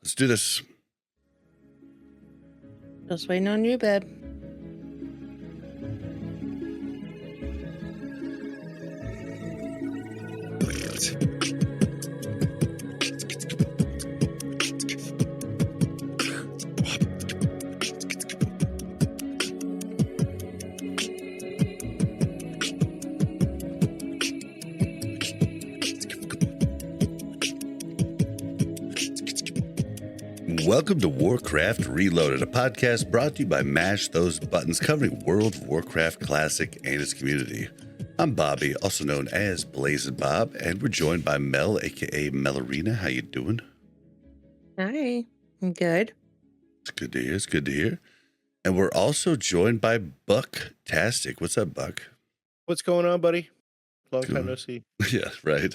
Let's do this. Just waiting on you, babe. Welcome to Warcraft Reloaded, a podcast brought to you by Mash Those Buttons, covering World of Warcraft Classic and its community. I'm Bobby, also known as Blazzinbob, and we're joined by Mel, aka Melarina. How you doing? Hi, I'm good. It's good to hear. It's good to hear. And we're also joined by Buck-tastic. What's up, Buck? What's going on, buddy? Long time no see. Yeah, right.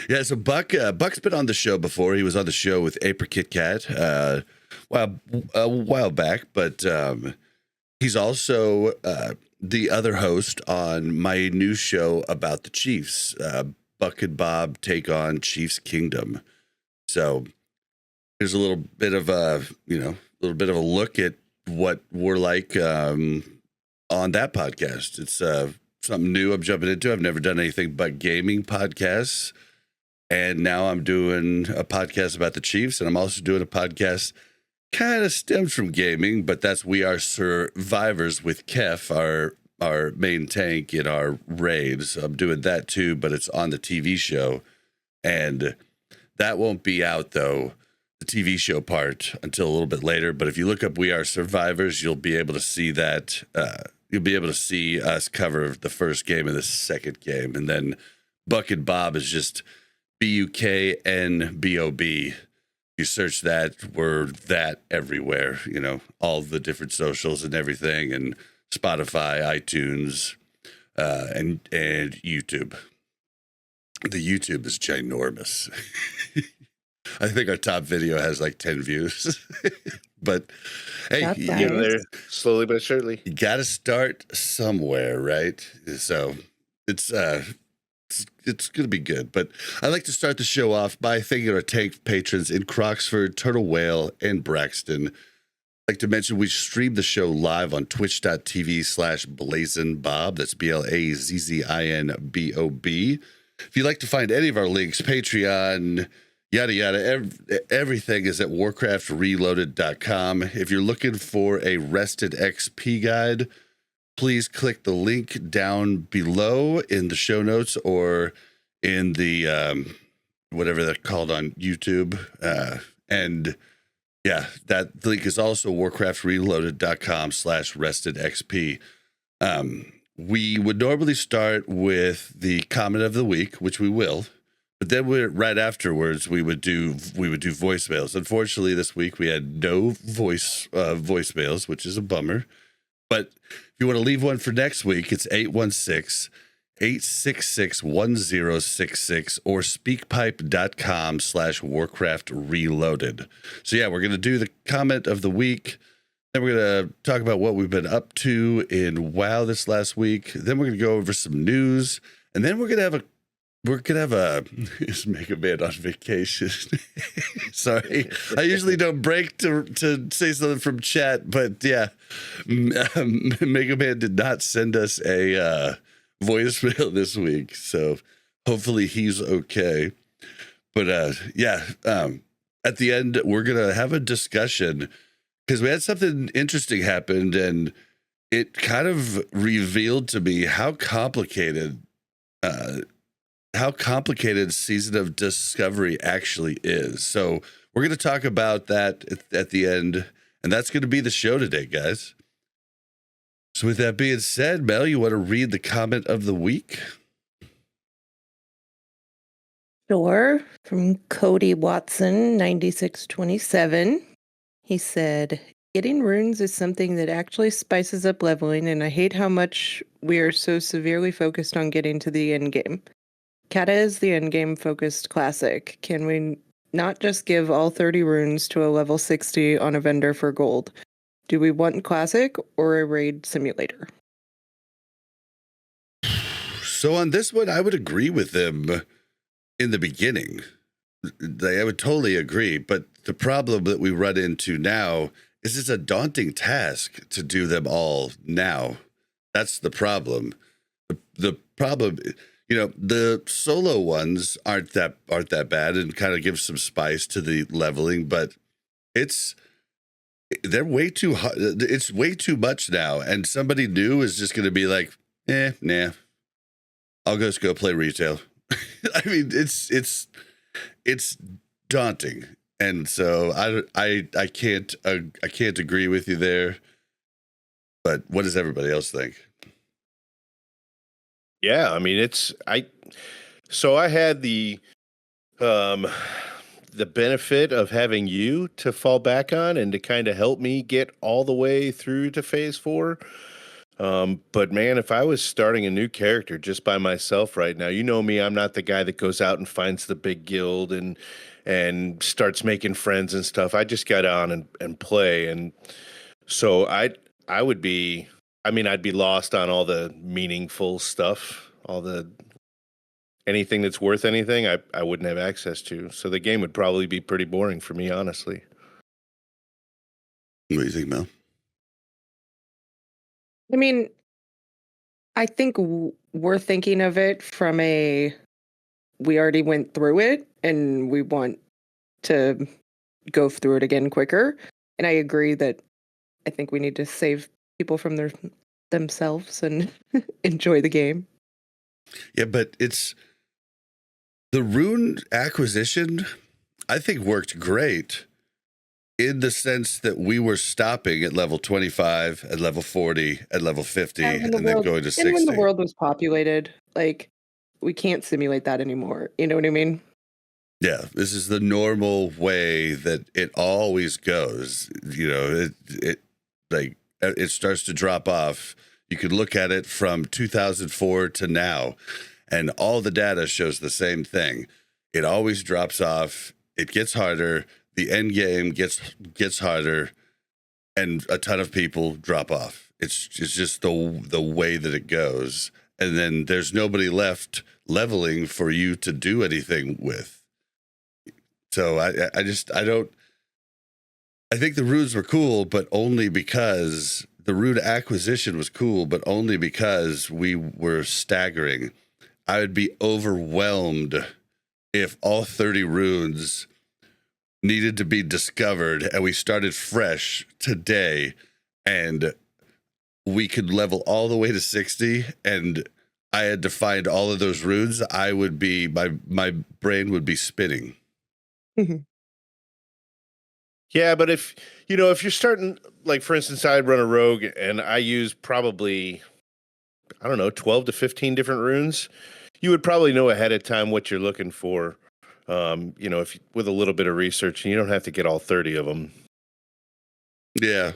Yeah, so Buck's been on the show before. He was on the show with Apricot Cat a while back, but he's also the other host on my new show about the Chiefs. Buck and Bob take on Chiefs Kingdom. So there's a little bit of a look at what we're like on that podcast. It's something new I'm jumping into. I've never done anything but gaming podcasts. And now I'm doing a podcast about the Chiefs, and I'm also doing a podcast kind of stems from gaming, but that's We Are Survivors with Kef, our main tank in our raids. So I'm doing that too, but it's on the TV show. And that won't be out, though, the TV show part, until a little bit later. But if you look up We Are Survivors, you'll be able to see that. You'll be able to see us cover the first game and the second game. And then Buck and Bob is just BUKNBOB. You search that, we're that everywhere, all the different socials and everything, and Spotify, iTunes, and YouTube. The YouTube is ginormous. I think our top video has like 10 views. But hey, there slowly but surely. You got to start somewhere, right? So it's going to be good. But I like to start the show off by thanking our tank patrons in Croxford, Turtle Whale, and Braxton. I'd like to mention we stream the show live on twitch.tv/Blazzinbob. That's BLAZZINBOB. If you'd like to find any of our links, Patreon, yada, yada, everything is at warcraftreloaded.com. If you're looking for a Rested XP guide, please click the link down below in the show notes or in the whatever they're called on YouTube. And yeah, that link is also warcraftreloaded.com/restedxp. We would normally start with the comment of the week, which we will, but then right afterwards we would do voicemails. Unfortunately, this week we had no voicemails, which is a bummer. But if you want to leave one for next week, it's 816-866-1066 or speakpipe.com/warcraftreloaded. So yeah, we're going to do the comment of the week. Then we're going to talk about what we've been up to in WoW this last week. Then we're going to go over some news. And then we're going to have a is Mega Man on vacation. Sorry, I usually don't break to say something from chat, but yeah, Mega Man did not send us a voicemail this week, so hopefully he's okay. But at the end we're gonna have a discussion because we had something interesting happen, and it kind of revealed to me how complicated Season of Discovery actually is. So we're going to talk about that at the end, and that's going to be the show today, guys. So with that being said, Mel, you want to read the comment of the week? Sure. From Cody Watson, 9627. He said, getting runes is something that actually spices up leveling, and I hate how much we are so severely focused on getting to the end game. Kata is the endgame focused classic. Can we not just give all 30 runes to a level 60 on a vendor for gold? Do we want classic or a raid simulator? So on this one, I would agree with them in the beginning. I would totally agree. But the problem that we run into now is it's a daunting task to do them all now. That's the problem. The problem, the solo ones aren't that bad and kind of give some spice to the leveling, but they're way too hard. It's way too much now, and somebody new is just going to be like, nah, I'll just go play retail. I mean, it's daunting, and so I can't agree with you there. But what does everybody else think? Yeah, I mean, so I had the benefit of having you to fall back on and to kind of help me get all the way through to phase 4. But man, if I was starting a new character just by myself right now, you know me, I'm not the guy that goes out and finds the big guild and starts making friends and stuff. I just got on and play. And so I'd be lost on all the meaningful stuff, anything that's worth anything, I wouldn't have access to. So the game would probably be pretty boring for me, honestly. What do you think, Mel? I mean, I think we're thinking of it from we already went through it and we want to go through it again quicker. And I agree that I think we need to save people from themselves and enjoy the game. Yeah, but the Rune acquisition, I think, worked great in the sense that we were stopping at level 25, at level 40, at level 50, and then going to 60. And when the world was populated, like, we can't simulate that anymore. You know what I mean? Yeah, this is the normal way that it always goes. It starts to drop off. You could look at it from 2004 to now, and all the data shows the same thing. It always drops off. It gets harder. The end game gets harder, and a ton of people drop off. It's just the way that it goes, and then there's nobody left leveling for you to do anything with. So I think the runes were cool, but only because the rune acquisition was cool, but only because we were staggering. I would be overwhelmed if all 30 runes needed to be discovered and we started fresh today and we could level all the way to 60 and I had to find all of those runes. I would be, my brain would be spinning. Yeah, but if you're starting, like, for instance, I'd run a rogue and I use probably, 12 to 15 different runes, you would probably know ahead of time what you're looking for. If with a little bit of research, and you don't have to get all 30 of them. Yeah.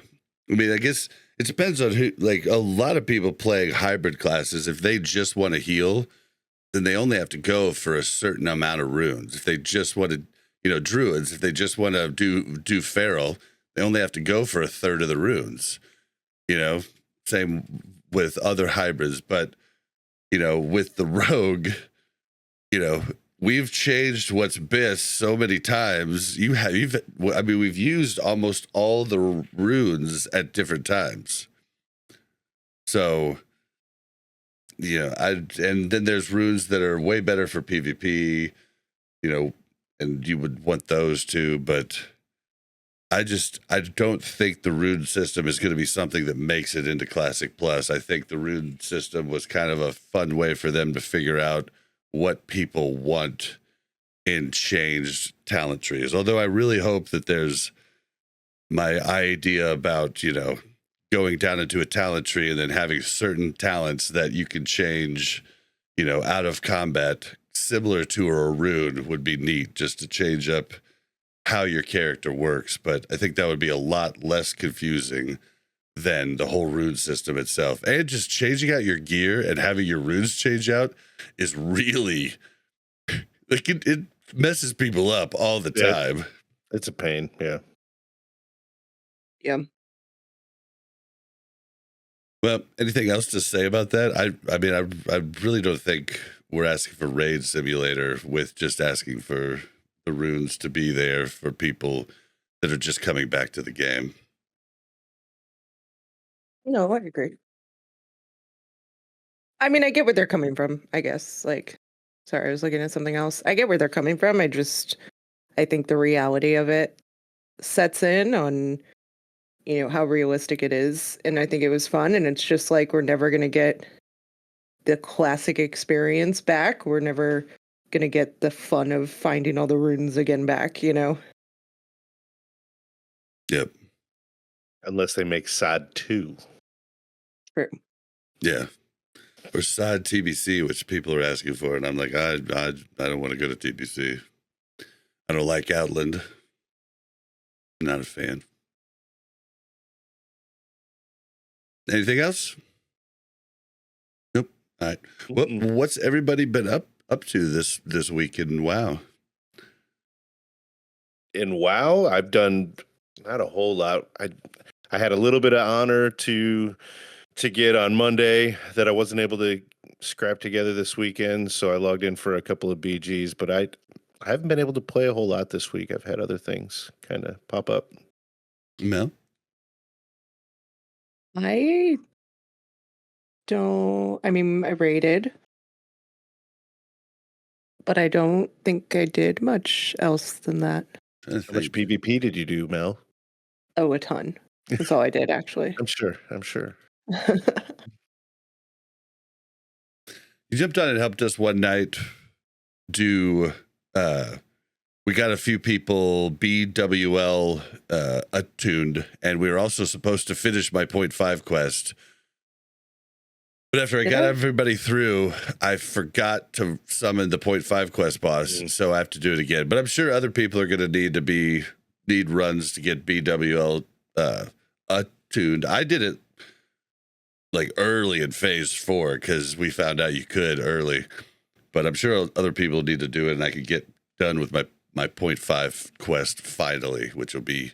I mean, I guess it depends on who, like, a lot of people playing hybrid classes, if they just want to heal, then they only have to go for a certain amount of runes. If they just want to, druids, if they just want to do feral, they only have to go for a third of the runes. Same with other hybrids, but with the rogue, we've changed what's BIS so many times. We've used almost all the runes at different times. So, and then there's runes that are way better for PvP, and you would want those too, but I don't think the rune system is going to be something that makes it into Classic Plus. I think the rune system was kind of a fun way for them to figure out what people want in changed talent trees. Although I really hope that there's my idea about, going down into a talent tree and then having certain talents that you can change, out of combat, similar to a rune, would be neat, just to change up how your character works. But I think that would be a lot less confusing than the whole rune system itself. And just changing out your gear and having your runes change out is really, like, it messes people up all the time. It's a pain. Yeah. Yeah. Well, anything else to say about that? I really don't think we're asking for raid simulator with just asking for the runes to be there for people that are just coming back to the game. No, I agree. I mean, I get where they're coming from, I guess. Like, sorry, I was looking at something else. I get where they're coming from. I think the reality of it sets in on, how realistic it is. And I think it was fun. And it's just like, we're never going to get the classic experience back. We're never going to get the fun of finding all the runes again back, Yep. Unless they make SOD 2. True. Yeah. Or side TBC, which people are asking for. And I'm like, I don't want to go to TBC. I don't like Outland. Not a fan. Anything else? Nope. All right. What's everybody been up to this week in WoW? In WoW, I've done not a whole lot. I had a little bit of honor to get on Monday that I wasn't able to scrap together this weekend, so I logged in for a couple of BGs, but I haven't been able to play a whole lot this week. I've had other things kind of pop up. Mel? I raided, but I don't think I did much else than that. How much PvP did you do, Mel? Oh, a ton. That's all I did, actually. I'm sure. You jumped on and helped us one night do, we got a few people BWL attuned, and we were also supposed to finish my 0.5 quest. But after I got everybody through, I forgot to summon the 0.5 quest boss, so I have to do it again. But I'm sure other people are going to need runs to get BWL attuned. I did it like early in phase 4 because we found out you could early. But I'm sure other people need to do it, and I could get done with my 0.5 quest finally, which will be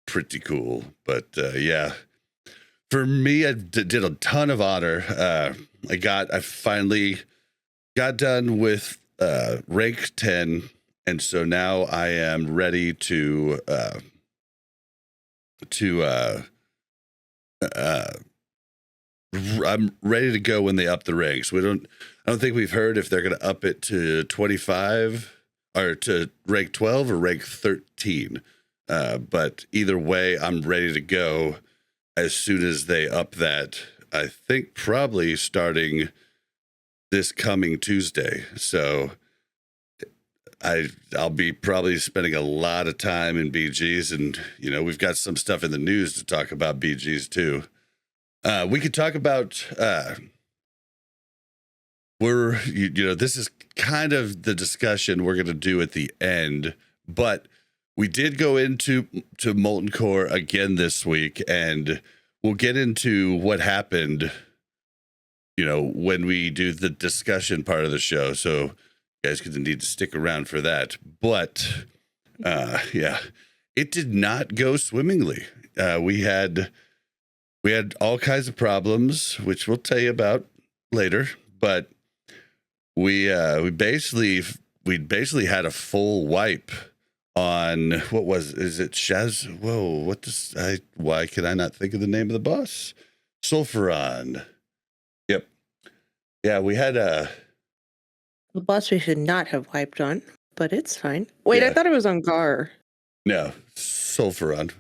pretty cool. But yeah, for me, I did a ton of honor. I finally got done with rank 10, and so now I am ready to I'm ready to go when they up the ranks. I don't think we've heard if they're going to up it to 25 or to rank 12 or rank 13. But either way, I'm ready to go as soon as they up that. I think probably starting this coming Tuesday. So I'll be probably spending a lot of time in BGs, and we've got some stuff in the news to talk about BGs too. We could talk about this is kind of the discussion we're going to do at the end, but we did go into Molten Core again this week, and we'll get into what happened, when we do the discussion part of the show. So you guys going to need to stick around for that. But yeah, it did not go swimmingly. We had all kinds of problems, which we'll tell you about later. But we basically had a full wipe on is it Shaz? Whoa, why can I not think of the name of the boss? Sulfuron. Yep. Yeah, we had the boss we should not have wiped on, but it's fine. Wait, Yeah. I thought it was on Gar. No, Sulfuron.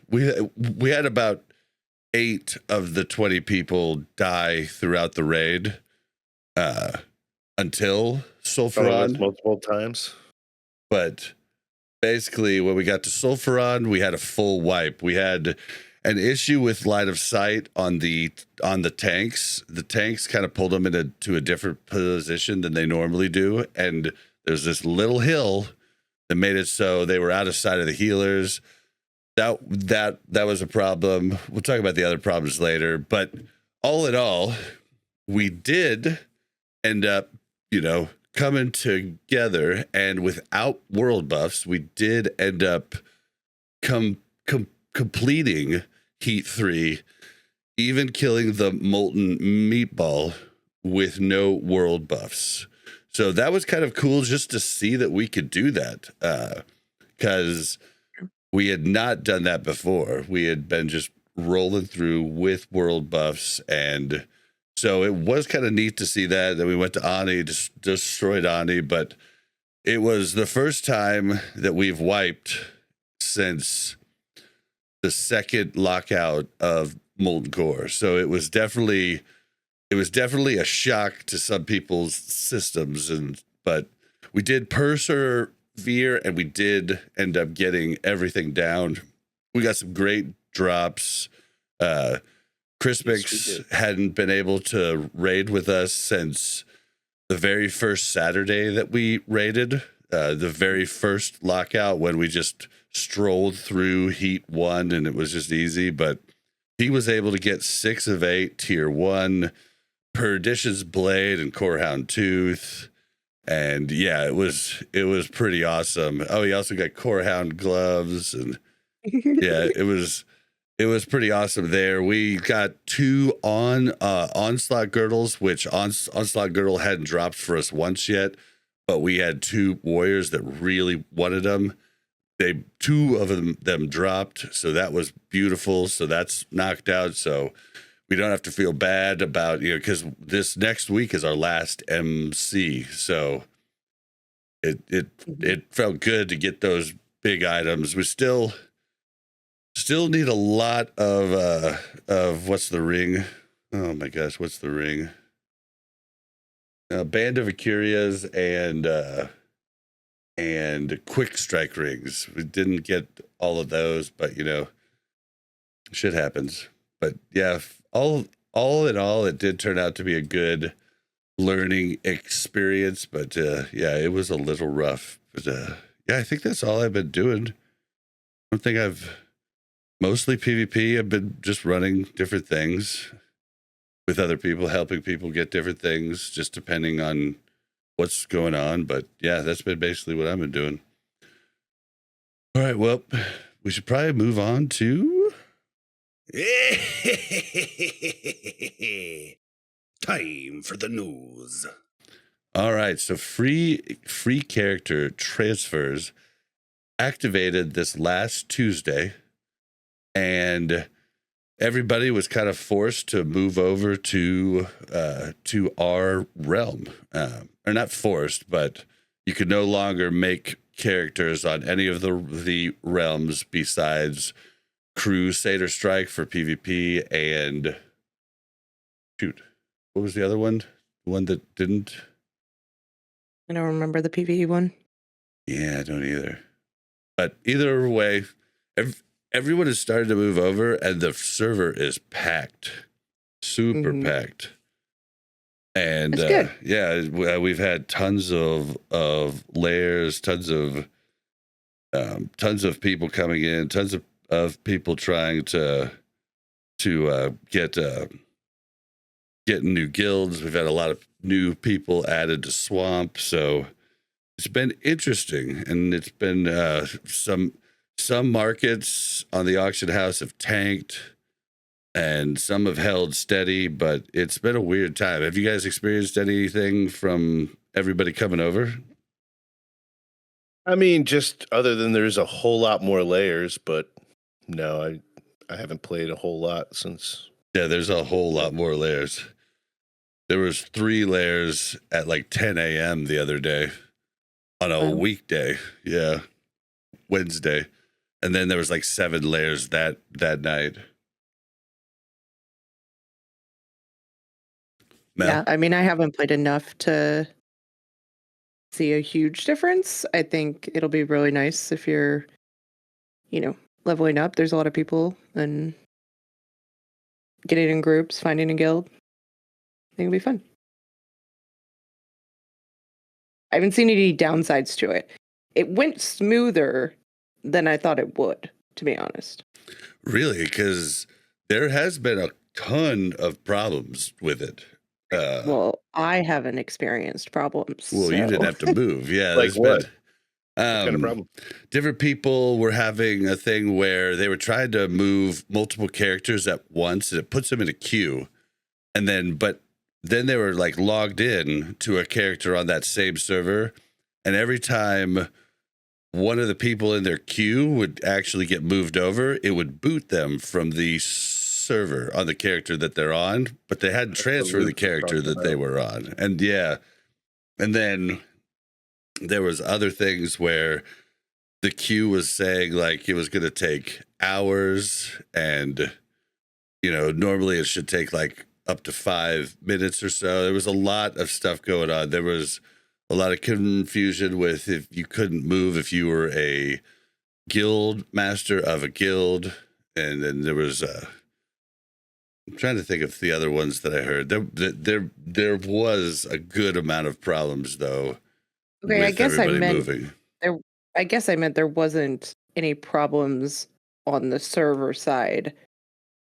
We had about 8 of the 20 people die throughout the raid until Sulfuron. Multiple times. But basically, when we got to Sulfuron, we had a full wipe. We had an issue with line of sight on the tanks. The tanks kind of pulled them into a different position than they normally do, and there's this little hill that made it so they were out of sight of the healers. That was a problem. We'll talk about the other problems later, but all in all, we did end up, coming together, and without world buffs, we did end up completing Heat 3, even killing the Molten Meatball with no world buffs. So that was kind of cool just to see that we could do that, because we had not done that before. We had been just rolling through with world buffs, and so it was kind of neat to see that. Then we went to Ani, just destroyed Ani, but it was the first time that we've wiped since the second lockout of Molten Core. So it was definitely a shock to some people's systems, but we did persevere, and we did end up getting everything down. We got some great drops. Crispix hadn't been able to raid with us since the very first Saturday that we raided, the very first lockout, when we just strolled through Heat 1 and it was just easy. But he was able to get 6 of 8 tier 1 Perdition's Blade and Corehound Tooth. And yeah, it was pretty awesome. Oh, he also got Corehound gloves, and yeah, it was pretty awesome there. We got 2 onslaught girdles, which onslaught girdle hadn't dropped for us once yet, but we had 2 warriors that really wanted them. 2 of them dropped, so that was beautiful. So that's knocked out. So we don't have to feel bad about, because this next week is our last MC. So it felt good to get those big items. We still need a lot of what's the ring? Oh my gosh, what's the ring? Band of Acurias and quick strike rings. We didn't get all of those, but shit happens. But yeah, all in all, it did turn out to be a good learning experience. But yeah, it was a little rough. But yeah, I think that's all I've been doing. I don't think I've mostly PvP. I've been just running different things with other people, helping people get different things, just depending on what's going on. But yeah, that's been basically what I've been doing. All right, well, we should probably move on to time for the news. All right, so free character transfers activated this last Tuesday, and everybody was kind of forced to move over to our realm, or not forced, but you could no longer make characters on any of the realms besides Crusader Strike for PvP and shoot, what was the other one? The one that didn't? I don't remember the PvE one. Yeah, I don't either. But either way, everyone has started to move over, and the server is packed, super packed. And yeah, we've had tons of layers, tons of people coming in, tons of people trying to get new guilds. We've had a lot of new people added to Swamp, so it's been interesting, and it's been some markets on the auction house have tanked, and some have held steady, but it's been a weird time. Have you guys experienced anything from everybody coming over? I mean, just other than there's a whole lot more layers, but no, I haven't played a whole lot since. Yeah, there's a whole lot more layers. There was 3 layers at like 10 a.m. the other day on a weekday. Yeah, Wednesday. And then there was like 7 layers that night. Mel? Yeah, I mean, I haven't played enough to see a huge difference. I think it'll be really nice if you're, leveling up. There's a lot of people, and getting in groups, finding a guild. I think it'll be fun. I haven't seen any downsides to it. It went smoother than I thought it would, to be honest. Really? Because there has been a ton of problems with it. Well, I haven't experienced problems. Well, you didn't have to move. Yeah. Like what? What kind of problem? Different people were having a thing where they were trying to move multiple characters at once, and it puts them in a queue. And then, but then they were like logged in to a character on that same server, and every time one of the people in their queue would actually get moved over, it would boot them from the server on the character that they're on, but they hadn't transferred the character that they were on. And and then there was other things where the queue was saying like it was going to take hours, and normally it should take like up to 5 minutes or so. There was a lot of stuff going on. There was a lot of confusion with if you couldn't move if you were a guild master of a guild, and then there was I'm trying to think of the other ones that I heard. There was a good amount of problems though. Okay, I guess I meant moving. I guess I meant there wasn't any problems on the server side,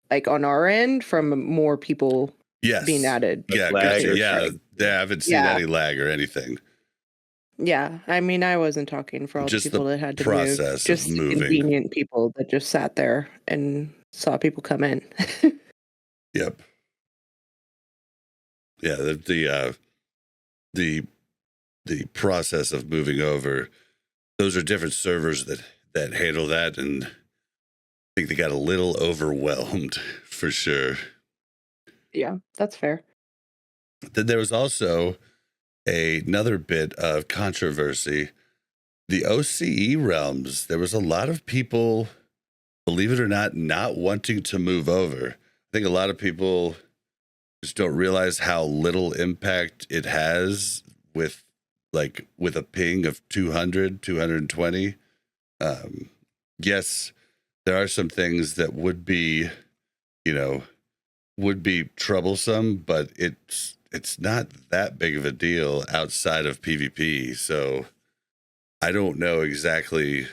like on our end, from more people being added. Yeah, gotcha. Yeah, I haven't seen any lag or anything. Yeah, I mean, I wasn't talking for all the people that had to move. Just convenient people that just sat there and saw people come in. Yep. Yeah, the process of moving over, those are different servers that handle that, and I think they got a little overwhelmed for sure. Yeah, that's fair. Then there was also another bit of controversy. The OCE realms, there was a lot of people, believe it or not wanting to move over. I think a lot of people just don't realize how little impact it has with a ping of 200, 220. Yes, there are some things that would be troublesome, but it's not that big of a deal outside of PvP. So I don't know exactly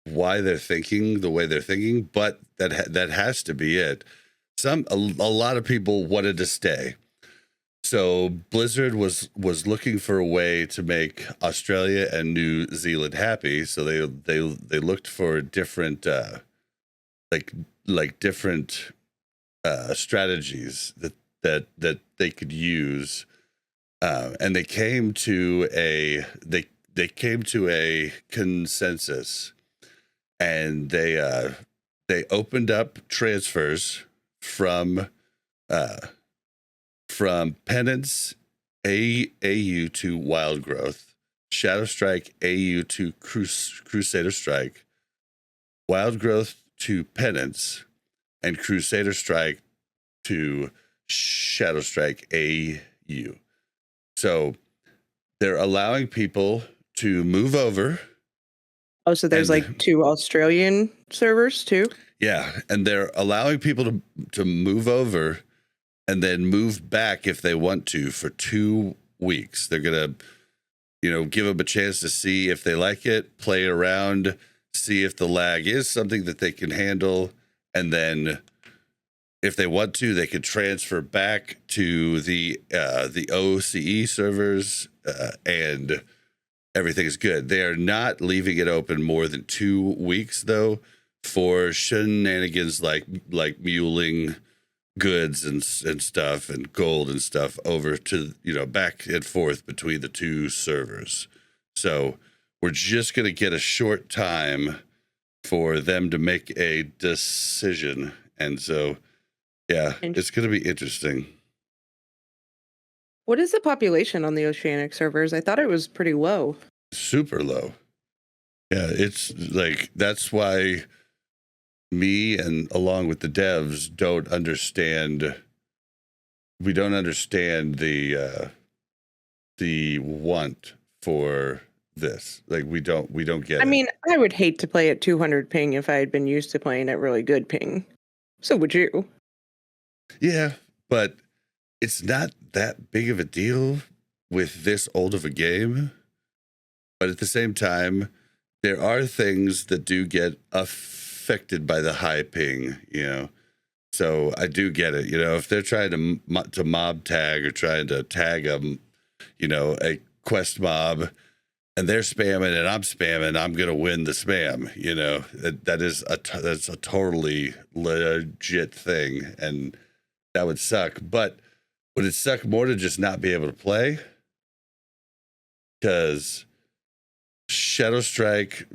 why they're thinking the way they're thinking, but that has to be it. A lot of people wanted to stay. So Blizzard was looking for a way to make Australia and New Zealand happy. So they looked for different different strategies that they could use, and they came to a consensus, and they opened up transfers from Penance AU to Wild Growth, Shadow Strike AU to Crusader Strike, Wild Growth to Penance, and Crusader Strike to Shadow Strike AU. So they're allowing people to move over. Oh, so there's like 2 Australian servers too? Yeah, and they're allowing people to move over and then move back if they want to for 2 weeks. They're going to, give them a chance to see if they like it, play around, see if the lag is something that they can handle, and then if they want to, they could transfer back to the OCE servers, and everything is good. They are not leaving it open more than 2 weeks, though, for shenanigans like muling goods and stuff and gold and stuff over to, back and forth between the 2 servers. So we're just going to get a short time for them to make a decision. And so, yeah, it's going to be interesting. What is the population on the Oceanic servers? I thought it was pretty low. Super low. Yeah, it's like, that's why me and along with the devs don't understand. We don't understand the want for this. Like we don't get it. I mean, I would hate to play at 200 ping if I had been used to playing at really good ping. So would you? Yeah, but it's not that big of a deal with this old of a game. But at the same time, there are things that do get affected by the high ping, So I do get it. If they're trying to mob tag or trying to tag a quest mob, and they're spamming and I'm spamming, I'm gonna win the spam. That's a totally legit thing, and that would suck. But Would it suck more to just not be able to play? Because Shadow Strike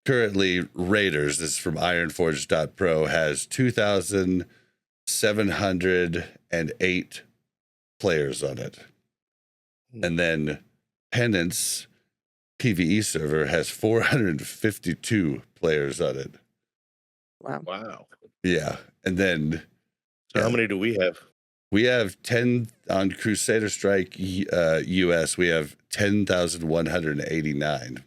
currently Raiders, this is from ironforge.pro, has 2,708 players on it. And then Penance PvE server has 452 players on it. Wow. Yeah. And then So how many do we have? we have 10 on Crusader Strike US. We have 10,189.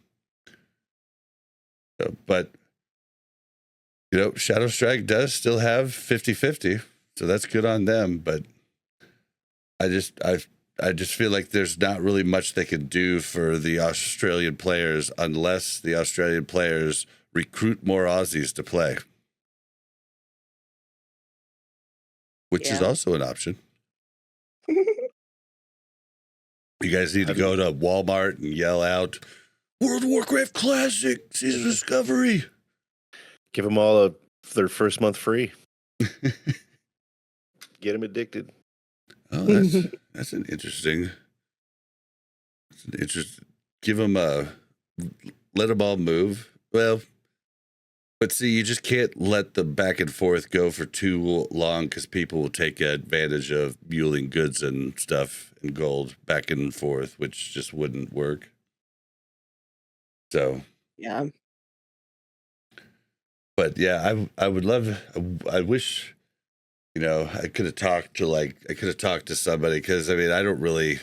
So, but, Shadow Strike does still have 50-50. So that's good on them. But I just feel like there's not really much they can do for the Australian players unless the Australian players recruit more Aussies to play. Which is also an option. You guys need to go to Walmart and yell out, World of Warcraft Classic, Season of Discovery. Give them all their first month free. Get them addicted. Oh, that's an interesting. Give them let them all move. Well, but see, you just can't let the back and forth go for too long because people will take advantage of muling goods and stuff and gold back and forth, which just wouldn't work. So Yeah. But yeah, I would love. I wish, I could have talked to somebody because I mean I don't really.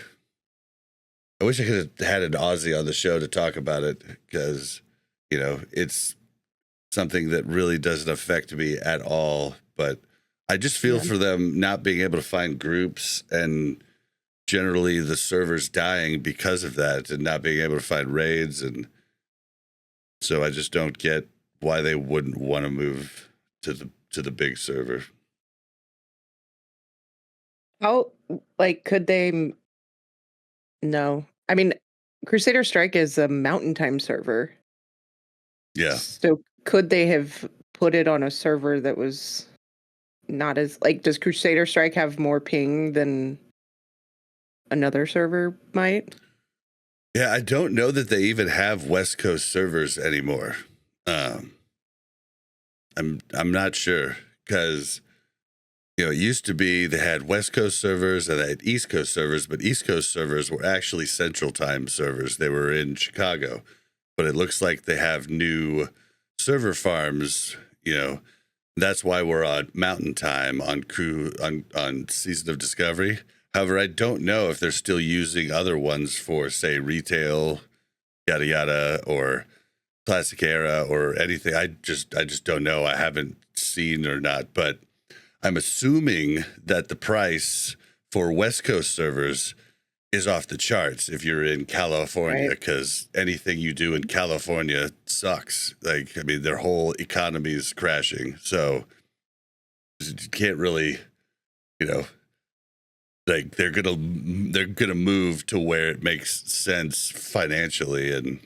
I wish I could have had an Aussie on the show to talk about it because, it's something that really doesn't affect me at all. But I just feel for them not being able to find groups and generally the servers dying because of that and not being able to find raids. And so I just don't get why they wouldn't want to move to the big server. How, could they? No. I mean, Crusader Strike is a Mountain Time server. Yeah. So could they have put it on a server that was not as, does Crusader Strike have more ping than another server might? Yeah, I don't know that they even have West Coast servers anymore. I'm not sure because it used to be they had West Coast servers and they had East Coast servers, but East Coast servers were actually Central Time servers. They were in Chicago, but it looks like they have new server farms. That's why we're on Mountain Time on Season of Discovery. However, I don't know if they're still using other ones for, say, retail, yada yada, or Classic Era or anything. I just don't know. I haven't seen or not, but I'm assuming that the price for West Coast servers is off the charts if you're in California, because anything you do in California sucks. Their whole economy is crashing. So you can't really, they're gonna move to where it makes sense financially. And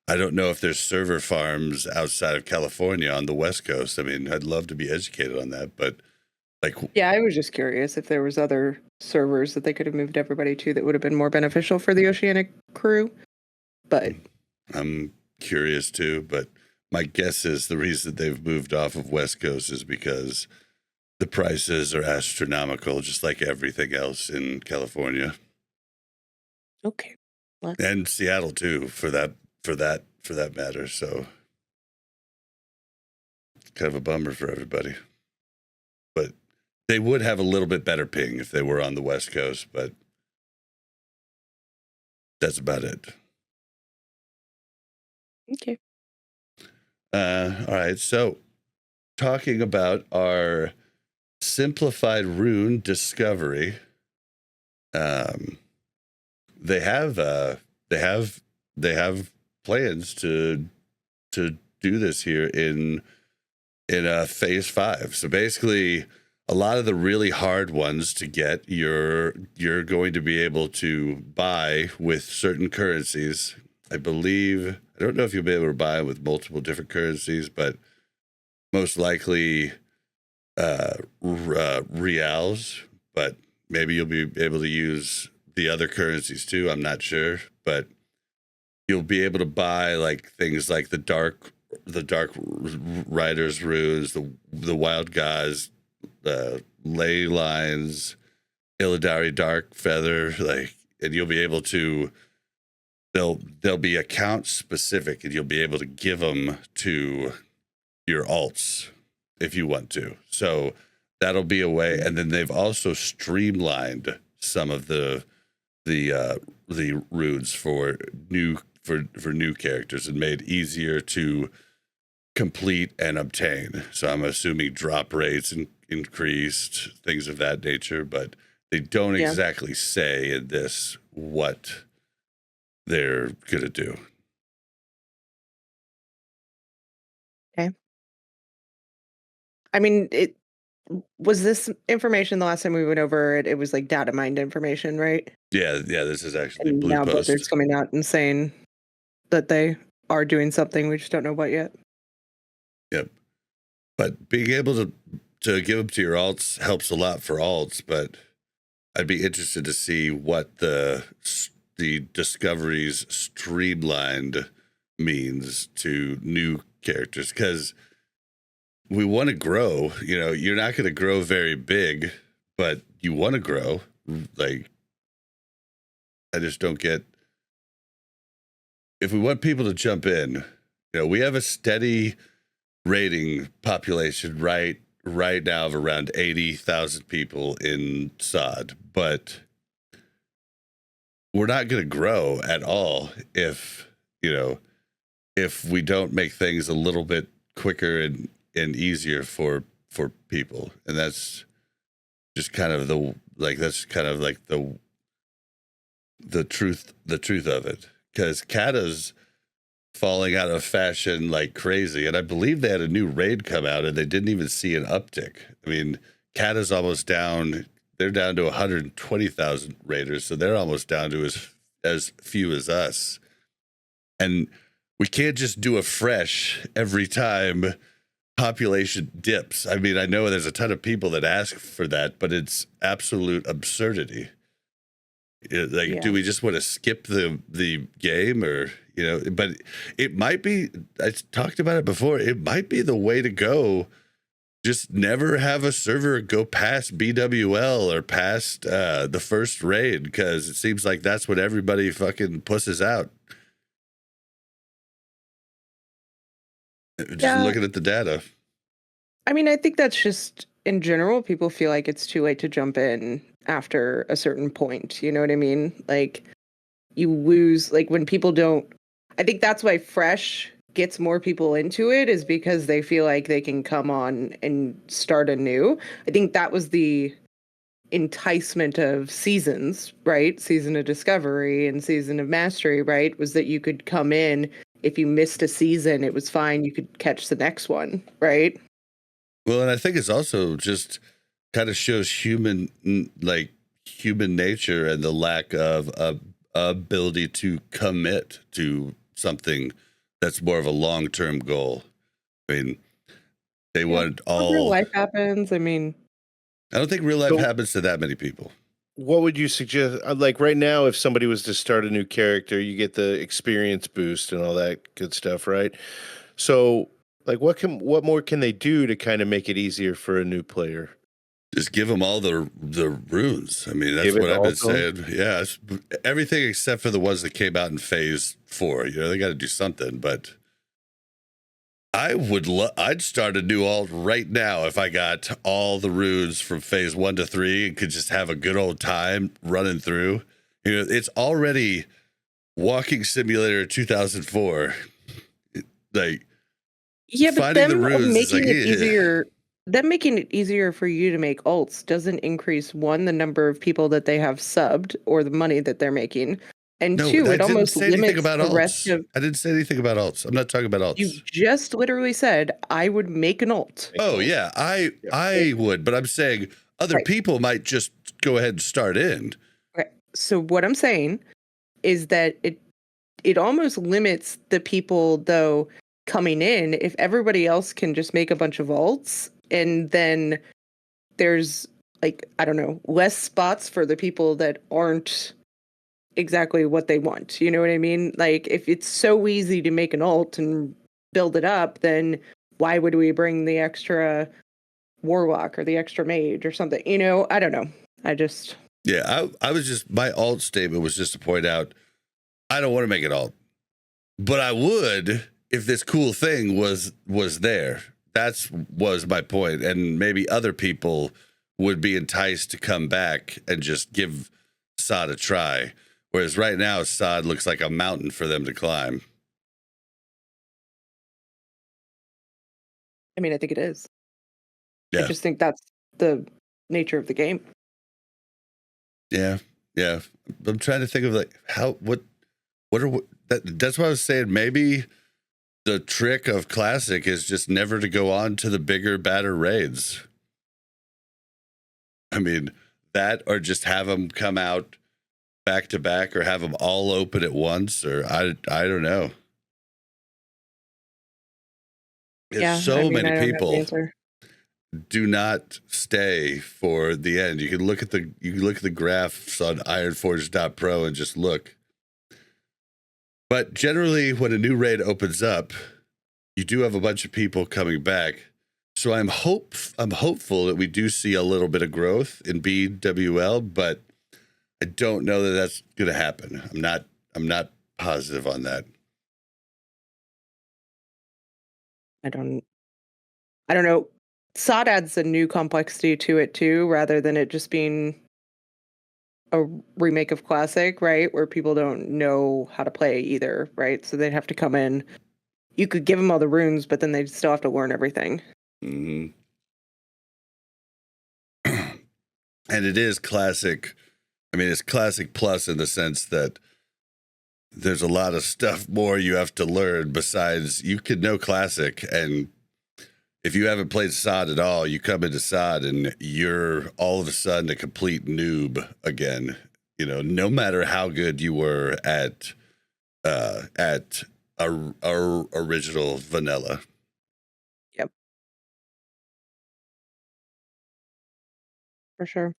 I don't know if there's server farms outside of California on the West Coast. I mean, I'd love to be educated on that, but yeah, I was just curious if there was other servers that they could have moved everybody to that would have been more beneficial for the Oceanic crew. But I'm curious too, but my guess is the reason they've moved off of West Coast is because the prices are astronomical, just like everything else in California. Okay. And Seattle too, for that matter. So it's kind of a bummer for everybody. But they would have a little bit better ping if they were on the West Coast, but that's about it. Okay. All right. So talking about our simplified rune discovery, they have plans to do this here in phase 5. So basically, a lot of the really hard ones to get, you're going to be able to buy with certain currencies. I don't know if you'll be able to buy with multiple different currencies, but most likely reals. But maybe you'll be able to use the other currencies too. I'm not sure, but you'll be able to buy like things like the dark riders runes, the wild gods, the ley lines, Illidari dark feather, like, and you'll be able to. They'll be account specific, and you'll be able to give them to your alts if you want to. So that'll be a way. And then they've also streamlined some of the runes for new characters and made easier to complete and obtain. So I'm assuming drop rates increased, things of that nature, but they don't exactly say in this what they're gonna do. Okay. I mean, it was this information the last time we went over it. It was like data mined information, right? Yeah. This is actually And Blue now Post. Blizzard's coming out and saying that they are doing something. We just don't know what yet. Yep. But being able to give them to your alts helps a lot for alts. But I'd be interested to see what the discoveries streamlined means to new characters, because we want to grow. You know, you're not going to grow very big, but you want to grow. Like, I just don't get, if we want people to jump in, you know, we have a steady rating population right now of around 80,000 people in SOD, but we're not going to grow at all if we don't make things a little bit quicker and easier for people. And that's just kind of the truth of it, because Kata's falling out of fashion like crazy. And I believe they had a new raid come out and they didn't even see an uptick. I mean, Kata's almost down. They're down to 120,000 raiders, so they're almost down to as few as us. And we can't just do a fresh every time population dips. I mean, I know there's a ton of people that ask for that, but it's absolute absurdity. Do we just want to skip the game, or, you know? But it might be, I talked about it before, it might be the way to go. Just never have a server go past BWL or past the first raid, because it seems like that's what everybody fucking pusses out. Just looking at the data. I mean, I think that's just, in general, people feel like it's too late to jump in after a certain point. You know what I mean? Like, you lose, like, when people don't, I think that's why fresh gets more people into it, is because they feel like they can come on and start anew. I think that was the enticement of seasons, right? Season of Discovery and Season of Mastery, right? Was that you could come in, if you missed a season, it was fine. You could catch the next one, right? Well, and I think it's also just kind of shows human nature and the lack of ability to commit to something that's more of a long-term goal. I mean, they want all... Real life happens. I mean... I don't think real life happens to that many people. What would you suggest? Like right now, if somebody was to start a new character, you get the experience boost and all that good stuff, right? So, like, what more can they do to kind of make it easier for a new player? Just give them all the runes. I mean, that's what I've been saying. Yeah, everything except for the ones that came out in Phase 4. You know, they got to do something. But I'd start a new alt right now if I got all the runes from Phase 1 to 3 and could just have a good old time running through. You know, it's already Walking Simulator 2004. Like, yeah, but them making it easier. Them making it easier for you to make alts doesn't increase, one, the number of people that they have subbed or the money that they're making, and two, it almost limits the rest of... I didn't say anything about alts. I'm not talking about alts. You just literally said, I would make an alt. Oh, yeah, I would, but I'm saying other people might just go ahead and start in. Okay. So what I'm saying is that it almost limits the people, though, coming in. If everybody else can just make a bunch of alts, and then there's like, I don't know, less spots for the people that aren't exactly what they want. You know what I mean? Like, if it's so easy to make an alt and build it up, then why would we bring the extra warlock or the extra mage or something? You know, I don't know. Yeah, I was just, my alt statement was just to point out, I don't want to make it alt, but I would if this cool thing was there. Was my point, and maybe other people would be enticed to come back and just give Sod a try. Whereas right now, Sod looks like a mountain for them to climb. I mean, I think it is. Yeah. I just think that's the nature of the game. Yeah. I'm trying to think of like that's why I was saying maybe the trick of Classic is just never to go on to the bigger, badder raids. I mean, that or just have them come out back to back or have them all open at once, or I don't know. Many people do not stay for the end. You can look at the graphs on ironforge.pro and just look. But generally, when a new raid opens up, you do have a bunch of people coming back. So I'm hopeful that we do see a little bit of growth in BWL, but I don't know that that's going to happen. I'm not positive on that. I don't know. Sod adds a new complexity to it too, rather than it just being a remake of Classic, right? Where people don't know how to play either, right? So they'd have to come in. You could give them all the runes, but then they'd still have to learn everything. Mm-hmm. And it is Classic. I mean, it's Classic Plus in the sense that there's a lot of stuff more you have to learn besides you could know Classic, and if you haven't played Sod at all, you come into Sod and you're all of a sudden a complete noob again. You know, no matter how good you were at our original vanilla. Yep. For sure.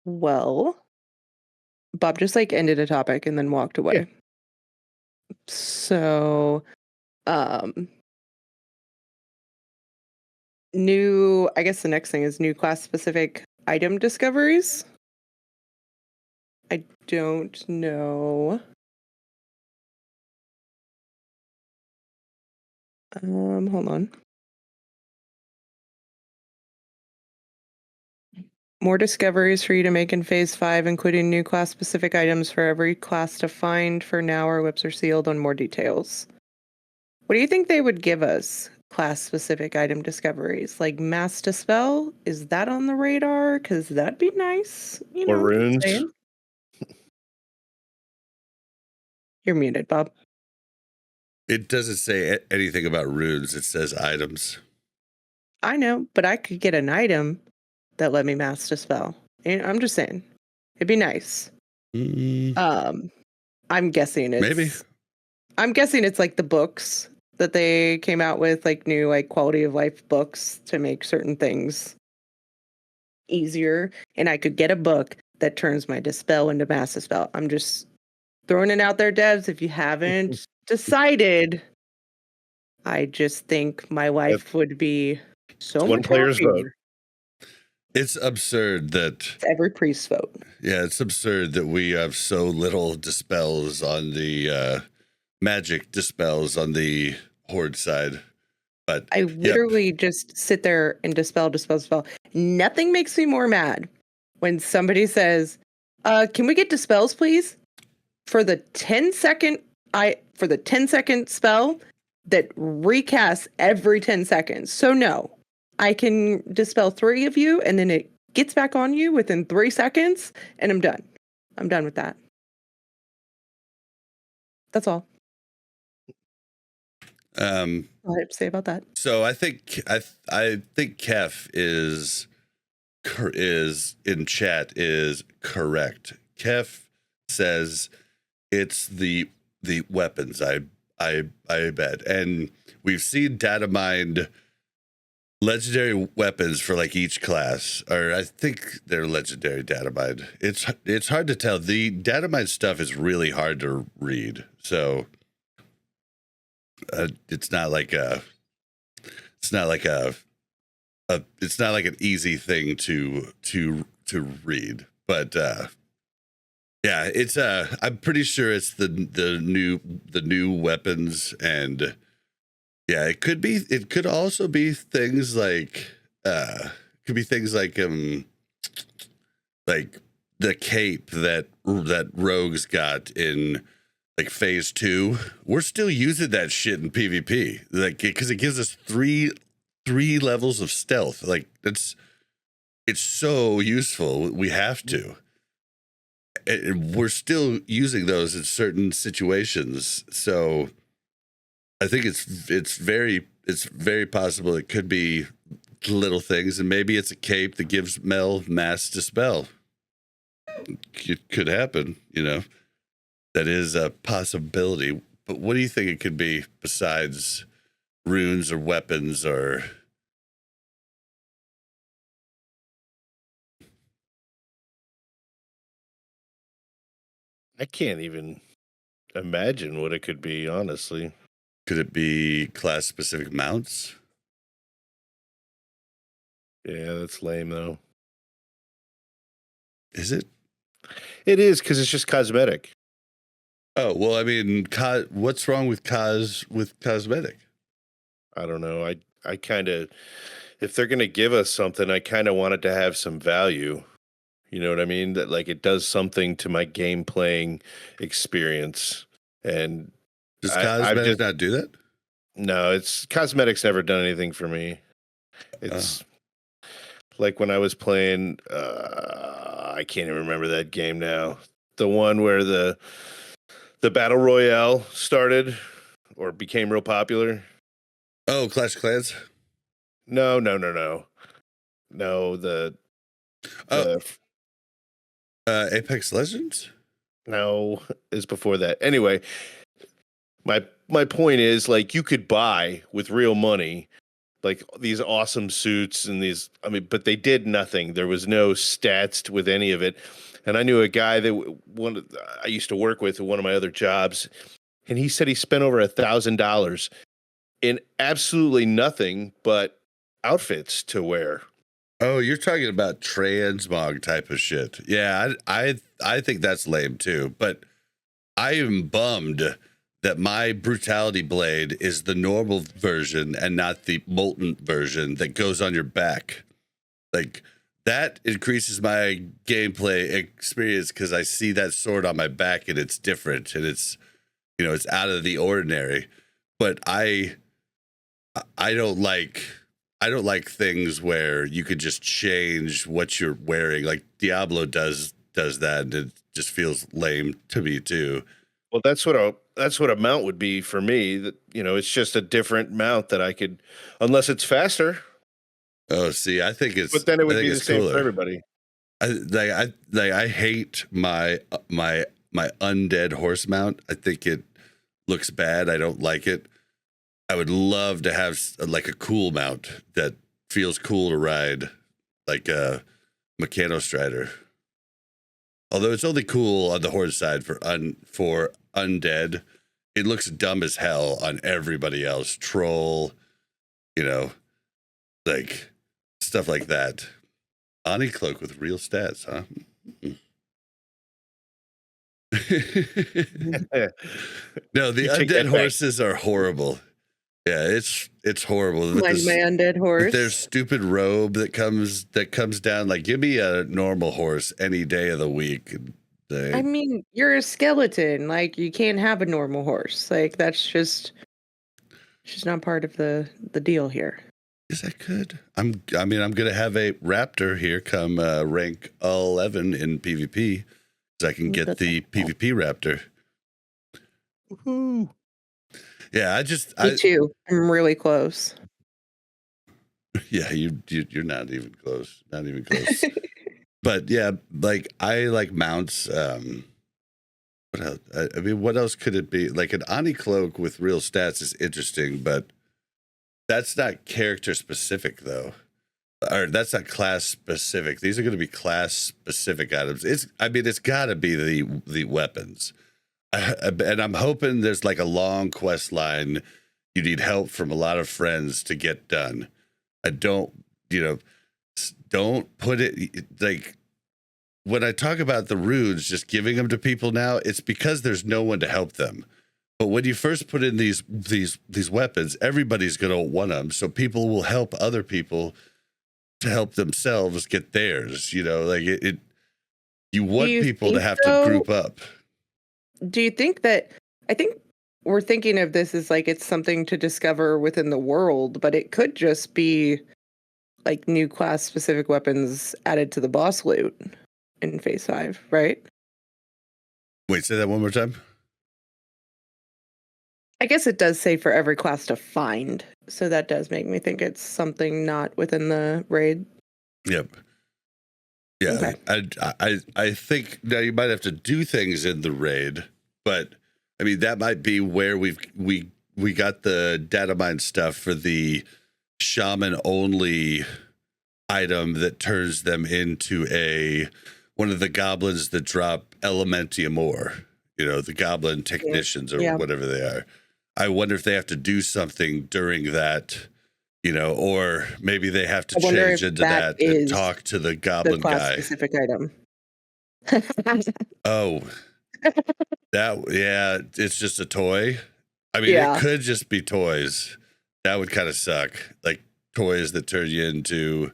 Well, Bob just like ended a topic and then walked away. Yeah. So, I guess the next thing is new class specific item discoveries. I don't know. Hold on. More discoveries for you to make in Phase 5, including new class-specific items for every class to find. For now, our lips are sealed on more details. What do you think they would give us? Class-specific item discoveries? Like Mass Dispel? Is that on the radar? Because that'd be nice. You know, Or runes. You're muted, Bob. It doesn't say anything about runes. It says items. I know, but I could get an item that let me Mass Dispel. I'm just saying. It'd be nice. I'm guessing it's... Maybe. I'm guessing it's like the books that they came out with, like new like quality of life books to make certain things easier. And I could get a book that turns my Dispel into Mass Dispel. I'm just throwing it out there, devs. If you haven't decided, I just think my life would be so one much player's happier. vote. It's absurd that It's every priest's vote. Yeah, it's absurd that we have so little dispels on the magic dispels on the horde side. But I literally just sit there and dispel. Nothing makes me more mad when somebody says, can we get dispels, please? For the 10-second spell that recasts every 10 seconds. So no, I can dispel 3 of you and then it gets back on you within 3 seconds and I'm done. I'm done with that. That's all. All I have to say about that. So I think Kef is in chat is correct. Kef says it's the weapons. I bet, and we've seen data mined legendary weapons for like each class, or I think they're legendary datamine. It's hard to tell. The datamine stuff is really hard to read, so it's not like an easy thing to read. But yeah, it's I'm pretty sure it's the new weapons, and yeah, it could also be things like like the cape that rogues got in like phase 2. We're still using that shit in PvP, like, because it gives us three levels of stealth. Like, it's so useful. We have to. And we're still using those in certain situations. So I think it's very possible it could be little things, and maybe it's a cape that gives Mel mass dispel. It could happen, you know. That is a possibility. But what do you think it could be besides runes or weapons or? I can't even imagine what it could be, honestly. Could it be class specific mounts? Yeah, that's lame though. Is it? It is, because it's just cosmetic. Oh, well, I mean, what's wrong with cosmetic? I don't know. I kind of, if they're going to give us something, I kind of want it to have some value. You know what I mean? That like it does something to my game playing experience. And Does I've cosmetic just- not do that? no, it's cosmetics never done anything for me. It's like when I was playing, I can't even remember that game now. The one where the battle royale started or became real popular. Oh, Clash of Clans? No. Apex Legends? No, is before that. Anyway, my point is, like, you could buy with real money like these awesome suits and these, I mean, but they did nothing. There was no stats with any of it. And I knew a guy that I used to work with at one of my other jobs, and he said he spent over $1,000 in absolutely nothing but outfits to wear. Oh, you're talking about transmog type of shit. Yeah, I think that's lame too. But I am bummed that my brutality blade is the normal version and not the molten version that goes on your back. Like, that increases my gameplay experience because I see that sword on my back and it's different and it's, you know, it's out of the ordinary. But I don't like things where you could just change what you're wearing. Like Diablo does that, and it just feels lame to me too. Well, that's what a mount would be for me. That, you know, it's just a different mount that I could, unless it's faster. Oh, see, I think it's, But then it would I think be the it's same cooler. for everybody. I hate my undead horse mount. I think it looks bad. I don't like it. I would love to have like a cool mount that feels cool to ride, like a Mechanostrider. Although it's only cool on the horde side for undead, it looks dumb as hell on everybody else. Troll, you know, like stuff like that. Ani cloak with real stats, huh? No, the You take undead that back. horses are horrible. Yeah, it's horrible. With My this- undead horse. with their stupid robe that comes down. Like, give me a normal horse any day of the week. I mean, you're a skeleton. Like, you can't have a normal horse. Like, that's just not part of the deal here. Is that good? I'm gonna have a raptor here come rank 11 in PvP, so I can get That's the cool. PvP raptor. Woohoo. Yeah, Me too. I'm really close. yeah, you're not even close. Not even close. But yeah, like I like mounts. What else? I mean, what else could it be? Like an Ani cloak with real stats is interesting, but That's not character specific though. Or that's not class specific. These are going to be class specific items. It's got to be the weapons. And I'm hoping there's like a long quest line you need help from a lot of friends to get done. Don't put it like when I talk about the runes, just giving them to people now, it's because there's no one to help them. But when you first put in these weapons, everybody's going to want them. So people will help other people to help themselves get theirs. You want people to have to group up. Do you think that, I think we're thinking of this as like it's something to discover within the world, but it could just be like new class specific weapons added to the boss loot in Phase 5, right? Wait, say that one more time. I guess it does say for every class to find. So that does make me think it's something not within the raid. Yep. Yeah. Okay. I think now you might have to do things in the raid, but I mean that might be where we got the data mine stuff for the shaman only item that turns them into one of the goblins that drop Elementium ore, the goblin technicians or whatever they are. I wonder if they have to do something during that, or maybe they have to change into that and talk to the goblin guy. Specific item. Oh, it's just a toy. I mean, It could just be toys. That would kind of suck. Like toys that turn you into,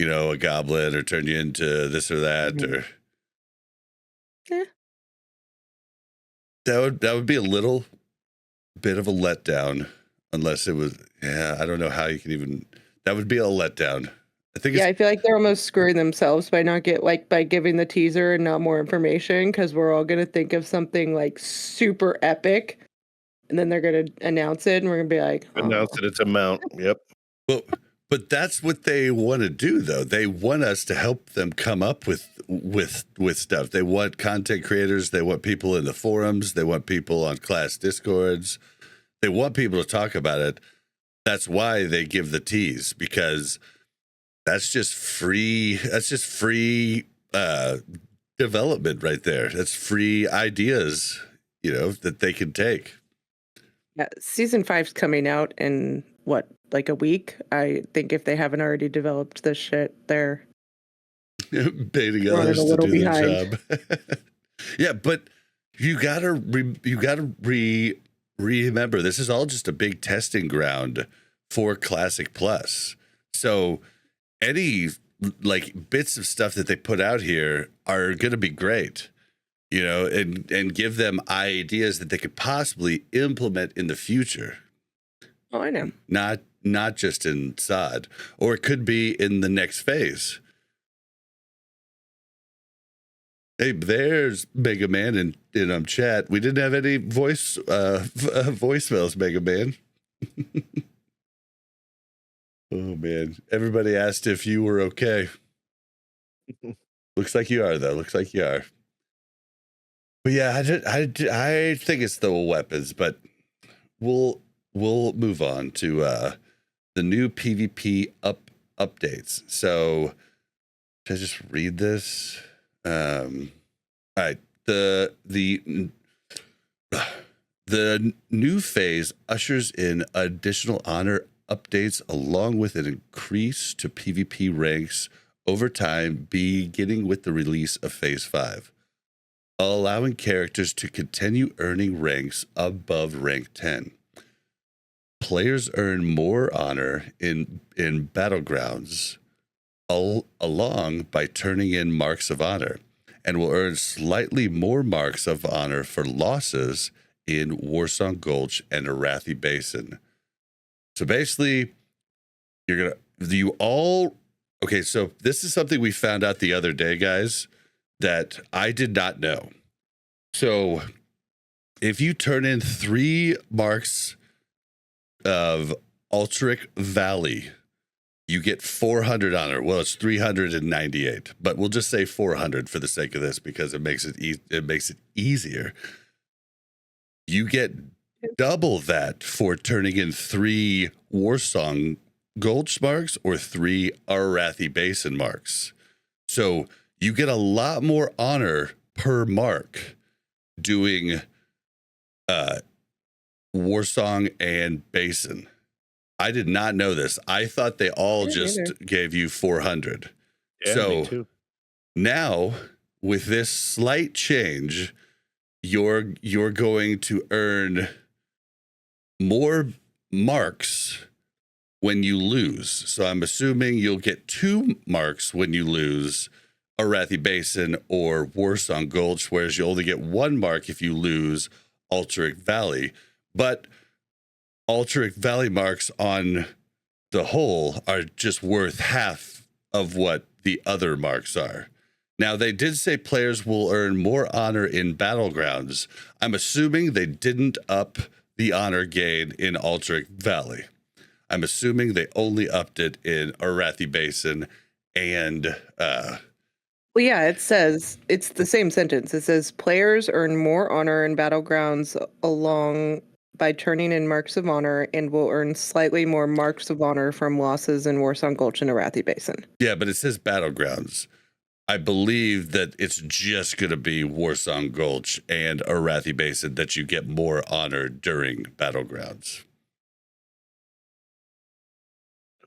a goblin or turn you into this or that, or that would be a little bit of a letdown, unless it was. Yeah, I don't know how you can even. That would be a letdown. I feel like they're almost screwing themselves by by giving the teaser and not more information, because we're all gonna think of something like super epic, and then they're gonna announce it, and we're gonna be like, announce that it's a mount. Yep. But that's what they want to do, though. They want us to help them come up with stuff. They want content creators. They want people in the forums. They want people on class discords. They want people to talk about it. That's why they give the tease, because that's just free. That's just free development right there. That's free ideas, that they can take. Yeah, season 5's coming out in like a week. I think if they haven't already developed this shit, they're baiting others to do behind. Their job. Yeah, but you gotta remember, this is all just a big testing ground for Classic Plus. So any like bits of stuff that they put out here are gonna be great, and give them ideas that they could possibly implement in the future. Oh, I know. Not just in SOD, or it could be in the next phase. Hey, there's Mega Man in chat. We didn't have any voicemails, Mega Man. Oh man, everybody asked if you were okay. Looks like you are, though. Looks like you are. But yeah, I think it's the weapons, but we'll move on to the new PvP updates. So should I just read this? All right. The new phase ushers in additional honor updates along with an increase to PvP ranks over time, beginning with the release of Phase 5, allowing characters to continue earning ranks above rank 10. Players earn more honor in battlegrounds along by turning in marks of honor, and will earn slightly more marks of honor for losses in Warsong Gulch and Arathi Basin. So basically, okay, so this is something we found out the other day, guys, that I did not know. So if you turn in 3 marks of Ultric Valley, you get 400 honor. Well, it's 398, but we'll just say 400 for the sake of this because it makes it easier. You get double that for turning in 3 Warsong Gulch marks or 3 Arathi Basin marks. So you get a lot more honor per mark doing Warsong and Basin. I did not know this. I thought they all just gave you 400. Yeah, so me too. Now with this slight change, you're going to earn more marks when you lose. So I'm assuming you'll get 2 marks when you lose Arathi Basin or Warsong Gulch, whereas you only get 1 mark if you lose Alterac Valley. But Alterac Valley marks on the whole are just worth half of what the other marks are. Now, they did say players will earn more honor in Battlegrounds. I'm assuming they didn't up the honor gain in Alterac Valley. I'm assuming they only upped it in Arathi Basin and... Well, yeah, it says, it's the same sentence. It says, players earn more honor in Battlegrounds along by turning in marks of honor and will earn slightly more marks of honor from losses in Warsong Gulch and Arathi Basin. Yeah, but it says Battlegrounds. I believe that it's just going to be Warsong Gulch and Arathi Basin that you get more honor during Battlegrounds.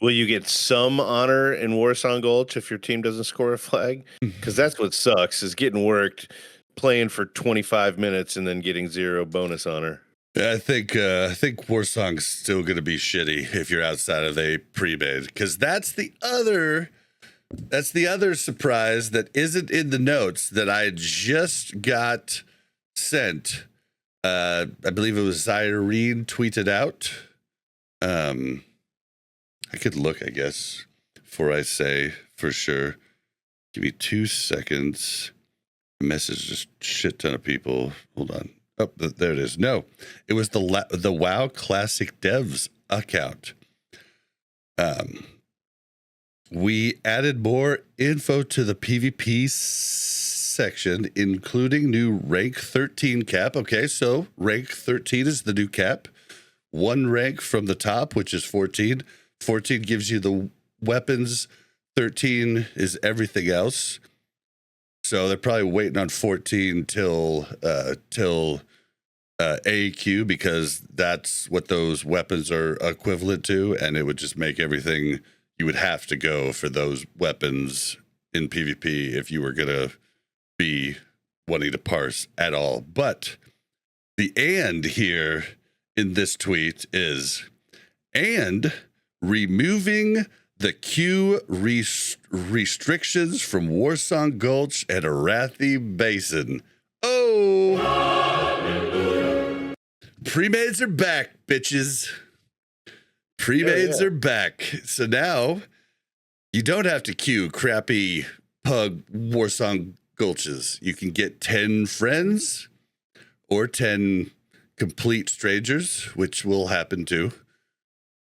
Will you get some honor in Warsong Gulch if your team doesn't score a flag? Because that's what sucks, is getting worked, playing for 25 minutes and then getting 0 bonus honor. I think Warsong's still going to be shitty if you're outside of a pre-made, because that's the other surprise that isn't in the notes that I just got sent. I believe it was Irene tweeted out. I could look, I guess, before I say for sure. Give me 2 seconds. Message just shit ton of people. Hold on. Oh, there it is. No, it was the WoW Classic Devs account. We added more info to the PvP section, including new rank 13 cap. Okay, so rank 13 is the new cap. 1 rank from the top, which is 14. 14 gives you the weapons. 13 is everything else. So they're probably waiting on 14 till AQ, because that's what those weapons are equivalent to, and it would just make everything, you would have to go for those weapons in PvP if you were gonna be wanting to parse at all. But the and here in this tweet is, and removing the queue restrictions from Warsong Gulch and Arathi Basin. Oh! Hallelujah. Pre-mades are back, bitches. Pre-mades are back. So now you don't have to queue crappy pug Warsong Gulches. You can get 10 friends or 10 complete strangers, which will happen too.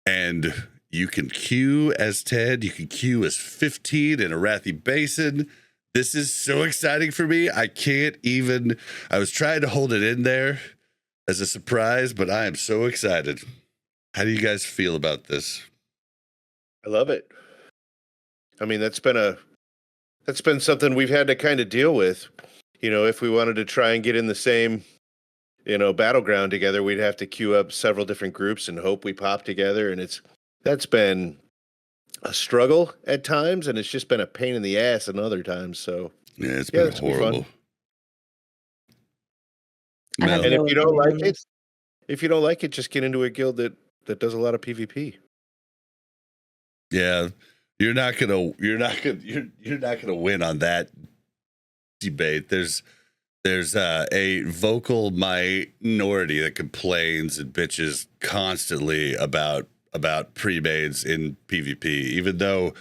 And you can queue as 10, you can queue as 15 in Arathi Basin. This is so exciting for me. I was trying to hold it in there as a surprise, but I am so excited. How do you guys feel about this? I love it. I mean, that's been something we've had to kind of deal with. You know, if we wanted to try and get in the same, battleground together, we'd have to queue up several different groups and hope we pop together. And that's been a struggle at times, and it's just been a pain in the ass at other times. So yeah, it's been horrible. And if you don't like it, just get into a guild that does a lot of PvP. Yeah, you're not gonna win on that debate. There's a vocal minority that complains and bitches constantly about pre-mades in PvP, even though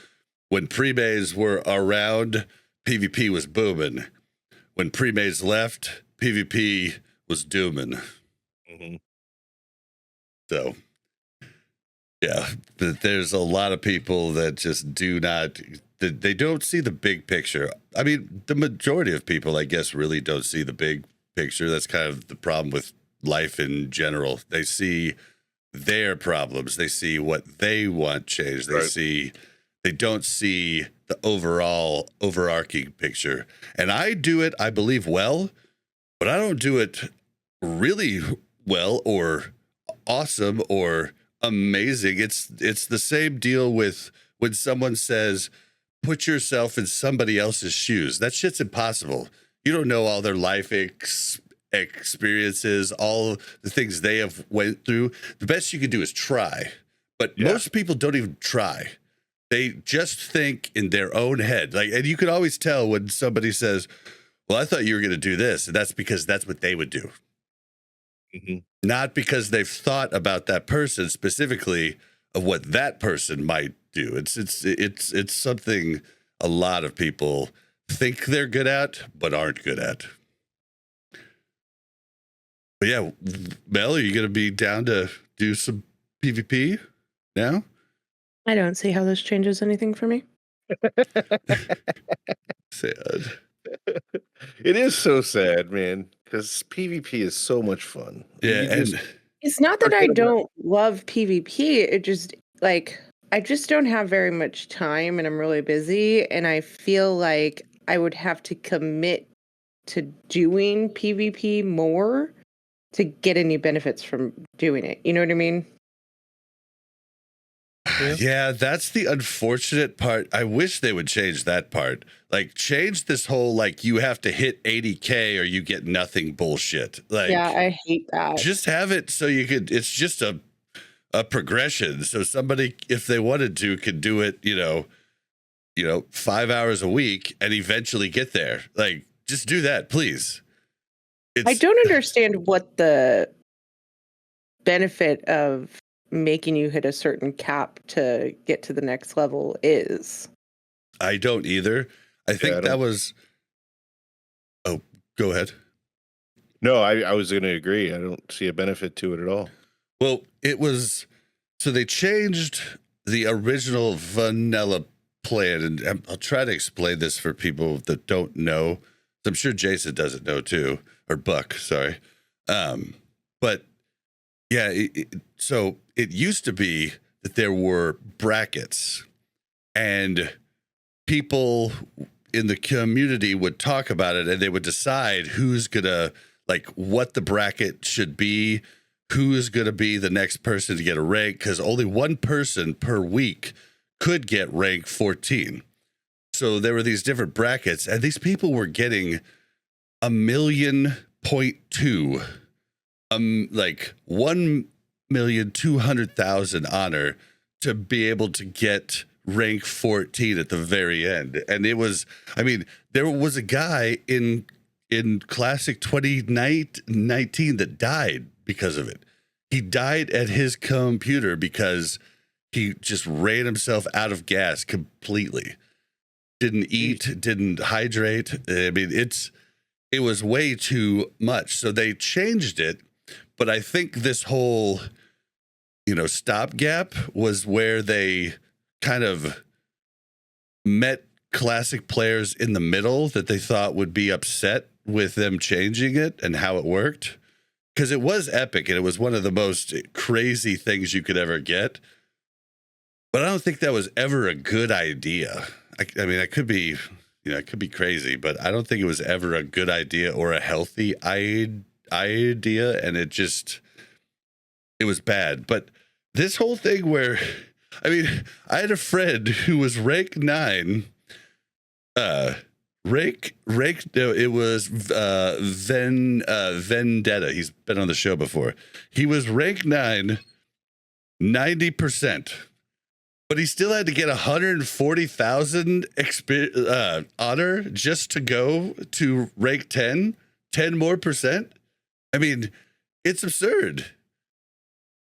when pre-mades were around, PvP was booming. When pre-mades left, PvP was dooming. Mm-hmm. So, yeah, but there's a lot of people that just they don't see the big picture. I mean, the majority of people, I guess, really don't see the big picture. That's kind of the problem with life in general. They see their problems. They see what they want changed. They don't see the overall overarching picture. And I do it, I believe, well, but I don't do it really well or awesome or amazing. It's the same deal with when someone says, put yourself in somebody else's shoes. That shit's impossible. You don't know all their life experiences, all the things they have went through. The best you can do is try. But most people don't even try. They just think in their own head. Like, and you can always tell when somebody says, well, I thought you were going to do this. And that's because that's what they would do. Mm-hmm. Not because they've thought about that person specifically of what that person might do. It's something a lot of people think they're good at, but aren't good at. But yeah, Mel, are you going to be down to do some PvP now? I don't see how this changes anything for me. Sad. It is so sad, man, because PvP is so much fun. Yeah, and It's not that I don't love PvP. It just, like, I just don't have very much time and I'm really busy. And I feel like I would have to commit to doing PvP more to get any benefits from doing it. You know what I mean? yeah, that's the unfortunate part. I wish they would change that part. Like, change this whole, like, you have to hit 80K or you get nothing bullshit. Like, Yeah, I hate that. just have it so you could, it's just a progression. So somebody, if they wanted to, could do it, 5 hours a week and eventually get there. Like, just do that, please. I don't understand what the benefit of making you hit a certain cap to get to the next level is. I don't either. I think that was. Oh, go ahead. No, I was going to agree. I don't see a benefit to it at all. Well, it was. So they changed the original vanilla plan, and I'll try to explain this for people that don't know. I'm sure Jason doesn't know too, or Buck, sorry. But yeah, so it used to be that there were brackets, and people in the community would talk about it, and they would decide who's gonna, like, what the bracket should be, who is gonna be the next person to get a rank, because only one person per week could get rank 14. So there were these different brackets, and these people were getting 1,200,000, like 1,200,000 honor to be able to get rank 14 at the very end. And it was, I mean, there was a guy in Classic 2019 that died because of it. He died at his computer because he just ran himself out of gas completely. Didn't eat, didn't hydrate. I mean, it was way too much. So they changed it. But I think this whole, stopgap was where they kind of met Classic players in the middle that they thought would be upset with them changing it and how it worked. Because it was epic and it was one of the most crazy things you could ever get. But I don't think that was ever a good idea. I mean, I could be, it could be crazy, but I don't think it was ever a good idea or a healthy idea. And it was bad. But this whole thing where, I mean, I had a friend who was rank 9. It was Vendetta. He's been on the show before. He was rank 9, 90%. But he still had to get 140,000 honor just to go to rank 10 more percent. I mean, it's absurd.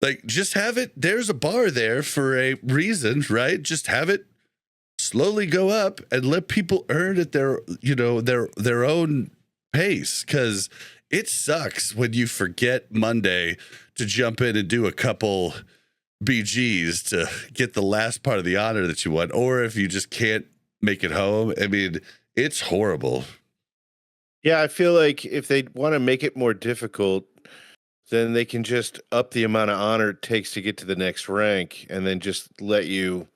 Like, just have it. There's a bar there for a reason, right? Just have it slowly go up and let people earn at their own pace. Because it sucks when you forget Monday to jump in and do a couple BGs to get the last part of the honor that you want, or if you just can't make it home. I mean, it's horrible. Yeah, I feel like if they want to make it more difficult, then they can just up the amount of honor it takes to get to the next rank, and then just let you,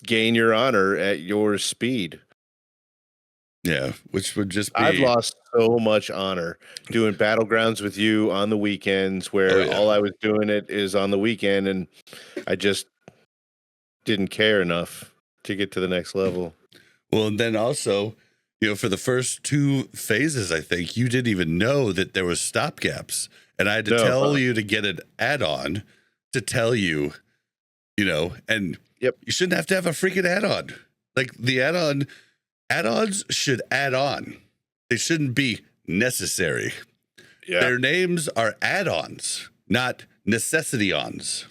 gain your honor at your speed. Yeah, which would just be. I've lost so much honor doing battlegrounds with you on the weekends, where all I was doing it is on the weekend, and I just didn't care enough to get to the next level. Well, and then also, for the first 2 phases, I think you didn't even know that there was stopgaps, and I had to tell you to get an add-on to tell you, and Yep. you shouldn't have to have a freaking add-on. Like the add-ons should add on. They shouldn't be necessary. Yeah. Their names are add-ons, not necessity-ons.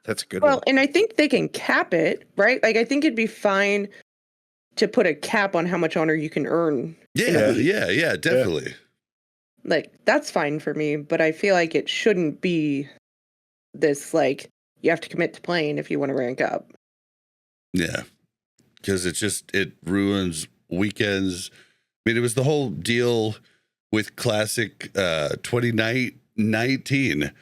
That's a good one. Well, and I think they can cap it, right? Like, I think it'd be fine to put a cap on how much honor you can earn. Yeah, definitely. Like, that's fine for me, but I feel like it shouldn't be this, like, you have to commit to playing if you want to rank up. Yeah, because it ruins weekends. I mean, it was the whole deal with Classic 2019.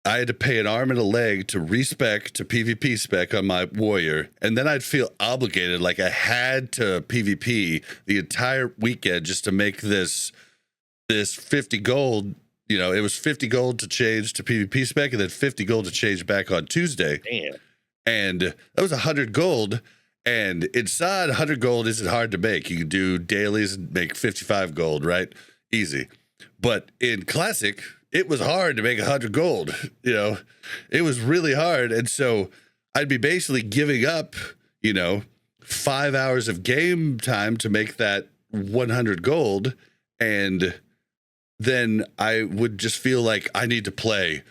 I had to pay an arm and a leg to respec to PvP spec on my warrior, and then I'd feel obligated, like I had to PvP the entire weekend just to make this 50 gold. It was 50 gold to change to PvP spec, and then 50 gold to change back on Tuesday. Damn. And that was 100 gold. And inside 100 gold isn't hard to make. You can do dailies and make 55 gold, right? Easy. But in Classic, it was hard to make 100 gold. It was really hard. And so I'd be basically giving up, 5 hours of game time to make that 100 gold. And then I would just feel like I need to play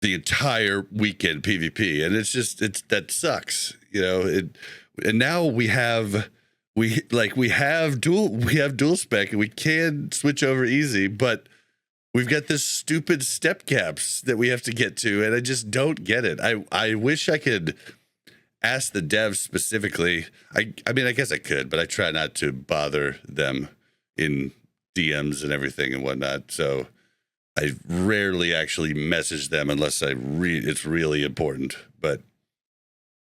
the entire weekend PvP. And that sucks, and now we have dual spec, and we can switch over easy, but we've got this stupid step caps that we have to get to, and I just don't get it. I wish I could ask the devs specifically. I mean, I guess I could, but I try not to bother them in DMs and everything and whatnot. So I rarely actually message them unless it's really important. But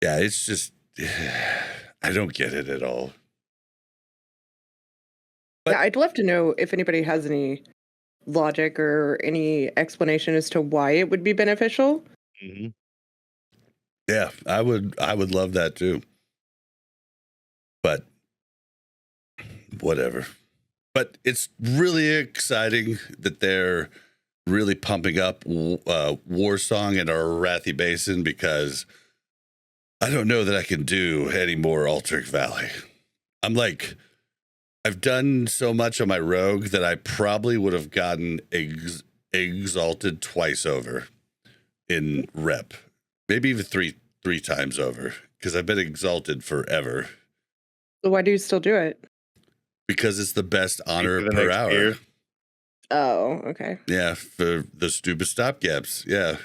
yeah, it's just, I don't get it at all. But, yeah, I'd love to know if anybody has any logic or any explanation as to why it would be beneficial. Mm-hmm. Yeah, I would love that too. But whatever. But it's really exciting that they're really pumping up Warsong and Arathi Basin, because I don't know that I can do any more Altaric Valley. I've done so much on my rogue that I probably would have gotten exalted twice over in rep, maybe even three times over, because I've been exalted forever. So why do you still do it? Because it's the best honor per hour. Year. Oh, okay. Yeah, for the stupid stopgaps. Yeah,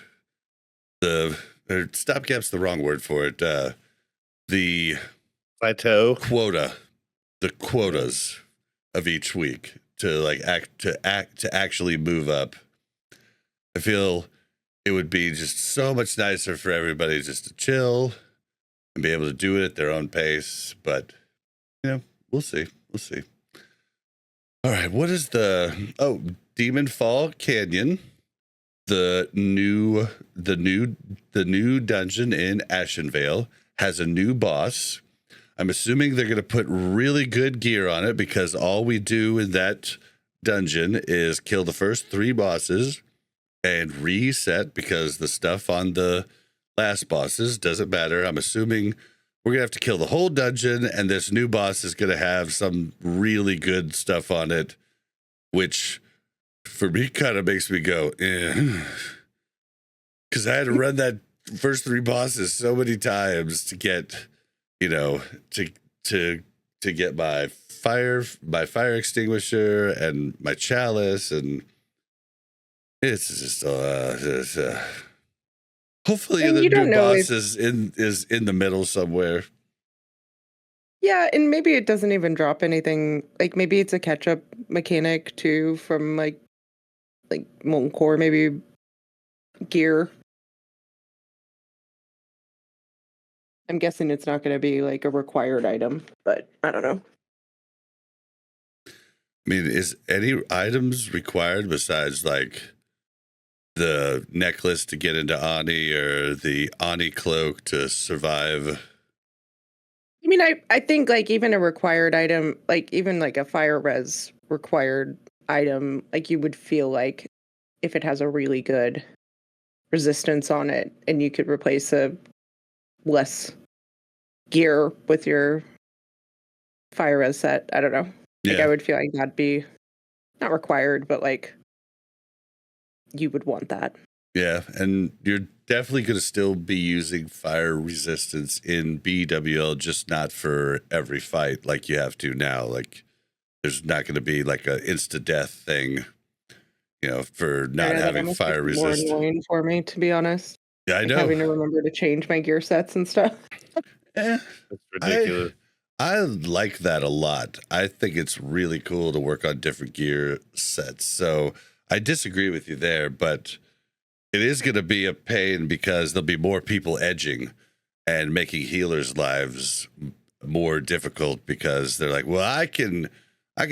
stopgap's the wrong word for it. The plateau quota, the quotas of each week to actually move up. I feel it would be just so much nicer for everybody just to chill and be able to do it at their own pace. But we'll see. All right, what is Demon Fall Canyon, the new dungeon in Ashenvale has a new boss. I'm assuming they're going to put really good gear on it, because all we do in that dungeon is kill the first 3 bosses and reset, because the stuff on the last bosses doesn't matter. I'm assuming we're going to have to kill the whole dungeon, and this new boss is going to have some really good stuff on it, which for me kind of makes me go, because I had to run that first 3 bosses so many times to get, to get my fire extinguisher and my chalice, and it's just hopefully And the you don't new know boss is in the middle somewhere. Yeah, and maybe it doesn't even drop anything. Like maybe it's a catch-up mechanic too from like Molten Core, maybe gear. I'm guessing it's not going to be like a required item, but I don't know. I mean, is any items required besides like the necklace to get into Ani or the Ani cloak to survive? I mean, I think like even a required item, like even like a fire res required item, like you would feel like if it has a really good resistance on it and you could replace a less gear with your fire res set. I don't know. Like Yeah. I would feel like that'd be not required, but like you would want that. Yeah, and you're definitely going to still be using fire resistance in BWL, just not for every fight like you have to now. Like, there's not going to be like a insta death thing, for not having fire More resist. annoying for me, to be honest. Yeah, I Like know. having to remember to change my gear sets and stuff. That's ridiculous. I like that a lot. I think it's really cool to work on different gear sets. So I disagree with you there, but it is going to be a pain because there'll be more people edging and making healers' lives more difficult because they're like, well, I can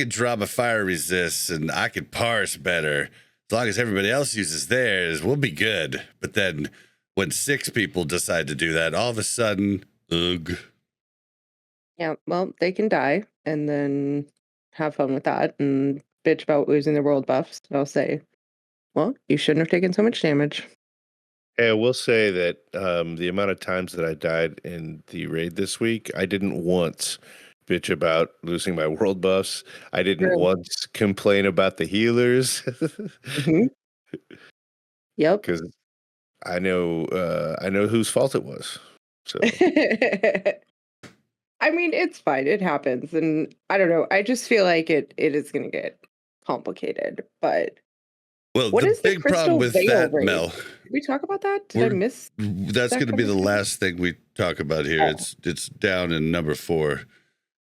drop a fire resist and I can parse better. As long as everybody else uses theirs, we'll be good. But then when 6 people decide to do that, all of a sudden, ugh. Yeah, well, they can die and then have fun with that and bitch about losing their world buffs. I'll say, well, you shouldn't have taken so much damage. Hey, I will say that the amount of times that I died in the raid this week, I didn't once bitch about losing my world buffs. I didn't True. once complain about the healers. Mm-hmm. Yep. Because I know whose fault it was. So I mean, it's fine. It happens. And I don't know. I just feel like it is going to get complicated. But Well, what the is the big problem Crystal with Vale that, raid? Mel, Did we talk about that? Did I miss? that's that going to be the conversation? last thing we talk about here. Oh. It's down in number 4.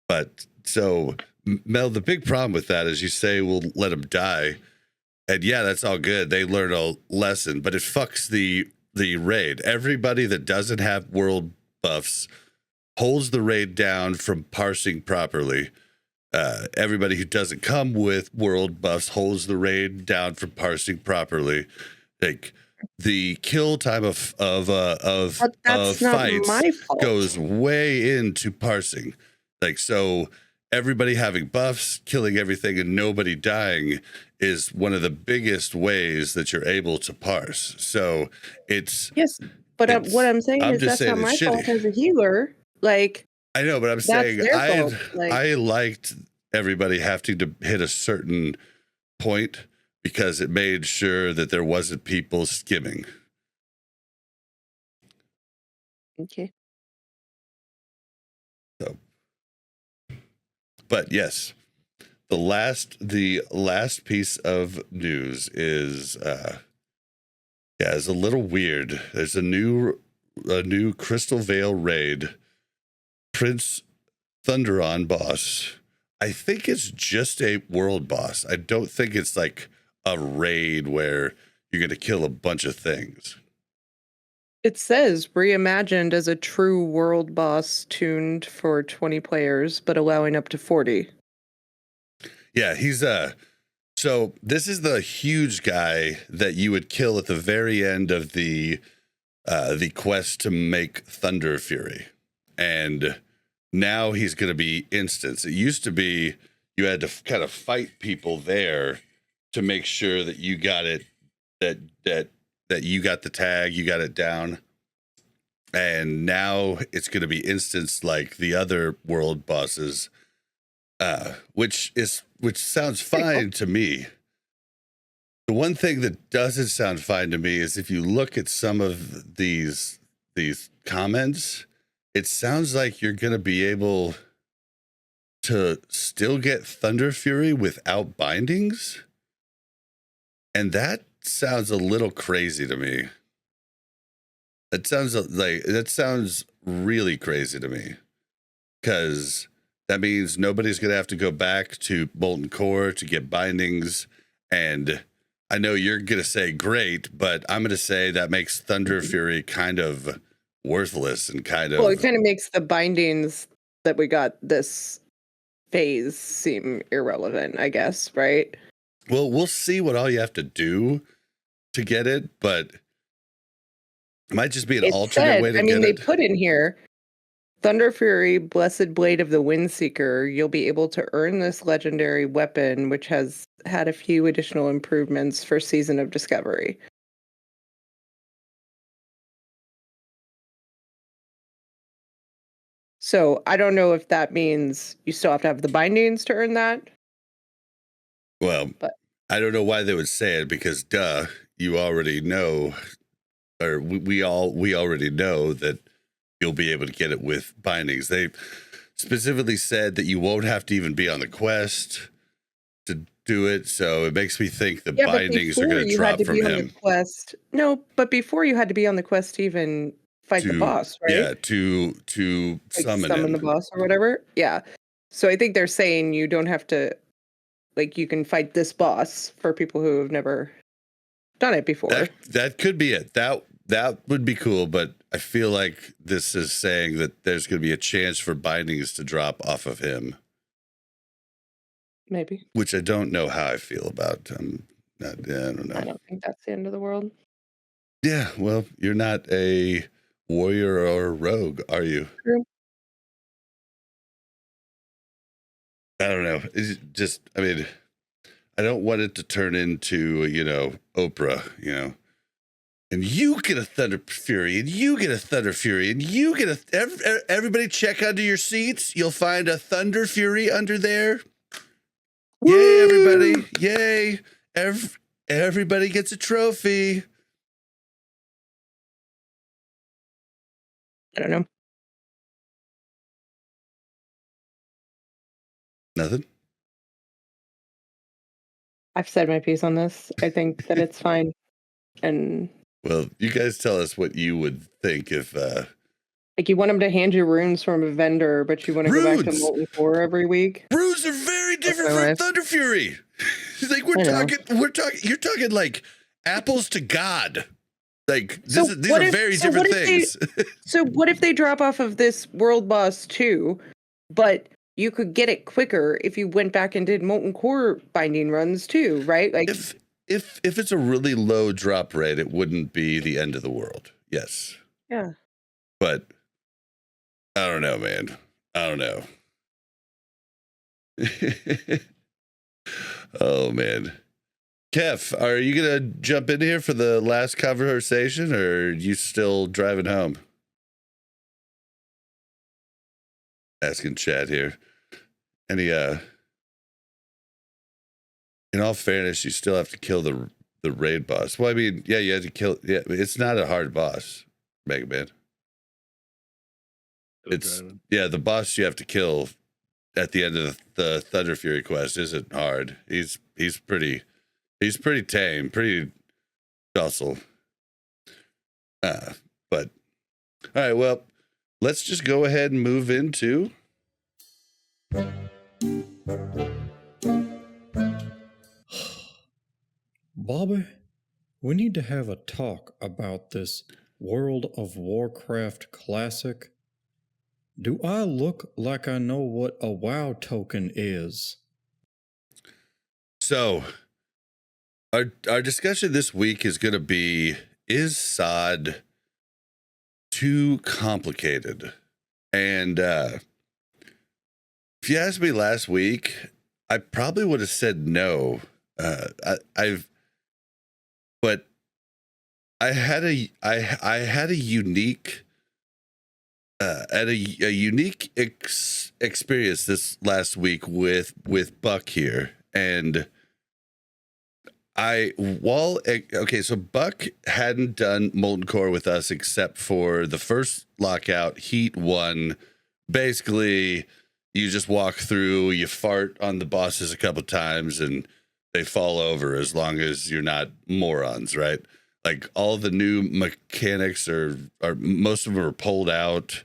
But so, Mel, the big problem with that is you say we'll let them die. And yeah, that's all good. They learn a lesson, but it fucks the raid. Everybody that doesn't have world buffs holds the raid down from parsing properly. Everybody who doesn't come with world buffs holds the raid down from parsing properly. Like the kill time of But that's not fights my fault. goes way into parsing. Like, so everybody having buffs, killing everything, and nobody dying is one of the biggest ways that you're able to parse. So it's Yes, but what I'm saying is just that's not saying my it's fault shitty. as a healer. Like, I know, but I'm that's saying their fault. Like, I liked everybody having to hit a certain point because it made sure that there wasn't people skimming. okay. So, but yes, the last piece of news is is a little weird. There's a new Crystal Vale raid, Prince Thunderaan boss. I think it's just a world boss. I don't think it's like a raid where you're going to kill a bunch of things. It says reimagined as a true world boss tuned for 20 players, but allowing up to 40. Yeah, he's so this is the huge guy that you would kill at the very end of the quest to make Thunder Fury. And now he's going to be instance. It used to be you had to kind of fight people there to make sure that you got it, that you got the tag, you got it down. And now it's going to be instance like the other world bosses, which sounds fine to me. The one thing that doesn't sound fine to me is if you look at some of these comments, it sounds like you're going to be able to still get Thunder Fury without bindings. And that sounds a little crazy to me. That sounds really crazy to me. Because That means nobody's going to have to go back to Molten Core to get bindings. And I know you're going to say great, but I'm going to say that makes Thunder Fury kind of worthless and kind of... Well, it kind of makes the bindings that we got this phase seem irrelevant, I guess, right? Well, we'll see what all you have to do to get it, but it might just be an alternate way to get it. They put in here, Thunder Fury, Blessed Blade of the Windseeker, you'll be able to earn this legendary weapon, which has had a few additional improvements for Season of Discovery. So I don't know if that means you still have to have the bindings to earn that. Well, but I don't know why they would say it, because you already know, or we already know that you'll be able to get it with bindings. They specifically said that you won't have to even be on the quest to do it, so it makes me think the bindings are going to drop from him. No, but before you had to be on the quest to even fight the boss, right? Yeah, to summon the boss or whatever. Yeah. So I think they're saying you don't have to, like, you can fight this boss for people who have never done it before. That could be it. That would be cool, but I feel like this is saying that there's going to be a chance for bindings to drop off of him. Maybe. Which I don't know how I feel about. I don't know. I don't think that's the end of the world. Yeah, well, you're not a warrior or a rogue, are you? True. I don't know. It's just, I don't want it to turn into, Oprah, and you get a Thunder Fury, and you get a Thunder Fury, and you get everybody check under your seats. You'll find a Thunder Fury under there. Woo! Yay, everybody. Yay. Everybody gets a trophy. I don't know. Nothing? I've said my piece on this. I think that it's fine. And well, you guys tell us what you would think if like, you want them to hand you runes from a vendor, but you want to go back to Molten Core every week. Runes are very different from Thunder Fury. It's like you're talking like apples to God. Like these are very different things. So what if they drop off of this world boss too, but you could get it quicker if you went back and did Molten Core binding runs too, right? Like if it's a really low drop rate, it wouldn't be the end of the world. Yes. Yeah. But I don't know, man. I don't know. Oh, man. Kev, are you going to jump in here for the last conversation, or are you still driving home? Asking chat here. Any, in all fairness, you still have to kill the raid boss. Well, yeah, you had to kill, yeah, it's not a hard boss, Mega Man. The boss you have to kill at the end of the Thunder Fury quest isn't hard. He's pretty tame, pretty docile. But all right, well, let's just go ahead and move into Bobby, we need to have a talk about this World of Warcraft Classic. Do I look like I know what a WoW token is? So, our discussion this week is going to be, is SOD too complicated? And if you asked me last week, I probably would have said no. But I had a unique experience this last week with Buck here, and so Buck hadn't done Molten Core with us except for the first lockout, Heat 1. Basically, you just walk through, you fart on the bosses a couple times, and they fall over as long as you're not morons, right? Like, all the new mechanics are most of them are pulled out,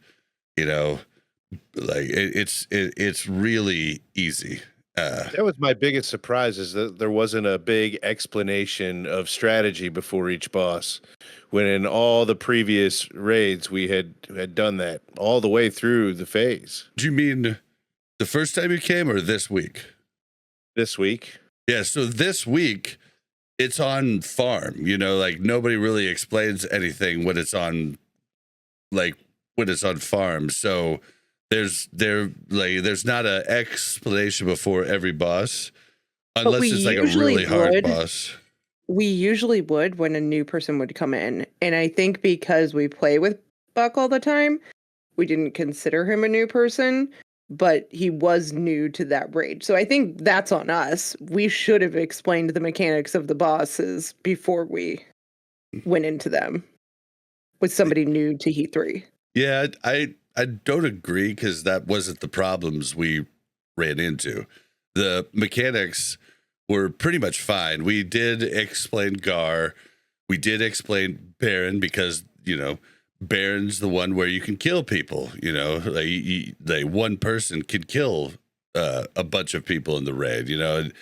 Like it's really easy. That was my biggest surprise, is that there wasn't a big explanation of strategy before each boss. When in all the previous raids we had done that all the way through the phase. Do you mean the first time you came or this week? This week. Yeah, so this week it's on farm, like nobody really explains anything when it's on farm. So there's not an explanation before every boss unless it's like a really hard boss. We usually would when a new person would come in. And I think because we play with Buck all the time, we didn't consider him a new person, but he was new to that raid. So I think that's on us. We should have explained the mechanics of the bosses before we went into them with somebody new to Heat 3. Yeah, I don't agree, because that wasn't the problems we ran into. The mechanics were pretty much fine. We did explain Gar. We did explain Baron, because, Baron's the one where you can kill people, like one person could kill a bunch of people in the raid, and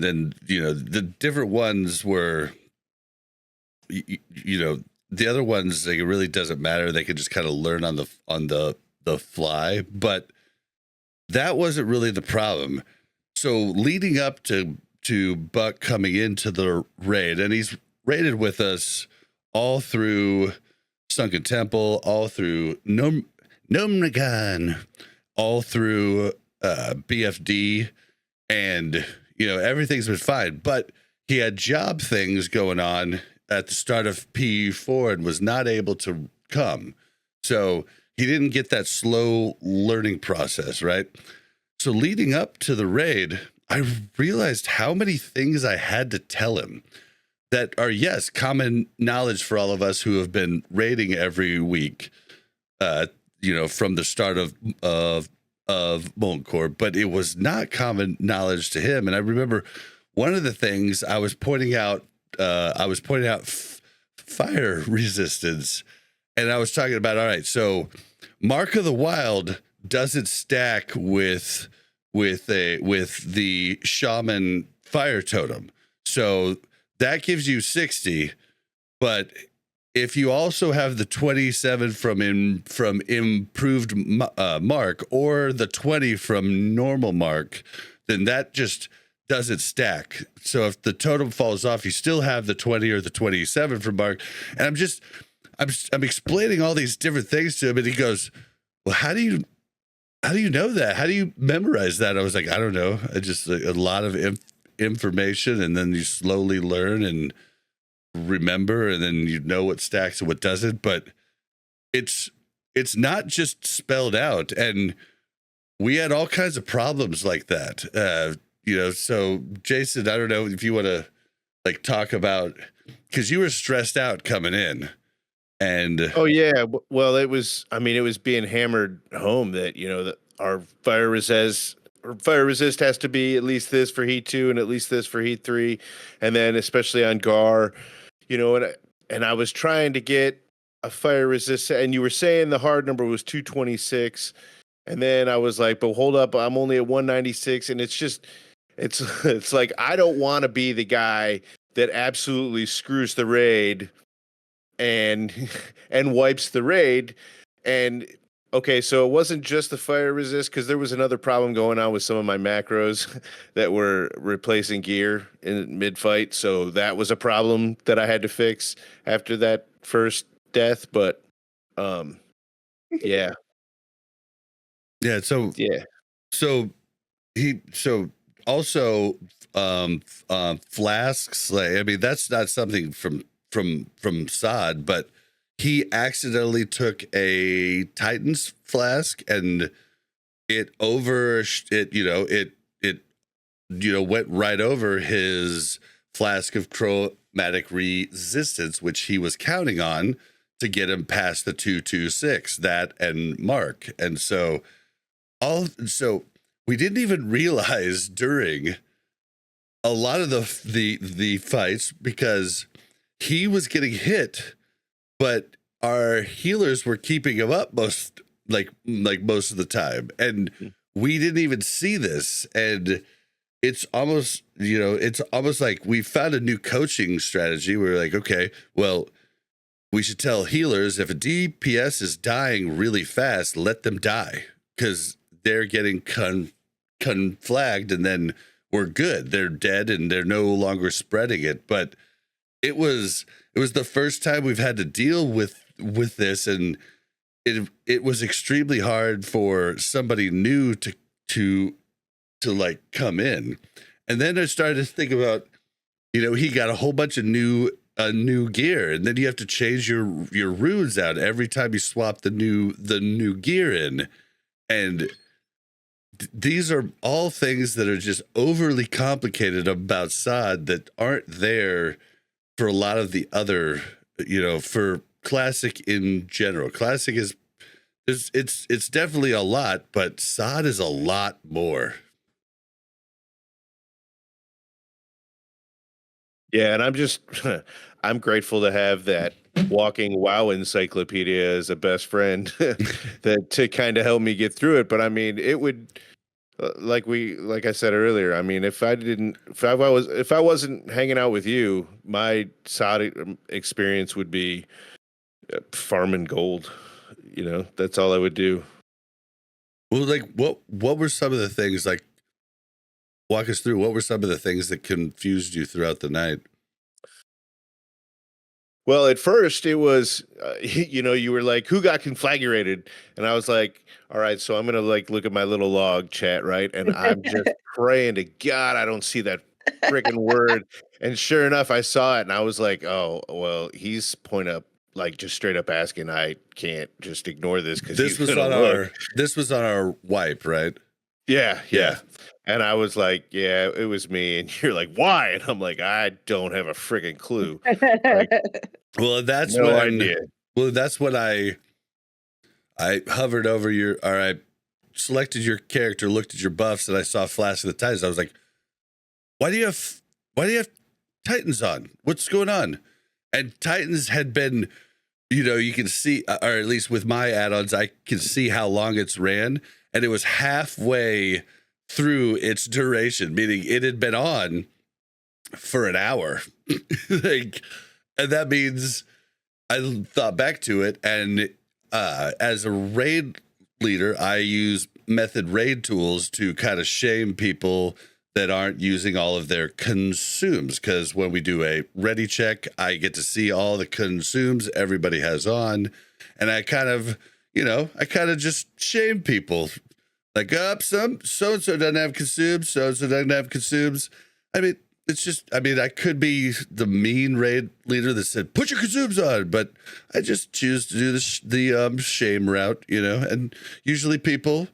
then, the different ones were, the other ones, like, it really doesn't matter. They could just kind of learn on the fly, but that wasn't really the problem. So leading up to Buck coming into the raid, and he's raided with us all through Sunken Temple, all through Nomnagan, all through BFD, and everything's been fine. But he had job things going on at the start of PE4 and was not able to come. So he didn't get that slow learning process, right? So leading up to the raid, I realized how many things I had to tell him that are, yes, common knowledge for all of us who have been raiding every week, from the start of Molten Core, but it was not common knowledge to him. And I remember one of the things I was pointing out, fire resistance, and I was talking about, all right, so Mark of the Wild doesn't stack with the shaman fire totem, so that gives you 60. But if you also have the 27 from improved Mark, or the 20 from normal Mark, then that just doesn't stack. So if the totem falls off, you still have the 20 or the 27 from Mark. And I'm explaining all these different things to him, and he goes, well, how do you know that? How do you memorize that? I was like, I don't know. I just, a lot of information, and then you slowly learn and remember, and then you know what stacks and what doesn't. But it's not just spelled out, and we had all kinds of problems like that. So Jason, I don't know if you want to talk about, because you were stressed out coming in. And oh yeah, well, it was being hammered home that that our fire resist has to be at least this for Heat 2 and at least this for Heat 3, and then especially on Gar, and I was trying to get a fire resist, and you were saying the hard number was 226, and then I was like, but hold up, I'm only at 196, and it's like, I don't want to be the guy that absolutely screws the raid and wipes the raid. And okay, so it wasn't just the fire resist, because there was another problem going on with some of my macros that were replacing gear in mid-fight. So that was a problem that I had to fix after that first death. But yeah. Yeah, so also flasks, that's not something from Sod, but he accidentally took a Titan's flask, and it went right over his flask of chromatic resistance, which he was counting on to get him past the 226, that and Mark. And so we didn't even realize during a lot of the fights, because he was getting hit, but our healers were keeping him up most like most of the time, and we didn't even see this. And it's almost like we found a new coaching strategy. We're like, okay, well, we should tell healers if a DPS is dying really fast, let them die, because they're getting conflagged, and then we're good. They're dead and they're no longer spreading it. But it was the first time we've had to deal with this, and it was extremely hard for somebody new to like come in. And then I started to think about, he got a whole bunch of new gear, and then you have to change your runes out every time you swap the new gear in. And these are all things that are just overly complicated about SOD that aren't there for a lot of the other, for Classic in general. Classic it's definitely a lot, but SOD is a lot more. Yeah, and I'm grateful to have that walking WoW encyclopedia as a best friend that to kind of help me get through it. But I mean, it would, like I said earlier, I mean, if I wasn't hanging out with you, my SOD experience would be farming gold. That's all I would do. Well, like what were some of the things, like, walk us through, what were some of the things that confused you throughout the night? Well, at first it was, you were like, who got conflagrated? And I was like, all right, so I'm going to like look at my little log chat, right? And I'm just praying to God I don't see that freaking word. And sure enough, I saw it, and I was like, oh, well, he's like just straight up asking. I can't just ignore this because this was on our wipe, right? Yeah. And I was like, yeah, it was me. And you're like, why? And I'm like, I don't have a friggin' clue. Like, well, that's no idea. Well, that's when I hovered over I selected your character, looked at your buffs, and I saw Flash of the Titans. I was like, why do you have Titans on? What's going on? And Titans had been, you can see, or at least with my add-ons, I can see how long it's ran, and it was halfway through its duration, meaning it had been on for an hour. And that means I thought back to it, and as a raid leader, I use method raid tools to kind of shame people that aren't using all of their consumes, because when we do a ready check, I get to see all the consumes everybody has on, and I kind of just shame people. Like, so-and-so doesn't have consumes, so-and-so doesn't have consumes. I mean, I could be the mean raid leader that said, put your consumes on, but I just choose to do the shame route, and usually people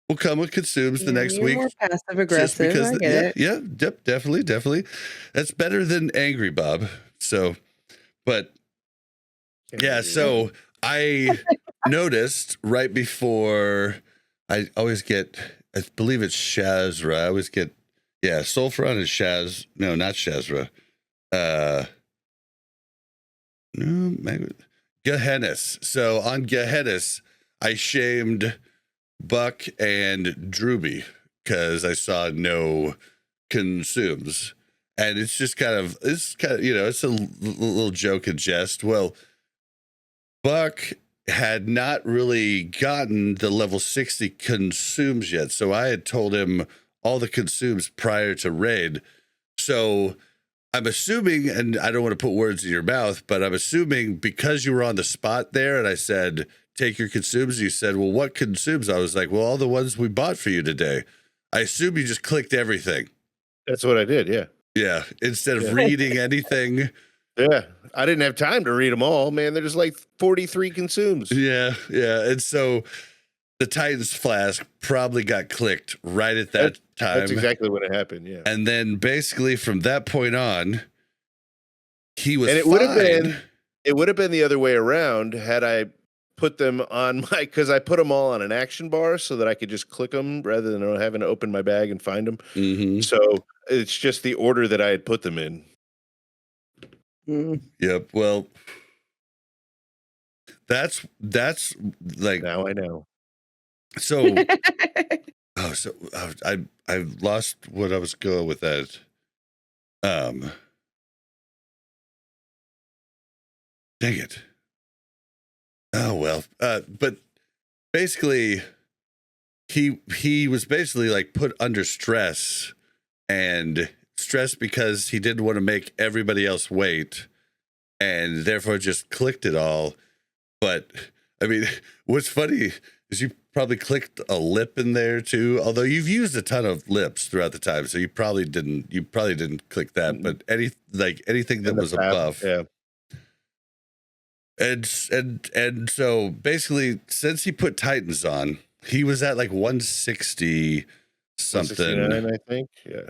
will come with consumes the next week. More passive aggressive. I get it. Definitely. That's better than angry Bob. So, but yeah, so I noticed right before I believe it's Shazra. I always get, Sulfuron is Shaz. No, not Shazra. Gehennis. So on Gehennis, I shamed Buck and Drooby because I saw no consumes. And it's a little joke and jest. Well, Buck had not really gotten the level 60 consumes yet. So I had told him all the consumes prior to raid. So I'm assuming, and I don't want to put words in your mouth, but I'm assuming because you were on the spot there and I said, take your consumes, you said, well, what consumes? I was like, well, all the ones we bought for you today. I assume you just clicked everything. That's what I did, yeah. Yeah, instead of reading anything. Yeah, I didn't have time to read them all, man. There's like 43 consumes. Yeah. And so the Titans flask probably got clicked right at that time. That's exactly what happened, yeah. And then basically from that point on, he was it would have been the other way around had I put them on because I put them all on an action bar so that I could just click them rather than having to open my bag and find them. Mm-hmm. So it's just the order that I had put them in. Yep. Well, that's like, now I know. So, I lost what I was going with that. Dang it. Oh well. But basically, he was basically like put under stress, and stress because he didn't want to make everybody else wait, and therefore just clicked it all. But I mean, what's funny is you probably clicked a lip in there too. Although you've used a ton of lips throughout the time, so you probably didn't click that. But anything that was a buff, yeah. And so basically, since he put Titans on, he was at like 160 something, 169, I think. Yeah.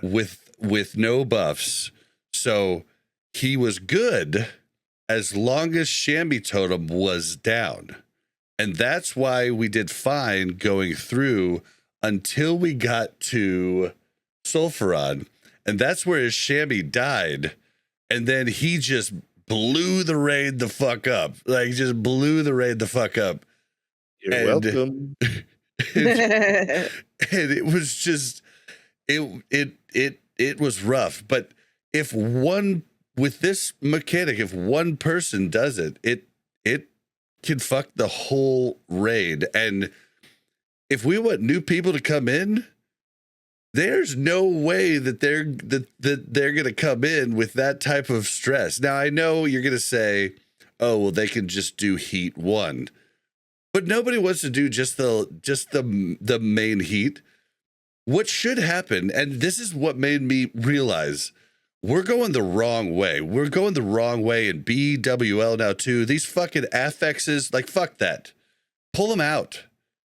with no buffs. So he was good as long as Shammy Totem was down. And that's why we did fine going through until we got to Sulfuron. And that's where his Shammy died. And then he just blew the raid the fuck up. Like, just blew the raid the fuck up. You're welcome. And it was just, it was rough. But with this mechanic, if one person does it can fuck the whole raid. And if we want new people to come in, there's no way that they're going to come in with that type of stress. Now, I know you're going to say, oh, well, they can just do heat 1. But nobody wants to do just the main heat. What should happen, and this is what made me realize, we're going the wrong way. We're going the wrong way in BWL now too. These fucking affixes, like, fuck that. Pull them out.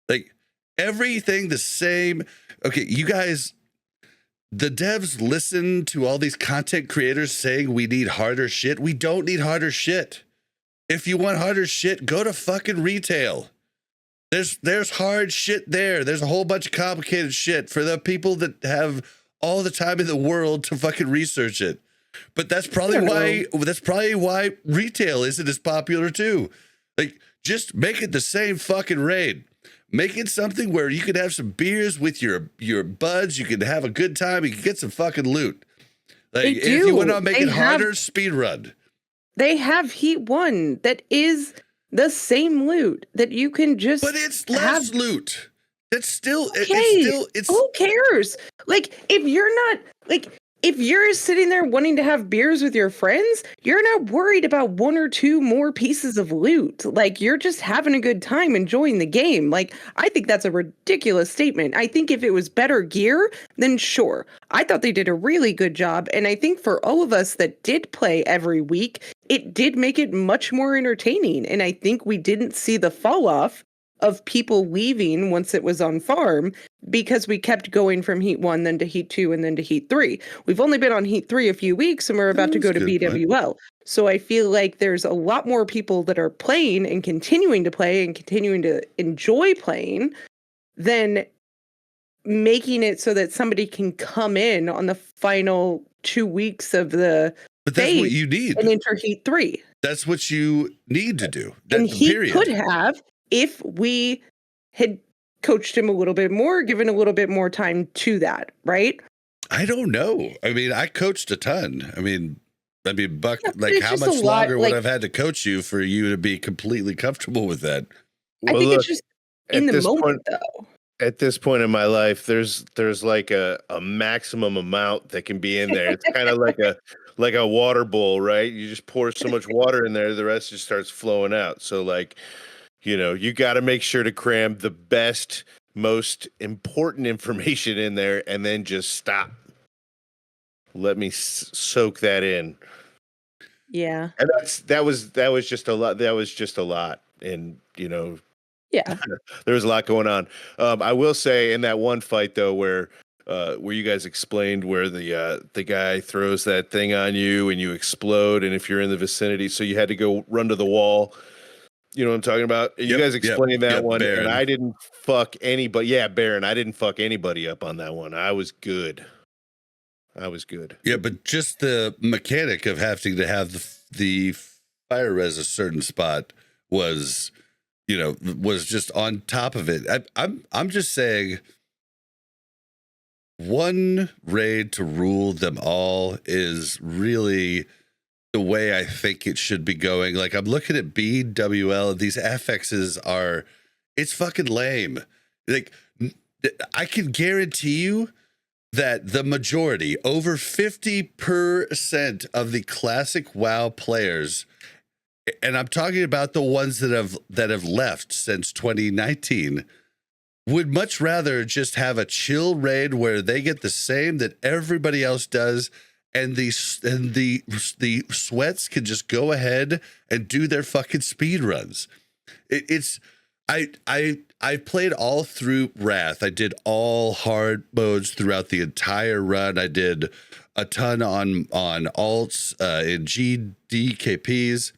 Like, everything the same. Okay, you guys, the devs listen to all these content creators saying we need harder shit. We don't need harder shit. If you want harder shit, go to fucking retail. There's hard shit there. There's a whole bunch of complicated shit for the people that have all the time in the world to fucking research it. But that's probably why retail isn't as popular too. Like, just make it the same fucking raid. Make it something where you can have some beers with your buds. You can have a good time. You can get some fucking loot. Like, if you want to make it harder, speed run. They have Heat 1 that is the same loot that you can just. But it's less loot. That's still. Okay. Who cares? Like, if you're sitting there wanting to have beers with your friends, you're not worried about 1 or 2 more pieces of loot. Like, you're just having a good time enjoying the game. Like, I think that's a ridiculous statement. I think if it was better gear, then sure. I thought they did a really good job. And I think for all of us that did play every week, it did make it much more entertaining. And I think we didn't see the fall off of people leaving once it was on farm, because we kept going from Heat 1, then to Heat 2, and then to Heat 3. We've only been on Heat 3 a few weeks, and we're about to go to BWL. So I feel like there's a lot more people that are playing and continuing to play and continuing to enjoy playing than making it so that somebody can come in on the final 2 weeks of the But that's what you need. And enter Heat 3. That's what you need to do. And he could have, if we had coached him a little bit more, given a little bit more time to that, right? I don't know. I mean, I coached a ton. I mean, Buck, like, how much lot, longer would I have had to coach you for you to be completely comfortable with that? I think it's just in the moment, though. At this point in my life, there's like a maximum amount that can be in there. It's kind of like a water bowl, right? You just pour so much water in there, the rest just starts flowing out. So, like, you know, you got to make sure to cram the best, most important information in there, and then just stop. Let me soak that in. Yeah. And that was just a lot. That was just a lot. And, you know, yeah, there was a lot going on. I will say, in that one fight though, where you guys explained where the guy throws that thing on you and you explode, and if you're in the vicinity, so you had to go run to the wall. You know what I'm talking about? You guys explained that one, Baron. And I didn't fuck anybody. Yeah, Baron, I didn't fuck anybody up on that one. I was good. Yeah, but just the mechanic of having to have the fire res a certain spot was, was just on top of it. I'm just saying, one raid to rule them all is really the way I think it should be going. Like, I'm looking at BWL, these FXs it's fucking lame. Like, I can guarantee you that the majority, over 50% of the classic WoW players, and I'm talking about the ones that have left since 2019, would much rather just have a chill raid where they get the same that everybody else does, and the sweats can just go ahead and do their fucking speed runs. I played all through Wrath. I did all hard modes throughout the entire run. I did a ton on alts in GDKPs.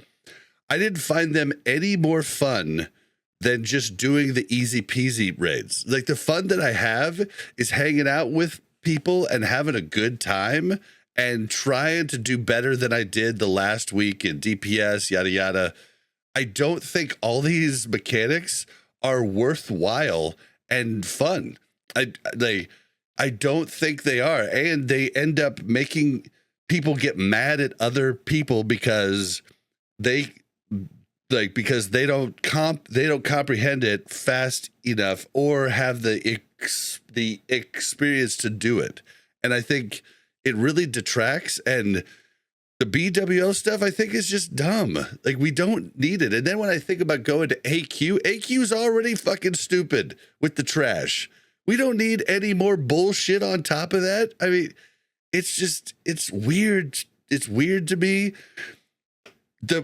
I didn't find them any more fun than just doing the easy peasy raids. Like, the fun that I have is hanging out with people and having a good time and trying to do better than I did the last week in DPS, yada, yada. I don't think all these mechanics are worthwhile and fun. I don't think they are. And they end up making people get mad at other people because they don't comprehend it fast enough or have the experience to do it. And I think it really detracts, and the BWO stuff, I think, is just dumb. Like, we don't need it. And then when I think about going to AQ's already fucking stupid with the trash. We don't need any more bullshit on top of that. I mean, it's weird. It's weird to me.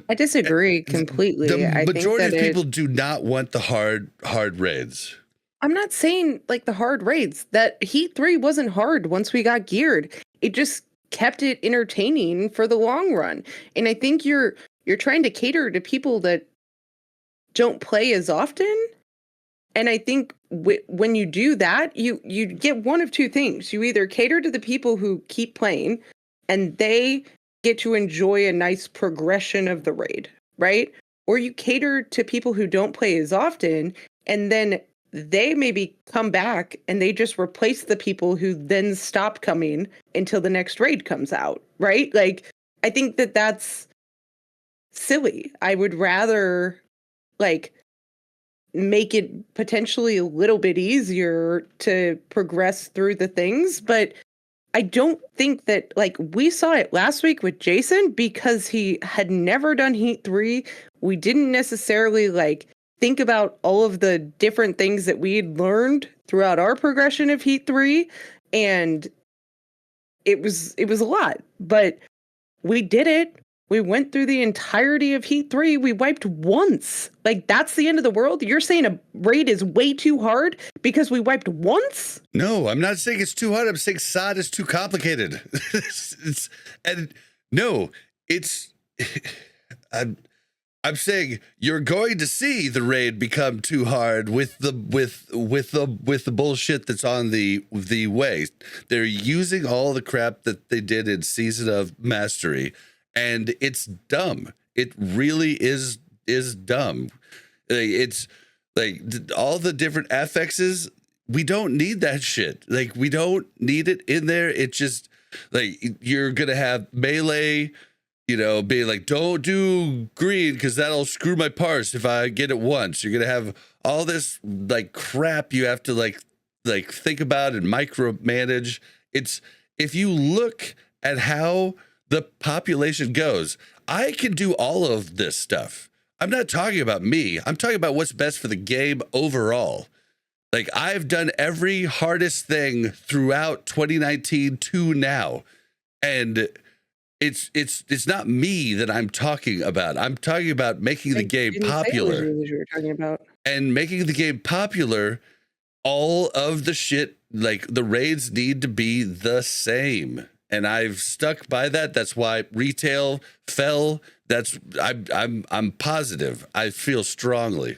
I disagree completely. The majority of people do not want the hard raids. I'm not saying like the hard raids. That Heat 3 wasn't hard once we got geared. It just kept it entertaining for the long run. And I think you're trying to cater to people that don't play as often. And I think when you do that, you get one of two things. You either cater to the people who keep playing and they get to enjoy a nice progression of the raid, right? Or you cater to people who don't play as often, and then they maybe come back and they just replace the people who then stop coming until the next raid comes out, right? Like, I think that that's silly. I would rather like make it potentially a little bit easier to progress through the things, but I don't think that, like, we saw it last week with Jason because he had never done Heat 3. We didn't necessarily like think about all of the different things that we had learned throughout our progression of Heat 3, and it was a lot, but we did it. We went through the entirety of Heat 3. We wiped once. Like, that's the end of the world? You're saying a raid is way too hard because we wiped once? No, I'm not saying it's too hard. I'm saying SOD is too complicated. I'm saying you're going to see the raid become too hard with the bullshit that's on the way. They're using all the crap that they did in Season of Mastery, and it's dumb. It really is dumb. It's like all the different FXs. We don't need that shit. Like, we don't need it in there. It's just like you're gonna have melee, being like, don't do green because that'll screw my parse if I get it once. You're gonna have all this like crap you have to like think about and micromanage. It's, if you look at how the population goes, I can do all of this stuff. I'm not talking about me. I'm talking about what's best for the game overall. Like, I've done every hardest thing throughout 2019 to now, and it's not me that I'm talking about. I'm talking about making the game popular. You were talking about. And making the game popular, all of the shit, like the raids need to be the same. And I've stuck by that. That's why retail fell. I'm positive. I feel strongly.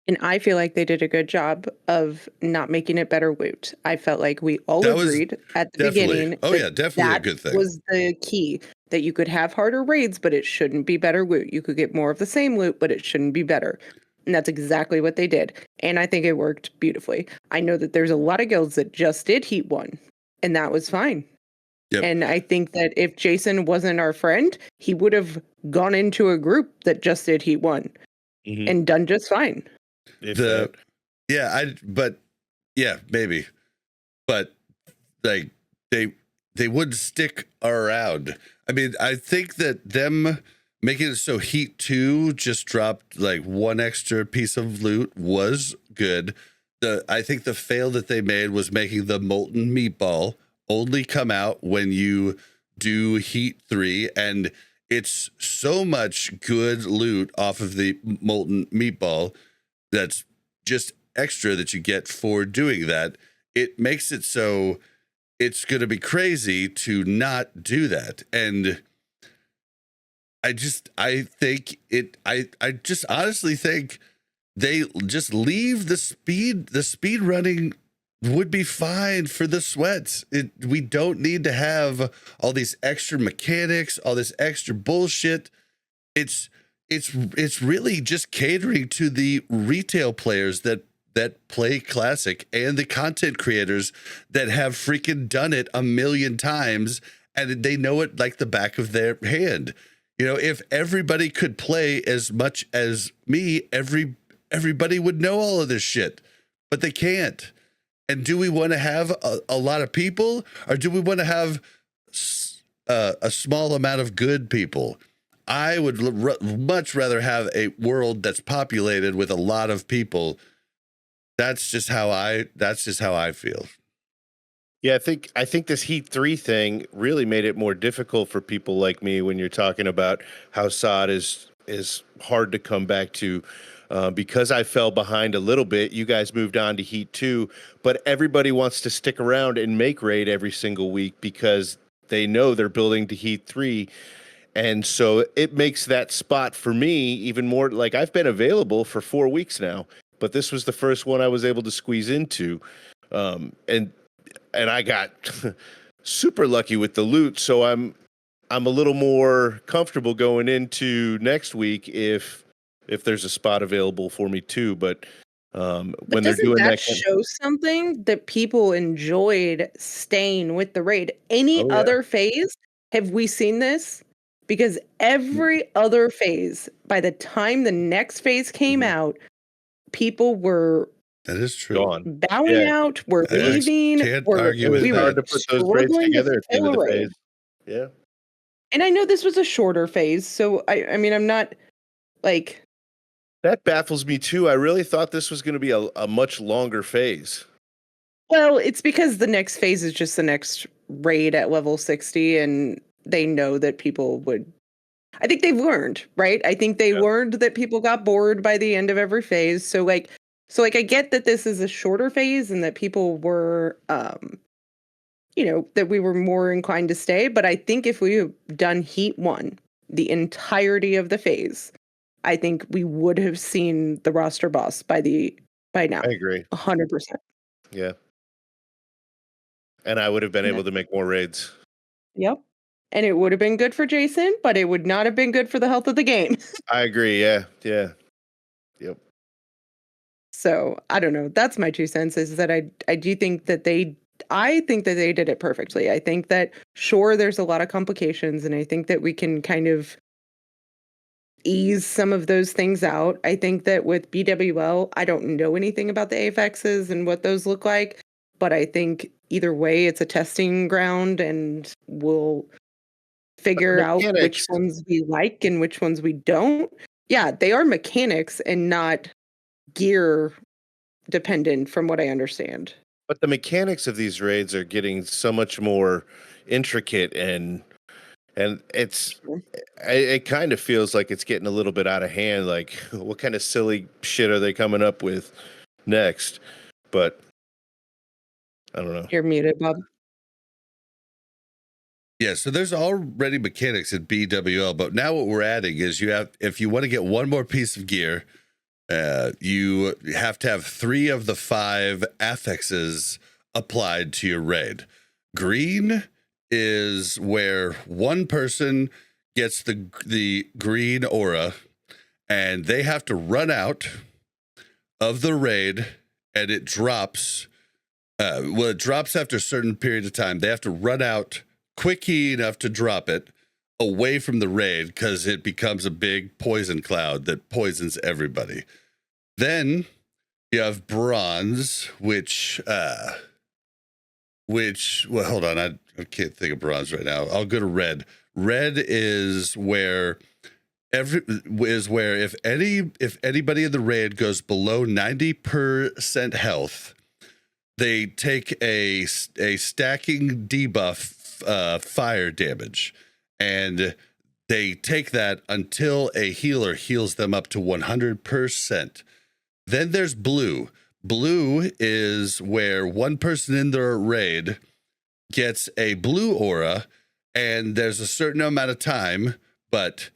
And I feel like they did a good job of not making it better loot. I felt like we all agreed at the beginning. Oh yeah, definitely a good thing. Was the key. that you could have harder raids, but it shouldn't be better loot. You could get more of the same loot, but it shouldn't be better. And that's exactly what they did. And I think it worked beautifully. I know that there's a lot of guilds that just did Heat 1, and that was fine. Yep. And I think that if Jason wasn't our friend, he would have gone into a group that just did Heat 1 and done just fine. Maybe. But like they would stick around. I mean, I think that them making it so Heat 2 just dropped like one extra piece of loot was good. I think the fail that they made was making the molten meatball only come out when you do Heat 3, and it's so much good loot off of the molten meatball that's just extra that you get for doing that. It makes it so it's going to be crazy to not do that. And I just honestly think they just leave the speed running would be fine for the sweats. We don't need to have all these extra mechanics, all this extra bullshit. It's really just catering to the retail players that play Classic and the content creators that have freaking done it a million times and they know it like the back of their hand. You know, if everybody could play as much as me, everybody would know all of this shit, but they can't. And do we want to have a lot of people, or do we want to have a small amount of good people? I would much rather have a world that's populated with a lot of people. That's just how I feel. Yeah, I think this Heat 3 thing really made it more difficult for people like me when you're talking about how SOD is hard to come back to. Because I fell behind a little bit, you guys moved on to Heat 2, but everybody wants to stick around and make raid every single week because they know they're building to Heat 3. And so it makes that spot for me even more, like, I've been available for 4 weeks now, but this was the first one I was able to squeeze into. And I got super lucky with the loot, so I'm a little more comfortable going into next week if there's a spot available for me too. But when they're doing that, show something that people enjoyed staying with the raid. Any other phase, have we seen this? Because every other phase, by the time the next phase came out, people were that is true. Bowing out, we're leaving. Can't argue with it was hard to put those raids together at the end of the phase. Yeah. And I know this was a shorter phase, so I mean, I'm not like... That baffles me too. I really thought this was going to be a much longer phase. Well, it's because the next phase is just the next raid at level 60, and they know that people would... I think they've learned, right? I think they learned that people got bored by the end of every phase. So I get that this is a shorter phase and that people were, that we were more inclined to stay. But I think if we had done Heat 1, the entirety of the phase, I think we would have seen the roster boss by now. I agree. 100%. Yeah. And I would have been able to make more raids. Yep. And it would have been good for Jason, but it would not have been good for the health of the game. I agree. Yeah. Yep. So I don't know. That's my 2 cents, is that I do think that I think that they did it perfectly. I think that, sure, there's a lot of complications, and I think that we can kind of ease some of those things out. I think that with BWL, I don't know anything about the AFXs and what those look like, but I think either way, it's a testing ground, and we'll figure out which ones we like and which ones we don't. Yeah, they are mechanics and not gear dependent, from what I understand. But the mechanics of these raids are getting so much more intricate, and it kind of feels like it's getting a little bit out of hand. Like, what kind of silly shit are they coming up with next? But I don't know. You're muted, Bob. Yeah, so there's already mechanics at BWL, but now what we're adding is if you want to get one more piece of gear, you have to have 3 of the 5 affixes applied to your raid. Green is where one person gets the green aura, and they have to run out of the raid, and it drops. It drops after a certain period of time. They have to run out quickly enough to drop it away from the raid because it becomes a big poison cloud that poisons everybody. Then you have bronze, which well, hold on, I can't think of bronze right now. I'll go to red. Red is where if anybody in the raid goes below 90% health, they take a stacking debuff fire damage, and they take that until a healer heals them up to 100%. Then there's blue. Blue is where one person in their raid gets a blue aura, and there's a certain amount of time, but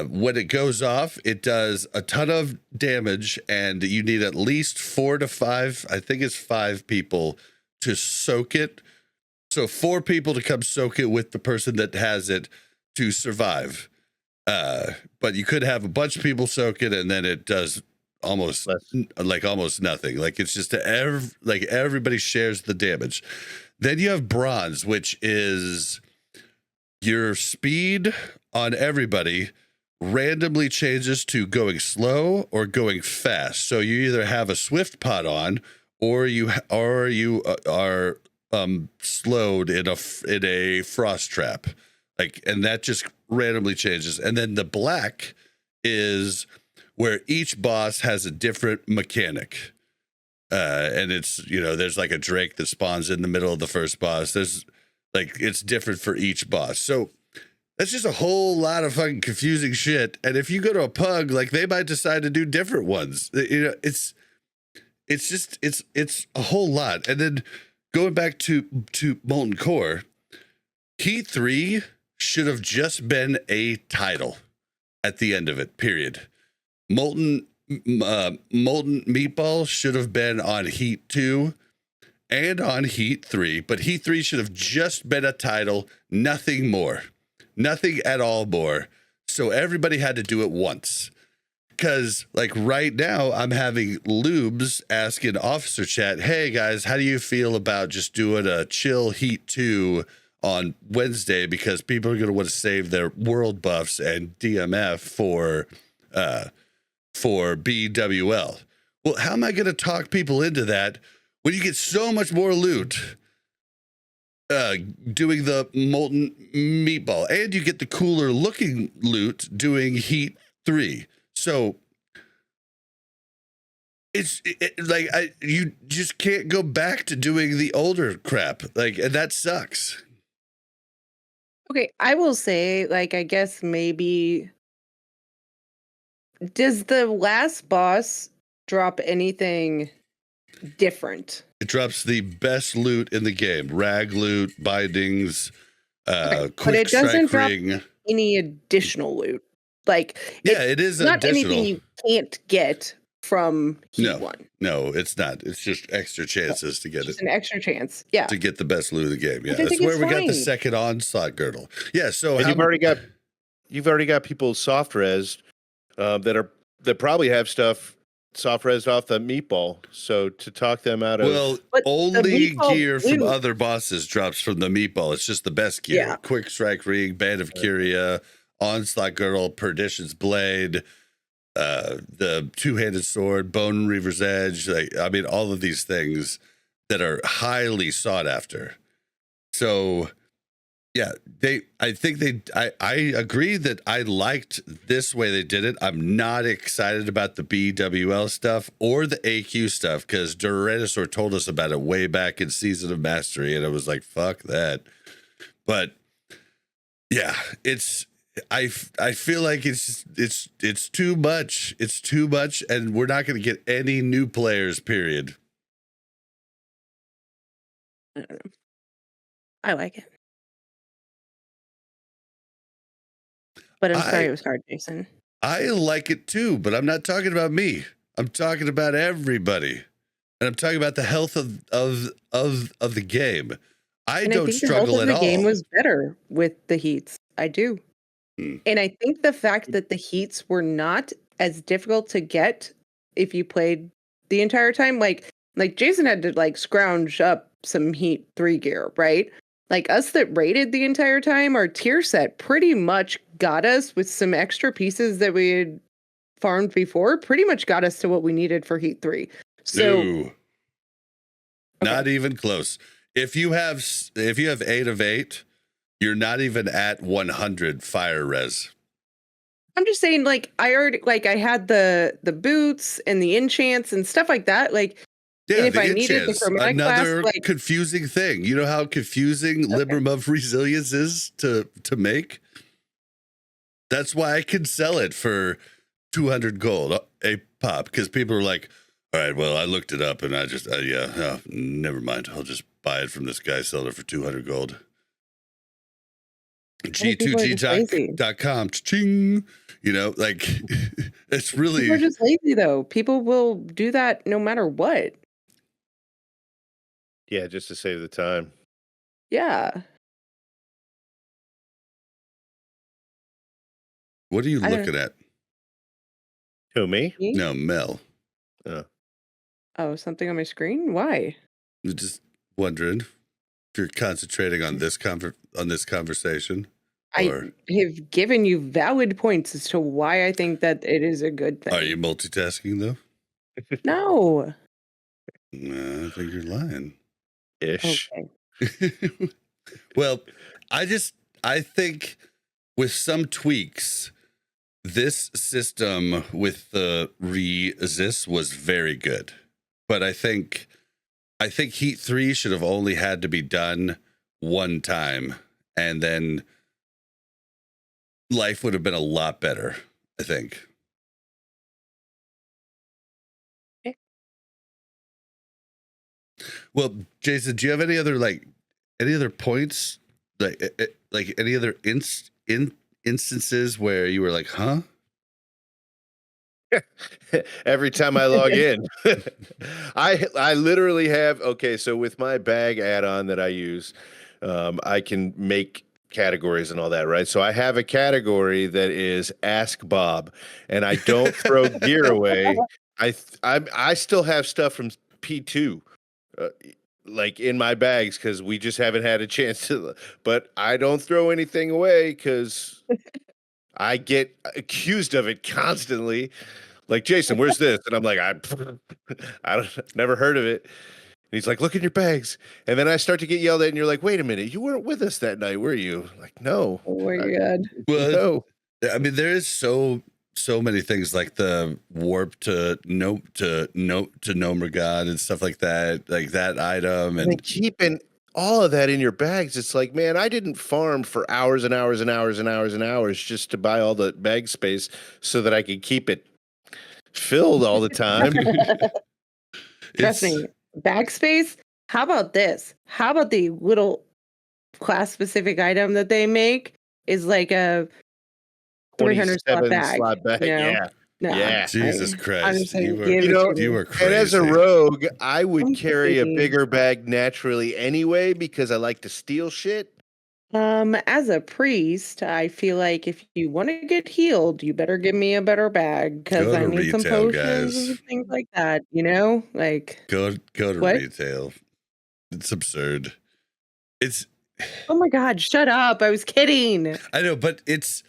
when it goes off, it does a ton of damage, and you need at least 4 to 5, I think it's 5 people to soak it. So 4 people to come soak it with the person that has it to survive. But you could have a bunch of people soak it, and then it does almost nothing. Like it's just everybody shares the damage. Then you have bronze, which is your speed on everybody randomly changes to going slow or going fast. So you either have a swift pot on, or you are slowed in a frost trap. And that just randomly changes. And then the black is where each boss has a different mechanic. And it's, there's like a drake that spawns in the middle of the first boss. There's it's different for each boss. So that's just a whole lot of fucking confusing shit. And if you go to a pug, they might decide to do different ones. It's a whole lot. And then going back to Molten Core, Heat 3 should have just been a title at the end of it, period. Molten Meatball should have been on Heat 2 and on Heat 3, but Heat 3 should have just been a title, nothing more. Nothing at all more. So everybody had to do it once. Because, right now, I'm having Lubes ask in Officer Chat, hey, guys, how do you feel about just doing a chill Heat 2 on Wednesday? Because people are going to want to save their world buffs and DMF for BWL. Well, how am I going to talk people into that when you get so much more loot doing the Molten Meatball, and you get the cooler looking loot doing Heat 3? So you just can't go back to doing the older crap, and that sucks. Okay, I will say, I guess maybe, does the last boss drop anything different? It drops the best loot in the game: rag loot, bindings, But quick it doesn't strike drop ring. any additional loot. It is not additional. anything you can't get from Heat 1. No, it's not. It's just extra chances to get Just it. an extra chance. Yeah. To get the best loot of the game. Yeah, Which I that's think where is we got the fine. second onslaught girdle. Yeah, so And you've already got people soft res that probably have stuff soft res off the meatball. So to talk them out of But the only meatball gear from loot- other bosses drops from the meatball. It's just the best gear. Yeah. Quick strike ring, band of curia, onslaught girdle, perdition's blade, the two-handed sword, bone reaver's edge. All of these things that are highly sought after. So yeah, I agree that I liked this way they did it. I'm not excited about the BWL stuff or the AQ stuff, because Duranosaur told us about it way back in Season of Mastery, and I was like, fuck that. But yeah, I feel like it's too much. It's too much, and we're not going to get any new players, period. I don't know. I like it. But I'm sorry it was hard, Jason. I like it too, but I'm not talking about me. I'm talking about everybody. And I'm talking about the health of the game. I And I don't think the health struggle of at the game all. was better with the heats. I do. Hmm. And I think the fact that the heats were not as difficult to get if you played the entire time, like Jason had to like scrounge up some Heat 3 gear, right? Like us that raided the entire time, our tier set pretty much got us with some extra pieces that we had farmed before, pretty much got us to what we needed for Heat 3. So No, not even close. If you have 8 of 8, you're not even at 100 fire res. I'm just saying, like, I already I had the boots and the enchants and stuff like that. Like, Yeah, and if the I needed the enchants, chromatic class, another like, confusing thing. You know how confusing Libram of Resilience is to make? That's why I can sell it for 200 gold a pop, because people are like, all right, well, I looked it up and I just, never mind. I'll just buy it from this guy, sell it for 200 gold. G2G.com, ching, you know, like, it's really. people are just lazy, though. People will do that no matter what. Yeah, just to save the time. Yeah. What are you I don't- looking at? Who, me? Me? No, Mel. Oh, something on my screen? Why? Just wondering if you're concentrating on this conversation. Or I have given you valid points as to why I think that it is a good thing. are you multitasking though? No. I think you're lying. Ish. Okay. Well, I think with some tweaks, this system with the resist was very good. But I think Heat 3 should have only had to be done one time, and then life would have been a lot better, I think. Okay. Well, Jason, do you have any other points, like any other instances where you were like, huh? Every time I log in, I literally have, okay, so with my bag add-on that I use, I can make categories and all that, right? So I have a category that is Ask Bob, and I don't throw gear away. I still have stuff from P2, like in my bags, because we just haven't had a chance to. But I don't throw anything away because I get accused of it constantly. Like, Jason, where's this? And I'm like, I don't, never heard of it. And he's like, look in your bags. And then I start to get yelled at, and you're like, wait a minute, you weren't with us that night, were you? Like, no. Oh my God. Well, no. I mean, there is so many things like the warp to Nomer God and stuff like that item, and keeping all of that in your bags. It's like, man, I didn't farm for hours and hours and hours and hours and hours just to buy all the bag space so that I could keep it filled all the time. Trust me. Backspace? How about this? How about the little class specific item that they make is like a 300 slot bag? You know? Yeah. No, Yeah. Jesus Christ, saying, you were crazy. And as a rogue, I would I'm carry a crazy. bigger bag naturally anyway because I like to steal shit. As a priest, I feel like if you want to get healed, you better give me a better bag because Go I to need some retail, potions guys. and things like that. You know, like Go to What? retail. It's absurd. oh my God, shut up! I was kidding. I know, but it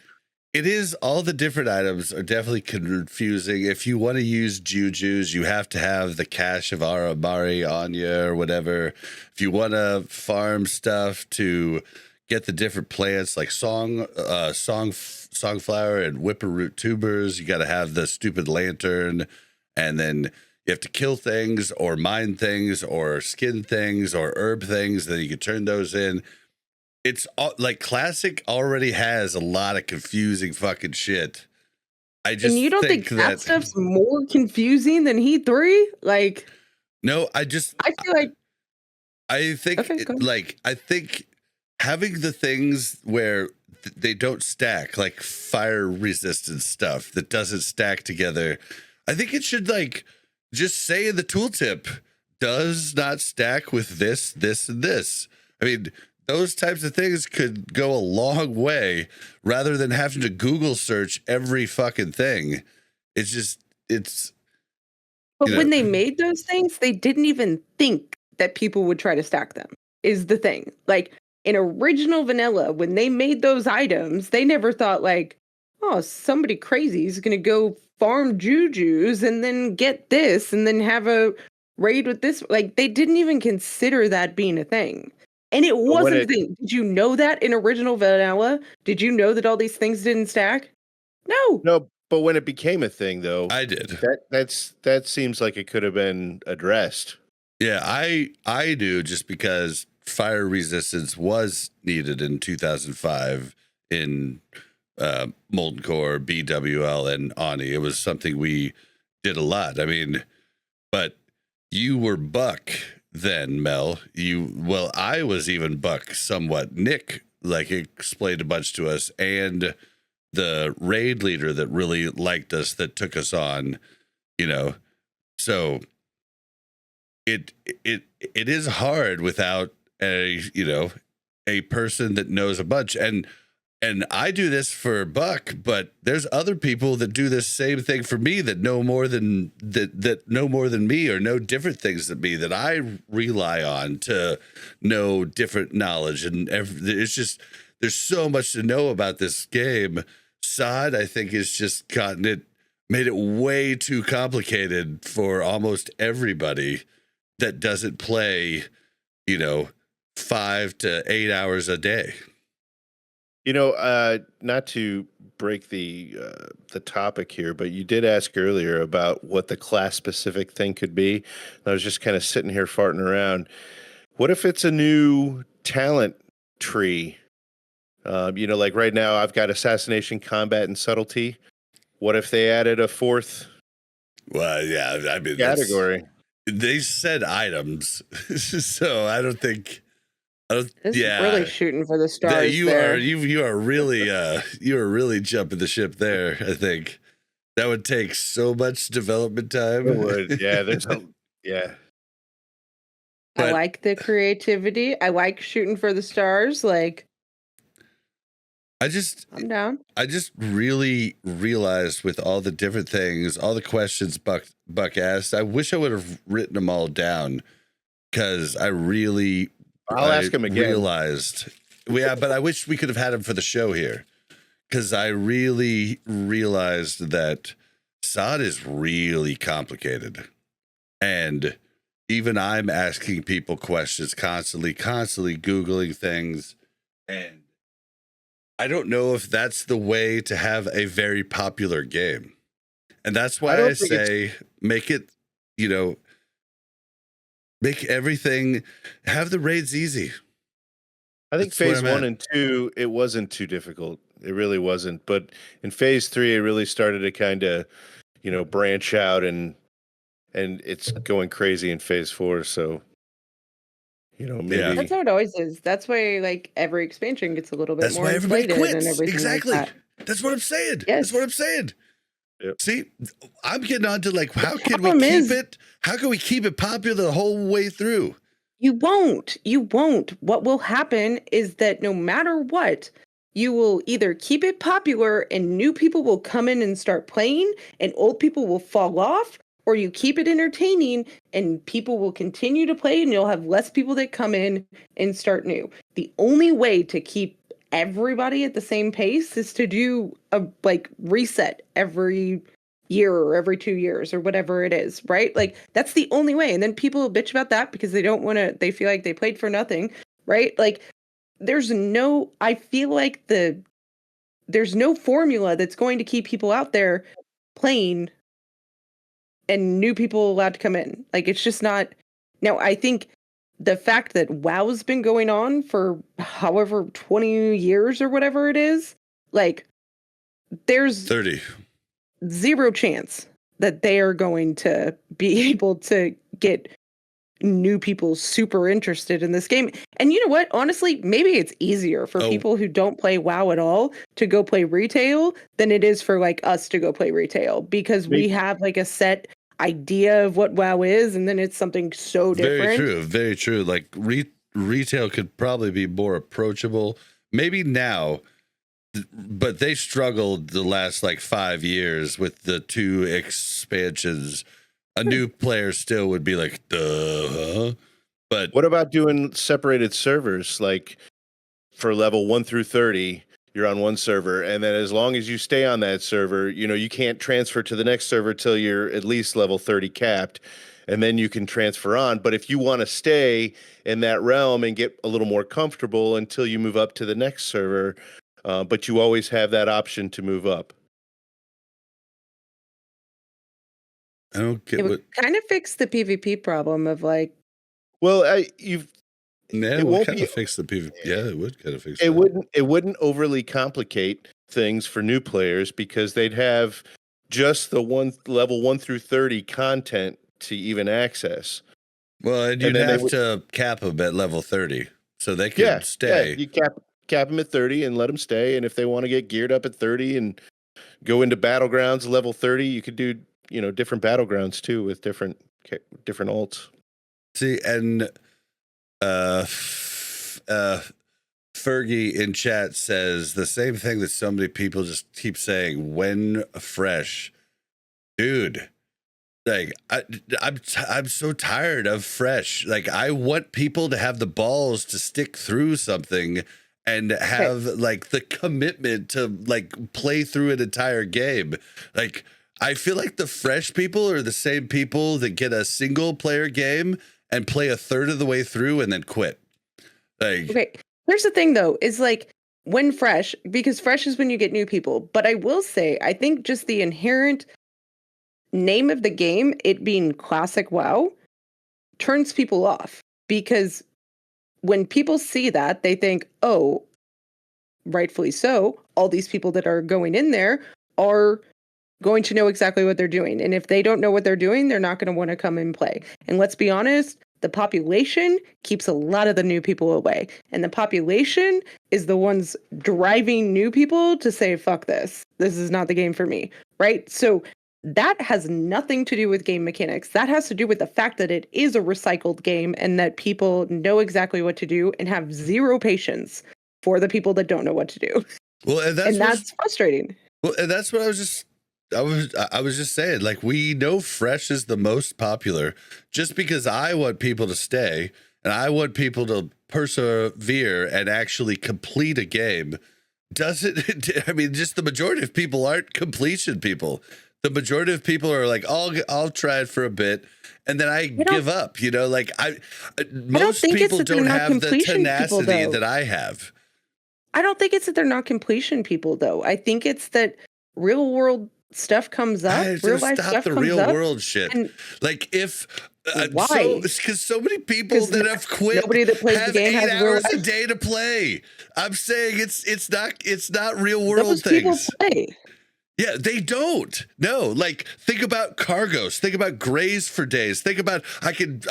is, all the different items are definitely confusing. If you want to use jujus, you have to have the cache of Aramari on you or whatever. If you want to farm stuff to get the different plants like songflower and whipperroot tubers, you got to have the stupid lantern, and then you have to kill things or mine things or skin things or herb things, then you can turn those in. It's like Classic already has a lot of confusing fucking shit. I just And you don't think that stuff's more confusing than Heat 3? Like, no, I feel like I think Okay, go ahead. I think having the things where they don't stack, like fire resistance stuff that doesn't stack together, I think it should like just say in the tooltip, does not stack with this, and this. I mean, those types of things could go a long way rather than having to Google search every fucking thing. It's just, But you when know, they made those things, they didn't even think that people would try to stack them, is the thing. Like, in original vanilla, when they made those items, they never thought, like, oh, somebody crazy is going to go farm jujus and then get this and then have a raid with this. Like, they didn't even consider that being a thing. And it But when wasn't a it thing. Did you know that in original vanilla? Did you know that all these things didn't stack? No. no, but when it became a thing, though, I did. that seems like it could have been addressed. Yeah, I do, just because fire resistance was needed in 2005 in Molten Core, BWL, and Ani. It was something we did a lot. I mean, but you were Buck then, Mel. I was even Buck somewhat. Nick like explained a bunch to us, and the raid leader that really liked us, that took us on, so it is hard without a person that knows a bunch. And I do this for Buck, but there's other people that do this same thing for me that know more than that know more than me, or know different things than me, that I rely on to know different knowledge. And it's just, there's so much to know about this game. Sod, I think, has just made it way too complicated for almost everybody that doesn't play, 5 to 8 hours a day. Not to break the topic here, but you did ask earlier about what the class specific thing could be. And I was just kind of sitting here farting around. What if it's a new talent tree? Like right now I've got assassination, combat, and subtlety. What if they added a fourth category? They said items, so I don't think. Really shooting for the stars. You are really jumping the ship there. I think that would take so much development time. It would, yeah. I like the creativity. I like shooting for the stars. Like, I'm down. I just really realized, with all the different things, all the questions Buck asked, I wish I would have written them all down, because I'll ask him again. Realized, but I wish we could have had him for the show here, because I really realized that Sod is really complicated, and even I'm asking people questions constantly Googling things, and I don't know if that's the way to have a very popular game. And that's why I say make it, make everything, have the raids easy. I think phase 1 and 2, it wasn't too difficult. It really wasn't. But in phase 3, it really started to kind of, branch out, and it's going crazy in phase 4. So, maybe that's how it always is. That's why, like, every expansion gets a little bit more inflated and everything. Exactly. Like that. That's what I'm saying. Yes. That's what I'm saying. Yep. See, I'm getting on to, like, how can we keep it popular the whole way through? You won't. What will happen is that no matter what, you will either keep it popular and new people will come in and start playing and old people will fall off, or you keep it entertaining and people will continue to play and you'll have less people that come in and start new. The only way to keep everybody at the same pace is to do a reset every year or every 2 years or whatever it is, right? Like, that's the only way. And then people will bitch about that because they feel like they played for nothing, right? Like, I feel like there's no formula that's going to keep people out there playing and new people allowed to come in. Like, it's just not. Now, I think the fact that WoW's been going on for however 20 years or whatever it is, like, there's 30. Zero chance that they are going to be able to get new people super interested in this game. And you know what? Honestly, maybe it's easier for people who don't play WoW at all to go play retail than it is for, like, us to go play retail, because we have, like, a set idea of what WoW is, and then it's something so different. Very true. Like, retail could probably be more approachable. Maybe now, but they struggled the last like 5 years with the 2 expansions. A new player still would be like, duh. But what about doing separated servers? Like for level 1 through 30, you're on one server, and then as long as you stay on that server, you can't transfer to the next server till you're at least level 30 capped, and then you can transfer on. But if you want to stay in that realm and get a little more comfortable until you move up to the next server, but you always have that option to move up. I don't get It would kind of fix the PvP problem of like. Well, it it would won't kind be. of fix the PvP. Yeah, it would kind of fix It that. wouldn't overly complicate things for new players because they'd have just the level 1 through 30 content to even access. Well, and you'd then they have to cap them at level 30 so they can stay. Yeah, you cap them at 30 and let them stay. And if they want to get geared up at 30 and go into battlegrounds level 30, you could do different battlegrounds too with different alts. See, and Fergie in chat says the same thing that so many people just keep saying, when fresh. Dude, like I'm so tired of fresh. Like I want people to have the balls to stick through something and have like the commitment to like play through an entire game. Like I feel like the fresh people are the same people that get a single player game and play a third of the way through and then quit. Like, okay, here's the thing though, is like when fresh, because fresh is when you get new people. But I will say, I think just the inherent name of the game, it being classic WoW, turns people off, because when people see that, they think, oh, rightfully so, all these people that are going in there are going to know exactly what they're doing. And if they don't know what they're doing, they're not going to want to come and play. And let's be honest, the population keeps a lot of the new people away. And the population is the ones driving new people to say, fuck this. This is not the game for me. Right? So that has nothing to do with game mechanics. That has to do with the fact that it is a recycled game and that people know exactly what to do and have zero patience for the people that don't know what to do. well, and that's frustrating. Well, and that's what I was just saying, like, we know fresh is the most popular just because I want people to stay and I want people to persevere and actually complete a game. I mean, just the majority of people aren't completion people. The majority of people are like, I'll try it for a bit and then I give up, like most people don't have the tenacity that I have. I don't think it's that they're not completion people though. I think it's that real world stuff comes up, real life stuff the comes real up, world shit. Like if why? Because so many people that have quit nobody that plays have the game 8 has hours real a day to play. I'm saying it's not real world Those things. People play. Yeah, they don't. No, like think about cargos. Think about grays for days. Think about I could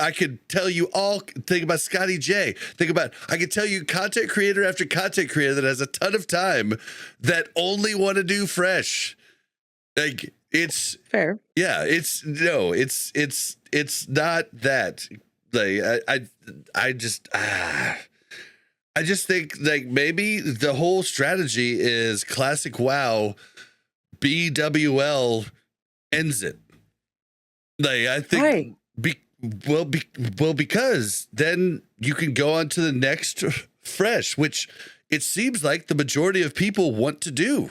tell you all. Think about Scotty J. I could tell you content creator after content creator that has a ton of time that only want to do fresh. Like it's fair. Yeah, it's not that. Like I just think like maybe the whole strategy is classic WoW. BWL ends it. Like I think because then you can go on to the next fresh, which it seems like the majority of people want to do.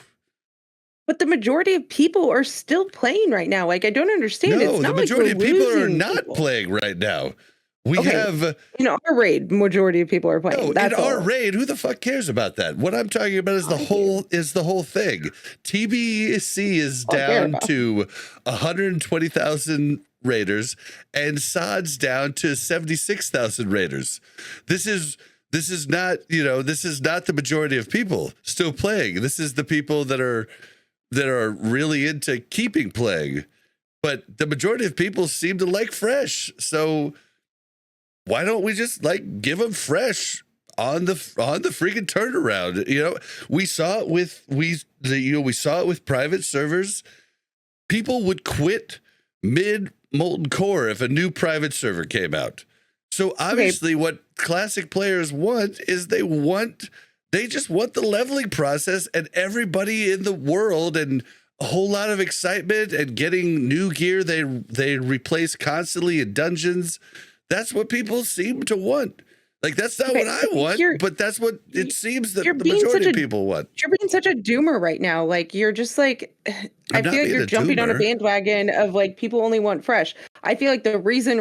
But the majority of people are still playing right now. Like I don't understand. No, it's not the majority like of people are losing not playing right now. We have in our raid, majority of people are playing. No, That's in our all. raid, who the fuck cares about that? What I'm talking about is the whole thing. TBC is down to 120,000 raiders, and SOD's down to 76,000 raiders. This is not the majority of people still playing. This is the people that are really into keeping playing. But the majority of people seem to like fresh. So why don't we just like give them fresh on the freaking turnaround? We saw it with private servers. People would quit mid molten core if a new private server came out. So obviously what classic players want is they just want the leveling process and everybody in the world and a whole lot of excitement and getting new gear they replace constantly in dungeons. That's what people seem to want. Like, that's not what I want, but that's what it seems that the majority of people want. You're being such a doomer right now. Like, you're just like, I feel like you're jumping on a bandwagon of like people only want fresh. I feel like the reason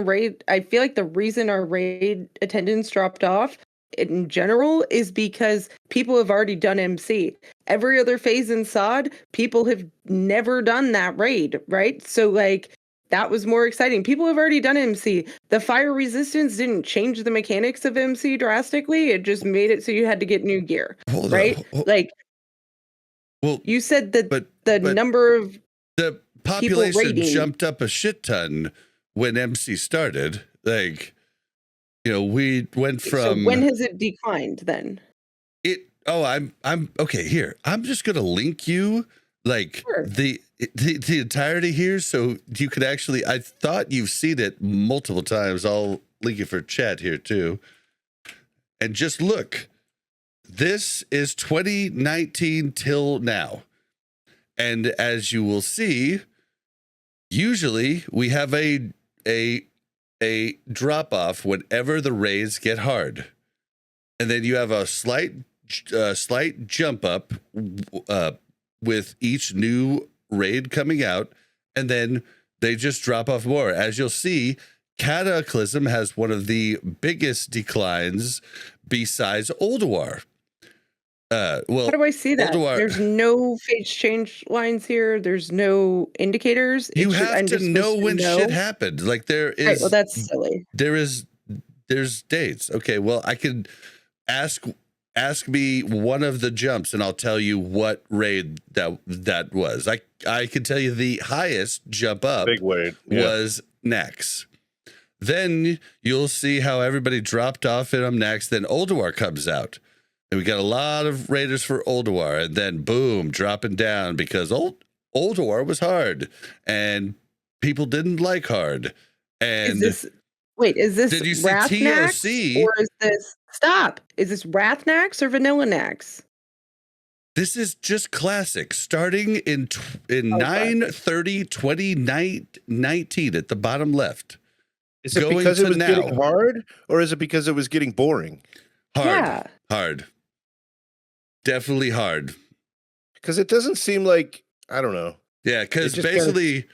our raid attendance dropped off in general is because people have already done MC. Every other phase in SOD, people have never done that raid, right? So like, that was more exciting. People have already done MC. The fire resistance didn't change the mechanics of MC drastically. It just made it so you had to get new gear, right? Like, well, you said that the number of the population jumped up a shit ton when MC started. Like, you know, we went from. So when has it declined then? I'm okay. Here, I'm just gonna link you like the entirety here, so you could actually. I thought you've seen it multiple times. I'll link it for chat here too. And just look, this is 2019 till now, and as you will see, usually we have a drop off whenever the raids get hard, and then you have a slight jump up with each new raid coming out, and then they just drop off more. As you'll see, Cataclysm has one of the biggest declines besides Ulduar. How do I see that? There's no phase change lines here. There's no indicators. You have to know when shit happened. Like, there is. Right, well, that's silly. There's dates. Okay, well, I could ask me one of the jumps and I'll tell you what raid that was. I can tell you the highest jump up was Nax. Then you'll see how everybody dropped off in Nax. Then Ulduar comes out. And we got a lot of raiders for Ulduar. And then boom, dropping down because Ulduar was hard. And people didn't like hard. And is this did you see Rathnax, TOC? Or is this Is this Rathnax or Vanilla Nax? This is just classic. Starting in 9/30/2019 at the bottom left. Is it because it was getting hard, or is it because it was getting boring? Hard. Definitely hard. Because it doesn't seem like, I don't know. Yeah, because basically,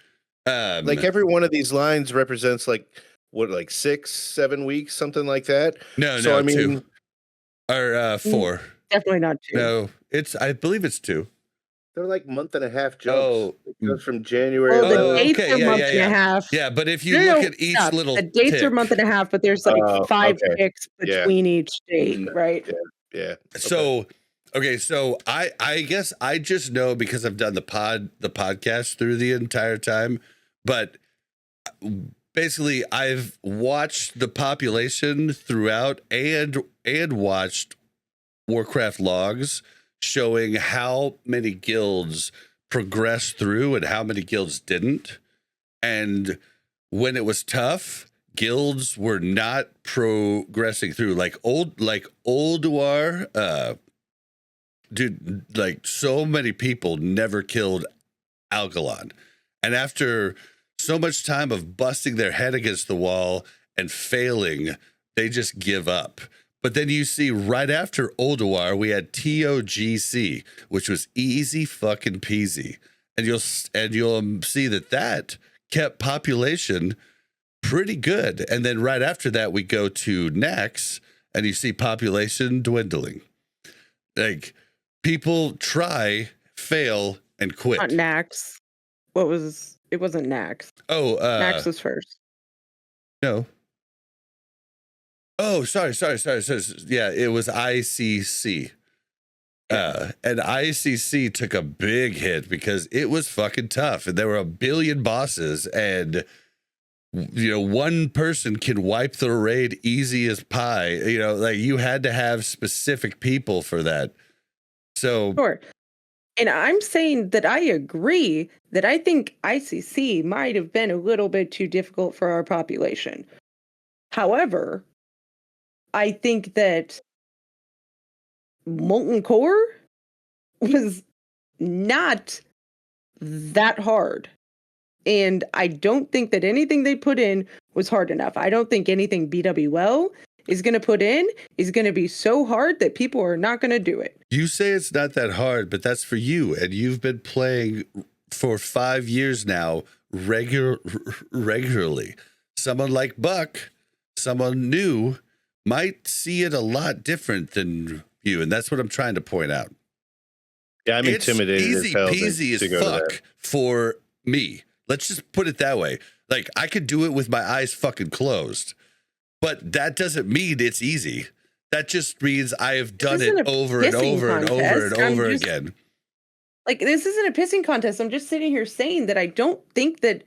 like every one of these lines represents like 6-7 weeks, something like that. No, so, I mean, 2 or 4. Definitely not 2. No, I believe it's 2. They're like month and a half jumps. Oh, it goes from January. Well, the dates are month and a half. Yeah, but if you look at each little, the dates are month and a half, but there's like 5 ticks between each date, right? Yeah. So, so I guess I just know because I've done the podcast through the entire time, but basically I've watched the population throughout and watched Warcraft logs showing how many guilds progressed through and how many guilds didn't. And when it was tough, guilds were not progressing through. Like Ulduar, dude, like so many people never killed Algalon. And after so much time of busting their head against the wall and failing, they just give up. But then you see right after Ulduar, we had TOGC, which was easy fucking peasy. And you'll see that kept population pretty good. And then right after that, we go to Nax and you see population dwindling. Like, people try, fail, and quit. Not Nax. It wasn't Nax. Oh, Nax was first. No. Oh, sorry. Yeah, it was ICC. And ICC took a big hit because it was fucking tough. And there were a billion bosses. And, one person can wipe the raid easy as pie. Like, you had to have specific people for that. So. Sure. And I'm saying that I agree that I think ICC might have been a little bit too difficult for our population. However, I think that Molten Core was not that hard. And I don't think that anything they put in was hard enough. I don't think anything BWL is going to put in is going to be so hard that people are not going to do it. You say it's not that hard, but that's for you. And you've been playing for 5 years now regularly. Someone like Buck, someone new, might see it a lot different than you. And that's what I'm trying to point out. Yeah, I'm It's intimidated easy as hell peasy to as go to that. fuck for me. Let's just put it that way. Like, I could do it with my eyes fucking closed, but that doesn't mean it's easy. That just means I have done isn't it a over and pissing over and over and contest. I'm over just- again. Like, this isn't a pissing contest. I'm just sitting here saying that I don't think that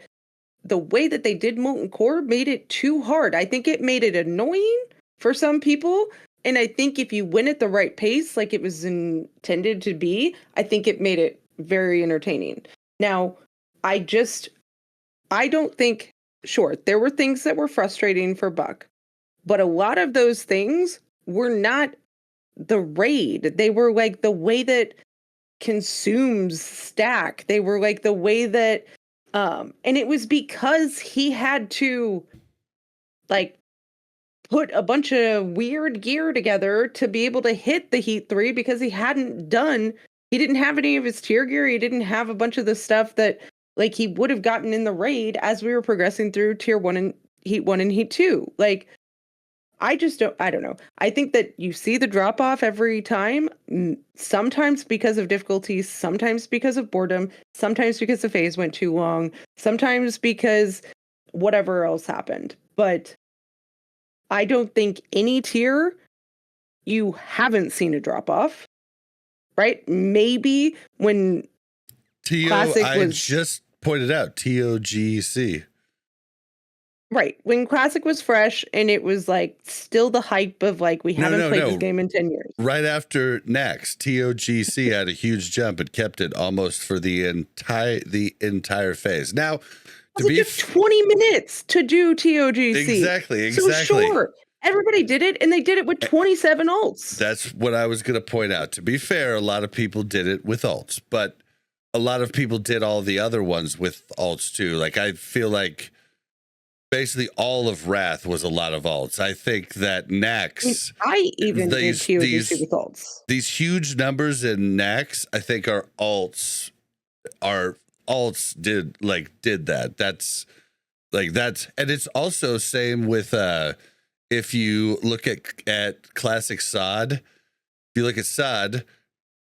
the way that they did Molten Core made it too hard. I think it made it annoying for some people. And I think if you went at the right pace, like it was intended to be, I think it made it very entertaining. Now, I don't think, sure, there were things that were frustrating for Buck, but a lot of those things were not the raid. They were like the way that consumes stack. They were like the way that, and it was because he had to like put a bunch of weird gear together to be able to hit the Heat 3 because he didn't have any of his tier gear. He didn't have a bunch of the stuff that like he would have gotten in the raid as we were progressing through tier 1 and Heat 1 and Heat 2. Like, I don't know. I think that you see the drop off every time, sometimes because of difficulties, sometimes because of boredom, sometimes because the phase went too long, sometimes because whatever else happened. But I don't think any tier you haven't seen a drop off, right? Maybe when Classic I was- just pointed out TOGC. Right. When Classic was fresh and it was like still the hype of like, we haven't played this game in 10 years. Right after next, TOGC had a huge jump and kept it almost for the entire phase. Now, It took 20 minutes to do TOGC. Exactly. So sure, everybody did it and they did it with 27 alts. That's what I was going to point out. To be fair, a lot of people did it with alts, but a lot of people did all the other ones with alts too. Like, I feel like basically all of Wrath was a lot of alts. I think that Nax, I even did TOGC with alts. these huge numbers in Nax, I think our alts did that. That's, and it's also same with if you look at classic SOD. If you look at SOD,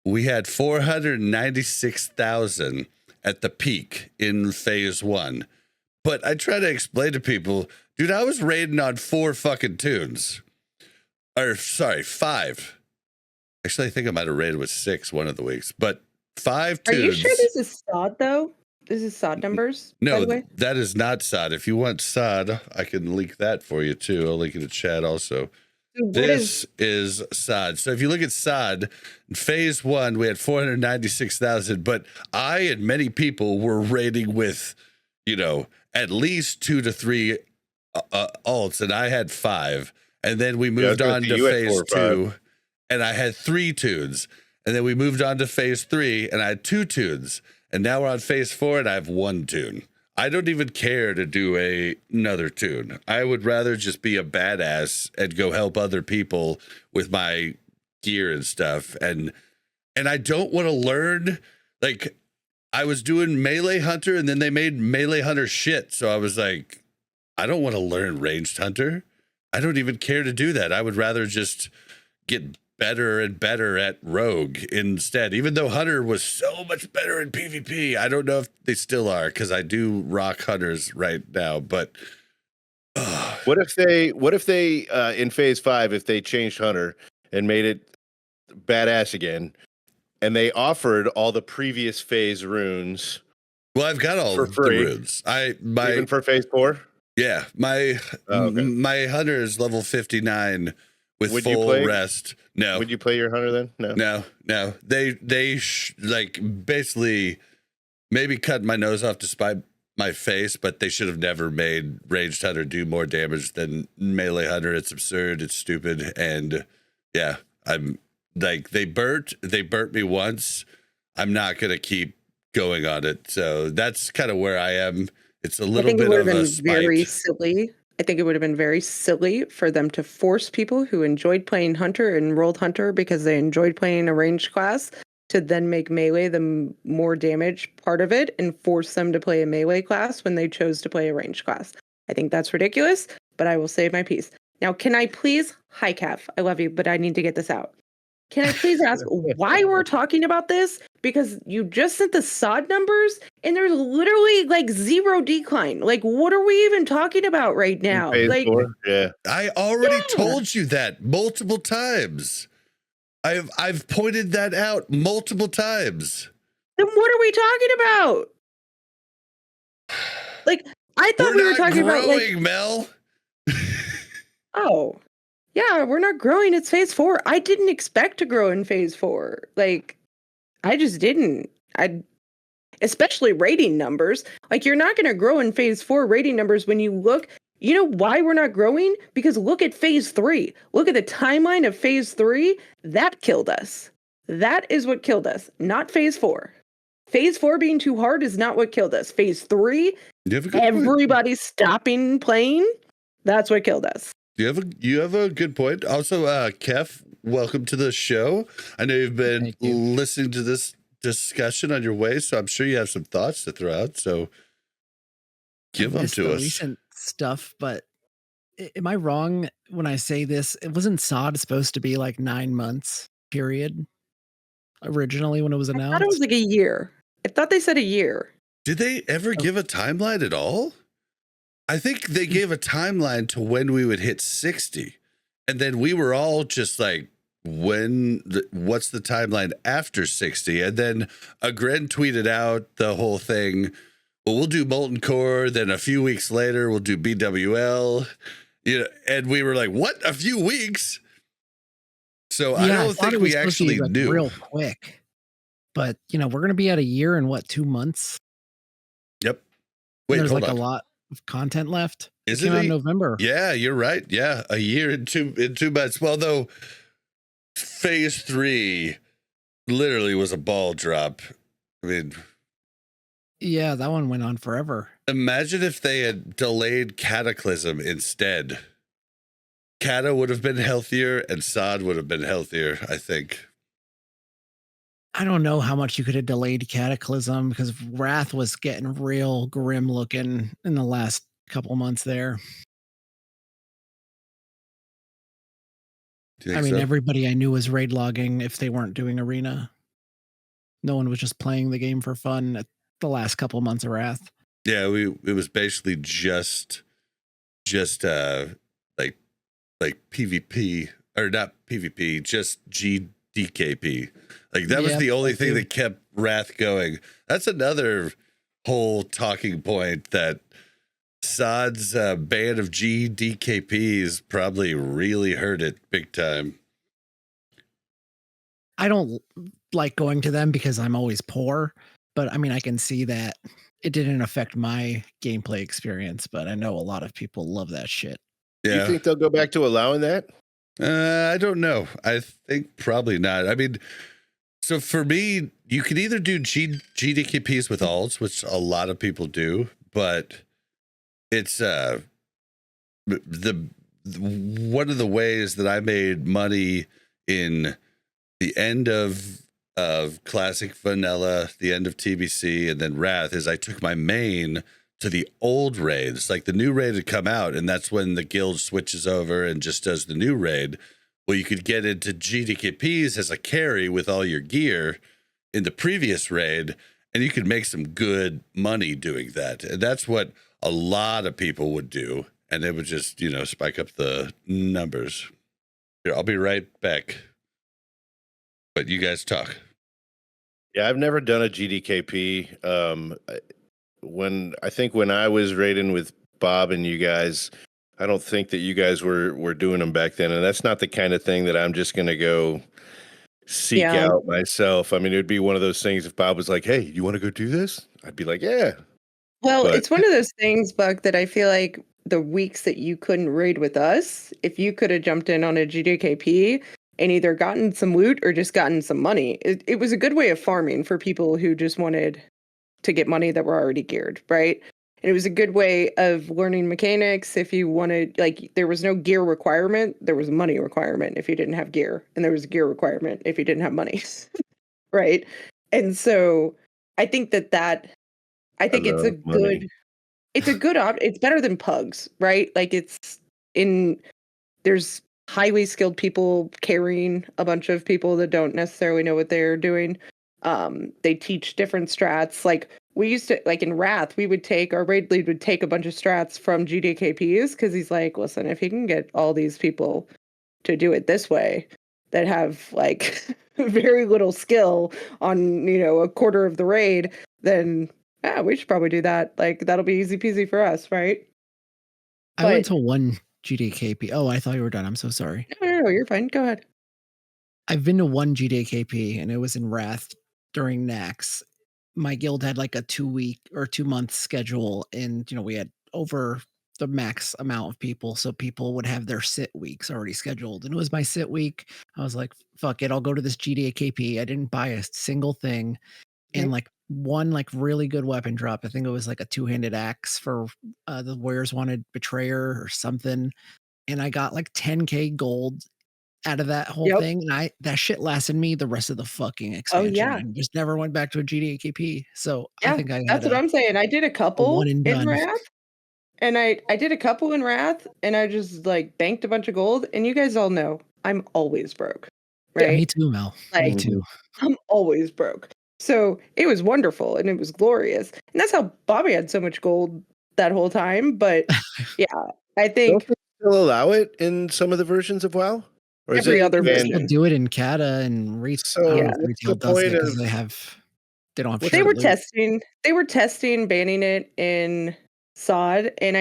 we had 496,000 at the peak in phase 1. But I try to explain to people, dude, I was raiding on 4 fucking tunes. Or, sorry, 5. Actually, I think I might have raided with 6 one of the weeks. But 5 tunes. Are you sure this is SOD, though? This is SOD numbers, by No, the way? that is not SOD. If you want SOD, I can link that for you, too. I'll link it in the chat also. So what This is SOD. So if you look at SOD, in phase 1, we had 496,000, but I and many people were raiding with, at least 2 to 3 alts, and I had 5. And then we moved on to phase 2, and I had 3 tunes. And then we moved on to phase 3, and I had 2 tunes. And now we're on phase 4, and I have 1 tune. I don't even care to do another tune. I would rather just be a badass and go help other people with my gear and stuff. And I don't want to learn, like, I was doing Melee Hunter and then they made Melee Hunter shit. So I was like, I don't want to learn Ranged Hunter. I don't even care to do that. I would rather just get better and better at Rogue instead, even though Hunter was so much better in PvP. I don't know if they still are, because I do rock Hunters right now, but what if they in phase 5, if they changed Hunter and made it badass again, and they offered all the previous phase runes? Well, I've got all for the free. runes. Even for phase 4? Yeah, my Hunter is level 59 with full rest. No. Would you play your Hunter then? No. No. They basically maybe cut my nose off to spite my face, but they should have never made ranged hunter do more damage than melee hunter. It's absurd. It's stupid. And yeah, I'm like, they burnt me once. I'm not going to keep going on it. So that's kind of where I am. It's a little bit of a very spite. silly. I think it would have been very silly for them to force people who enjoyed playing hunter and rolled hunter because they enjoyed playing a ranged class to then make melee the more damage part of it and force them to play a melee class when they chose to play a ranged class. I think that's ridiculous, but I will save my piece. Now, can I please, hi Kev, I love you, but I need to get this out. Can I please ask why we're talking about this? Because you just sent the SOD numbers and there's literally like 0 decline. Like, what are we even talking about right now? Phase Like, 4? Yeah. I already told you that multiple times. I've pointed that out multiple times. then what are we talking about? Like, I thought we were talking about like, Mel. oh, yeah, we're not growing. It's phase 4. I didn't expect to grow in phase 4. Like, I just didn't. Especially rating numbers. Like, you're not going to grow in phase 4 rating numbers when you look. You know why we're not growing? Because look at phase 3. Look at the timeline of phase 3. That killed us. That is what killed us, not phase 4. Phase 4 being too hard is not what killed us. Phase 3, everybody stopping playing, that's what killed us. You have a good point. Also, Kef, welcome to the show. I know you've been listening to this discussion on your way, so I'm sure you have some thoughts to throw out. So give them to us. Recent stuff, but am I wrong when I say this? It wasn't SOD supposed to be like 9 months period originally when it was announced? I thought it was like a year. I thought they said a year. Did they ever give a timeline at all? I think they gave a timeline to when we would hit 60. And then we were all just like, what's the timeline after 60? And then Agren tweeted out the whole thing. Well, we'll do Molten Core. Then a few weeks later, we'll do BWL. You know, and we were like, what? A few weeks? So I don't think we actually knew. Real quick. But, you know, we're going to be at a year and 2 months? Yep. Wait, there's hold like on. a lot of content left. Is it in November? Yeah, you're right. Yeah, a year and 2 months. Well, though, phase 3 literally was a ball drop. I mean, yeah, that one went on forever. Imagine if they had delayed Cataclysm instead. Cata would have been healthier and Sod would have been healthier, I think. I don't know how much you could have delayed Cataclysm because Wrath was getting real grim looking in the last couple months there. I mean, everybody I knew was raid logging if they weren't doing Arena. No one was just playing the game for fun at the last couple months of Wrath. Yeah, it was basically just like PvP, or not PvP, just GDKP. Like that was the only thing that kept Wrath going. That's another whole talking point, that Sod's ban of GDKPs probably really hurt it big time. I don't like going to them because I'm always poor, but I mean, I can see that it didn't affect my gameplay experience, but I know a lot of people love that shit. Yeah. Do you think they'll go back to allowing that? I don't know. I think probably not. I mean, so for me, you can either do GDKPs with alts, which a lot of people do, but it's one of the ways that I made money in the end of Classic Vanilla, the end of TBC, and then Wrath is I took my main to the old raids. Like the new raid had come out, and that's when the guild switches over and just does the new raid. Well, you could get into GDKPs as a carry with all your gear in the previous raid, and you could make some good money doing that. And that's what a lot of people would do. And it would just, spike up the numbers. Here, I'll be right back. But you guys talk. Yeah, I've never done a GDKP. When I was raiding with Bob and you guys, I don't think that you guys were doing them back then. And that's not the kind of thing that I'm just going to go seek out myself. I mean, it would be one of those things if Bob was like, hey, you want to go do this? I'd be like, yeah. Well, But it's one of those things, Buck, that I feel like the weeks that you couldn't raid with us, if you could have jumped in on a GDKP and either gotten some loot or just gotten some money, it was a good way of farming for people who just wanted to get money that were already geared, right? And it was a good way of learning mechanics. If you wanted, like, there was no gear requirement, there was a money requirement if you didn't have gear, and there was a gear requirement if you didn't have money, right? And so I think I think it's a love money. good it's better than pugs, right? Like there's highly skilled people carrying a bunch of people that don't necessarily know what they're doing. They teach different strats. Like we used to, like in Wrath, our raid lead would take a bunch of strats from GDKPs because he's like, listen, if he can get all these people to do it this way that have like very little skill on, a quarter of the raid, then yeah, we should probably do that. Like that'll be easy peasy for us, right? I went to one GDKP. Oh, I thought you were done. I'm so sorry. No, you're fine. Go ahead. I've been to one GDKP and it was in Wrath during Nax. My guild had like a 2-week or 2-month schedule, and we had over the max amount of people, so people would have their sit weeks already scheduled. And it was my sit week. I was like, fuck it, I'll go to this GDKP. I didn't buy a single thing. And like one like really good weapon drop. I think it was like a 2-handed axe for the Warriors Wanted Betrayer or something. And I got like 10k gold out of that whole thing. And that shit lasted me the rest of the fucking expansion. yeah. And just never went back to a GDKP. So Yeah, I think that's what I'm saying. I did a couple one and in done. Wrath. And I did a couple in Wrath, and I just like banked a bunch of gold. And you guys all know I'm always broke, right? Yeah, me too, Mel. Like, Me too. I'm always broke. So it was wonderful and it was glorious. And that's how Bobby had so much gold that whole time. But yeah, I Don't think they still allow it in some of the versions of WoW? Or is every it other banned? version. They'll do it in Kata and So Yeah. what's retail the does it point because of they don't have They shit were loot. testing. They were testing banning it in SOD, and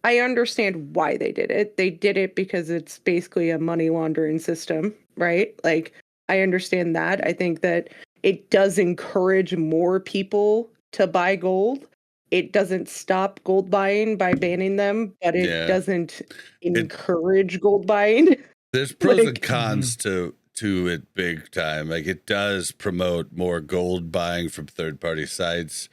I understand why they did it. They did it because it's basically a money laundering system, right? Like I understand that. I think that it does encourage more people to buy gold. It doesn't stop gold buying by banning them, but it doesn't encourage gold buying. There's pros and Like- cons to it big time. Like it does promote more gold buying from third-party sites,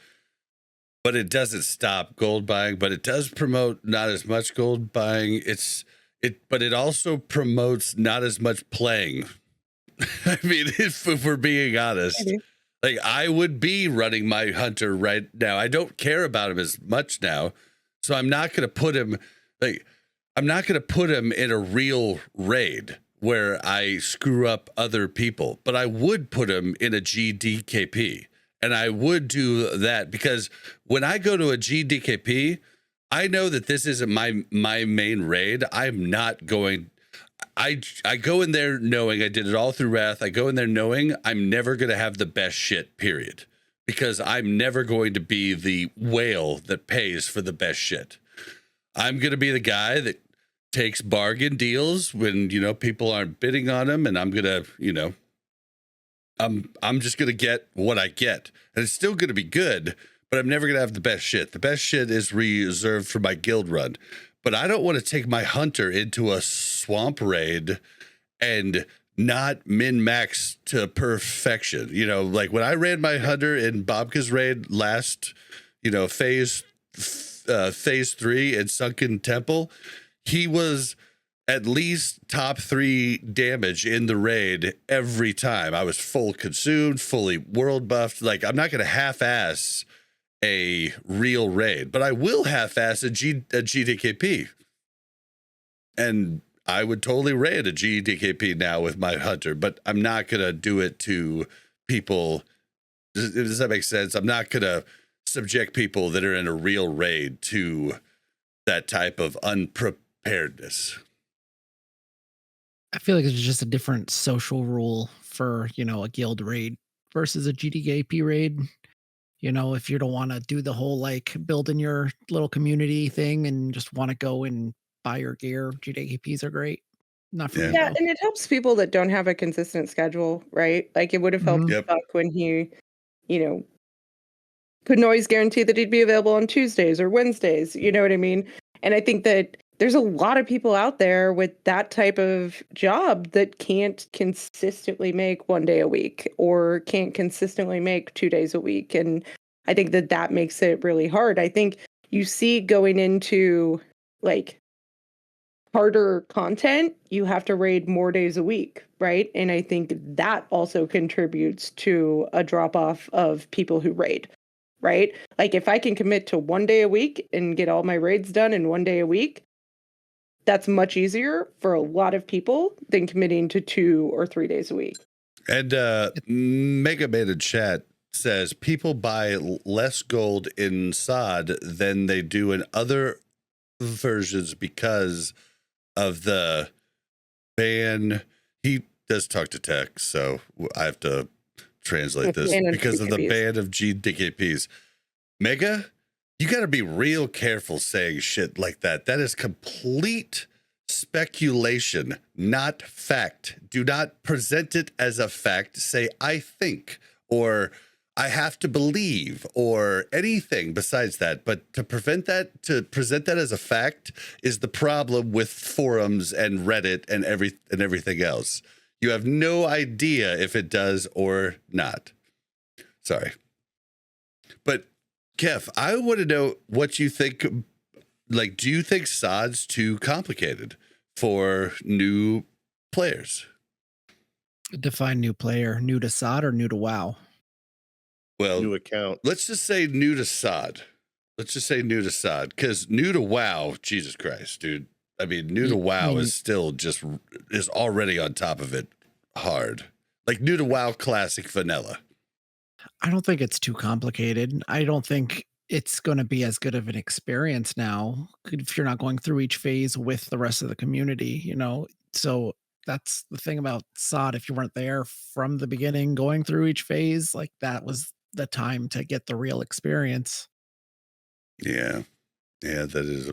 but it doesn't stop gold buying, but it does promote not as much gold buying. But it also promotes not as much playing. I mean, if we're being honest, like I would be running my hunter right now. I don't care about him as much now, so I'm not going to put him in a real raid where I screw up other people, but I would put him in a GDKP. And I would do that because when I go to a GDKP, I know that this isn't my main raid. I'm not going. I go in there knowing I did it all through Wrath. I go in there knowing I'm never going to have the best shit, period. Because I'm never going to be the whale that pays for the best shit. I'm going to be the guy that takes bargain deals when, people aren't bidding on them. And I'm going to, I'm just going to get what I get. And it's still going to be good, but I'm never going to have the best shit. The best shit is reserved for my guild run. But I don't want to take my hunter into a swamp raid and not min-max to perfection. Like when I ran my hunter in Bobka's raid last, phase 3 in Sunken Temple, he was at least top 3 damage in the raid every time. I was full consumed, fully world buffed. Like I'm not going to half-ass a real raid, but I will half-ass a GDKP. And I would totally raid a GDKP now with my hunter, but I'm not going to do it to people. Does that make sense? I'm not going to subject people that are in a real raid to that type of unpreparedness. I feel like it's just a different social rule for, a guild raid versus a GDKP raid. If you don't want to do the whole like building your little community thing and just want to go and buy your gear, GDKPs are great. Not for me. Yeah, though. and it helps people that don't have a consistent schedule, right? Like it would have helped Buck when he, couldn't always guarantee that he'd be available on Tuesdays or Wednesdays. You know what I mean? And I think that there's a lot of people out there with that type of job that can't consistently make 1 day a week or can't consistently make 2 days a week. And I think that that makes it really hard. I think you see going into like harder content, you have to raid more days a week, right? And I think that also contributes to a drop off of people who raid, right? Like if I can commit to 1 day a week and get all my raids done in 1 day a week, that's much easier for a lot of people than committing to 2 or 3 days a week. And Mega Man in chat says people buy less gold in SOD than they do in other versions because of the ban. He does talk to tech, so I have to translate this because of the ban of GDKPs. Mega, you got to be real careful saying shit like that. That is complete speculation, not fact. Do not present it as a fact. Say, I think, or I have to believe, or anything besides that. But to present that as a fact is the problem with forums and Reddit and everything else. You have no idea if it does or not. Sorry. But Kev, I want to know what you think. Like, do you think SOD's too complicated for new players? Define new player. New to SOD or new to WoW? Well, New account. let's just say new to SOD. Because new to WoW, Jesus Christ, dude. I mean, new to WoW is still is already on top of it hard. Like new to WoW classic vanilla. I don't think it's too complicated. I don't think it's going to be as good of an experience now if you're not going through each phase with the rest of the community, you know? So that's the thing about SOD. If you weren't there from the beginning, going through each phase, like that was the time to get the real experience. Yeah. Yeah, that is.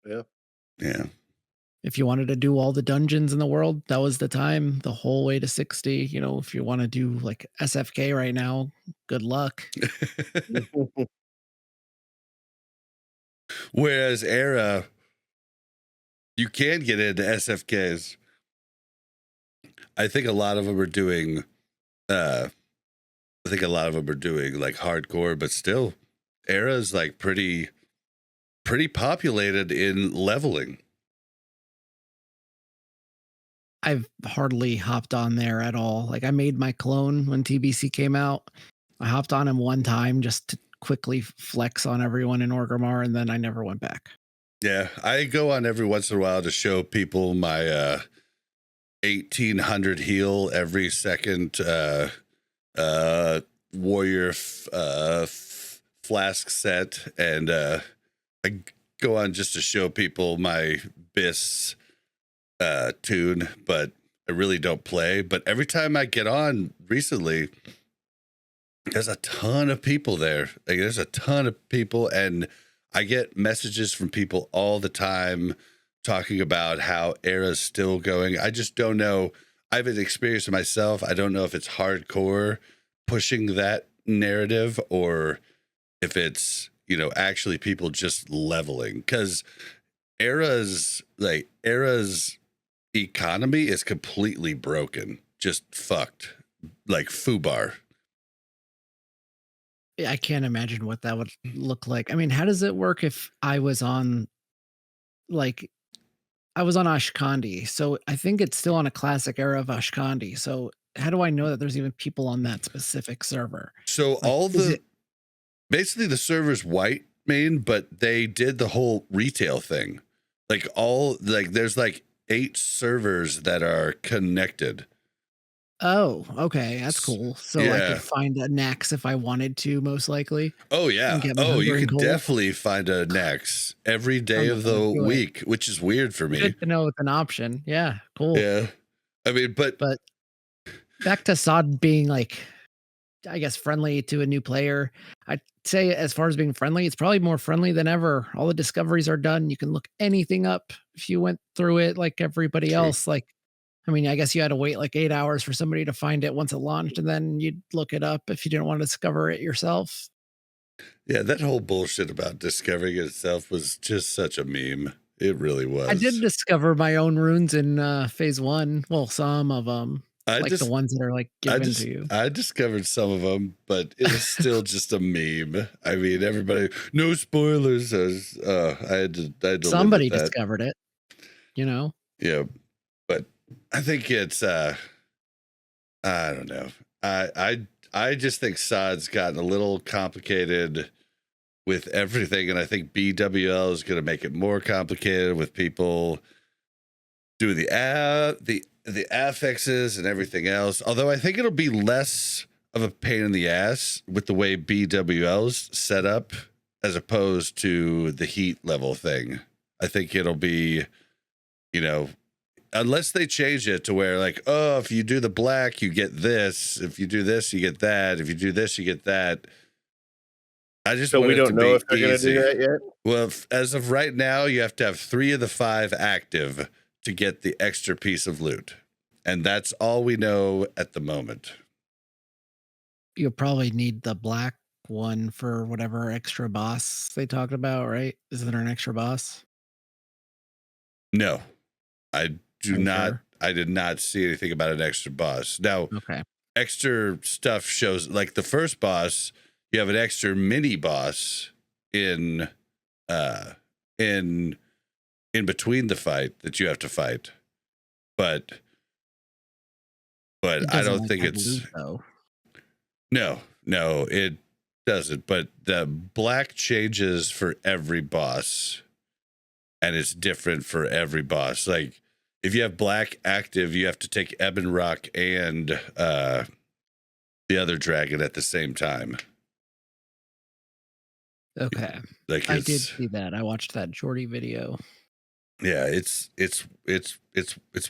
Yeah. Yeah. If you wanted to do all the dungeons in the world, that was the time, the whole way to 60. You know, if you want to do like SFK right now, good luck. Whereas Era, you can get into SFKs. I think a lot of them are doing like hardcore, but still Era is like pretty populated in leveling. I've hardly hopped on there at all. Like I made my clone when TBC came out. I hopped on him one time just to quickly flex on everyone in Orgrimmar, and then I never went back. Yeah, I go on every once in a while to show people my 1800 heal every second warrior flask set, and I go on just to show people my Biss tune, but I really don't play. But every time I get on recently, there's a ton of people there. Like there's a ton of people, and I get messages from people all the time talking about how Era's still going. I just don't know. I haven't experienced it myself. I don't know if it's hardcore pushing that narrative or if it's, you know, actually people just leveling, because Era's economy is completely broken, just fucked, like FUBAR. I can't imagine what that would look like. I mean, how does it work if I was on Ashkandi? So I think it's still on a classic era of Ashkandi. So how do I know that there's even people on that specific server? So basically the server's white main, but they did the whole retail thing. There's like 8 servers that are connected. Oh, okay. That's cool. So I could find a Nax if I wanted to, most likely. Oh, yeah. Oh, you can definitely find a Nax every day of the week, which is weird for me. Good to know it's an option. Yeah, cool. Yeah. I mean, but back to SOD being like, I guess, friendly to a new player. I'd say as far as being friendly, it's probably more friendly than ever. All the discoveries are done. You can look anything up if you went through it like everybody else. Like, I mean, I guess you had to wait like 8 hours for somebody to find it once it launched, and then you'd look it up if you didn't want to discover it yourself. Yeah, that whole bullshit about discovering itself was just such a meme. It really was. I did discover my own runes in phase 1. Well, some of them, like the ones that are like given to you. I discovered some of them, but it was still just a meme. I mean, everybody, no spoilers. I had to Somebody live with that. discovered it, you know? Yeah, but I think it's I don't know. I just think SOD's gotten a little complicated with everything, and I think BWL is going to make it more complicated with people doing the affixes and everything else. Although I think it'll be less of a pain in the ass with the way BWL's set up as opposed to the heat level thing. I think it'll be, you know, unless they change it to where like, oh, if you do the black, you get this. If you do this, you get that. If you do this, you get that. I just So we don't know if they're going to do that yet? Well, as of right now, you have to have 3 of the 5 active to get the extra piece of loot. And that's all we know at the moment. You'll probably need the black one for whatever extra boss they talked about, right? Is there an extra boss? No, I do not. Sure. I did not see anything about an extra boss. Now, Okay. extra stuff shows like the first boss, you have an extra mini boss in between the fight that you have to fight. But I don't think it's no, it doesn't. But the black changes for every boss, and it's different for every boss. Like if you have black active, you have to take Ebon Rock and the other dragon at the same time. Okay. Like I did see that. I watched that Jordy video. Yeah, it's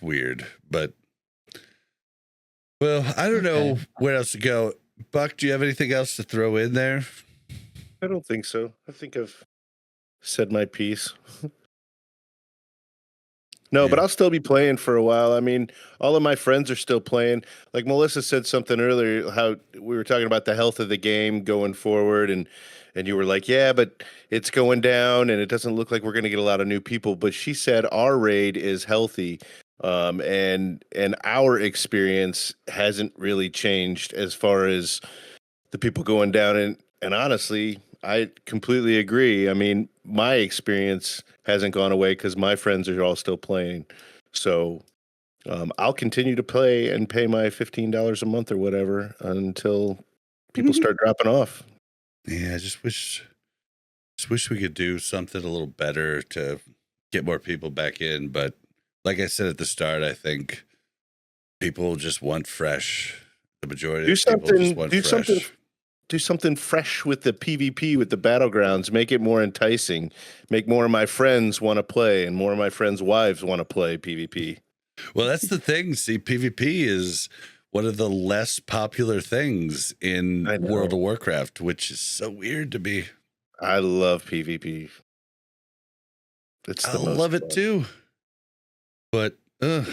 weird, but well, I don't know where else to go. Buck, do you have anything else to throw in there? I don't think so. I think I've said my piece. No, but I'll still be playing for a while. I mean, all of my friends are still playing. Like Melissa said something earlier, how we were talking about the health of the game going forward, and you were like, yeah, but it's going down, and it doesn't look like we're going to get a lot of new people. But she said our raid is healthy, and our experience hasn't really changed as far as the people going down. And honestly, I completely agree. I mean, my experience hasn't gone away because my friends are all still playing. So I'll continue to play and pay my $15 a month or whatever until people start dropping off. Yeah, I just wish we could do something a little better to get more people back in. But like I said at the start, I think people just want fresh. The majority of people just want fresh. Do something fresh with the PvP, with the battlegrounds. Make it more enticing. Make more of my friends want to play, and more of my friends' wives want to play PvP. Well, that's the thing. See, PvP is one of the less popular things in World of Warcraft, which is so weird to me. I love PvP. I love it too. But I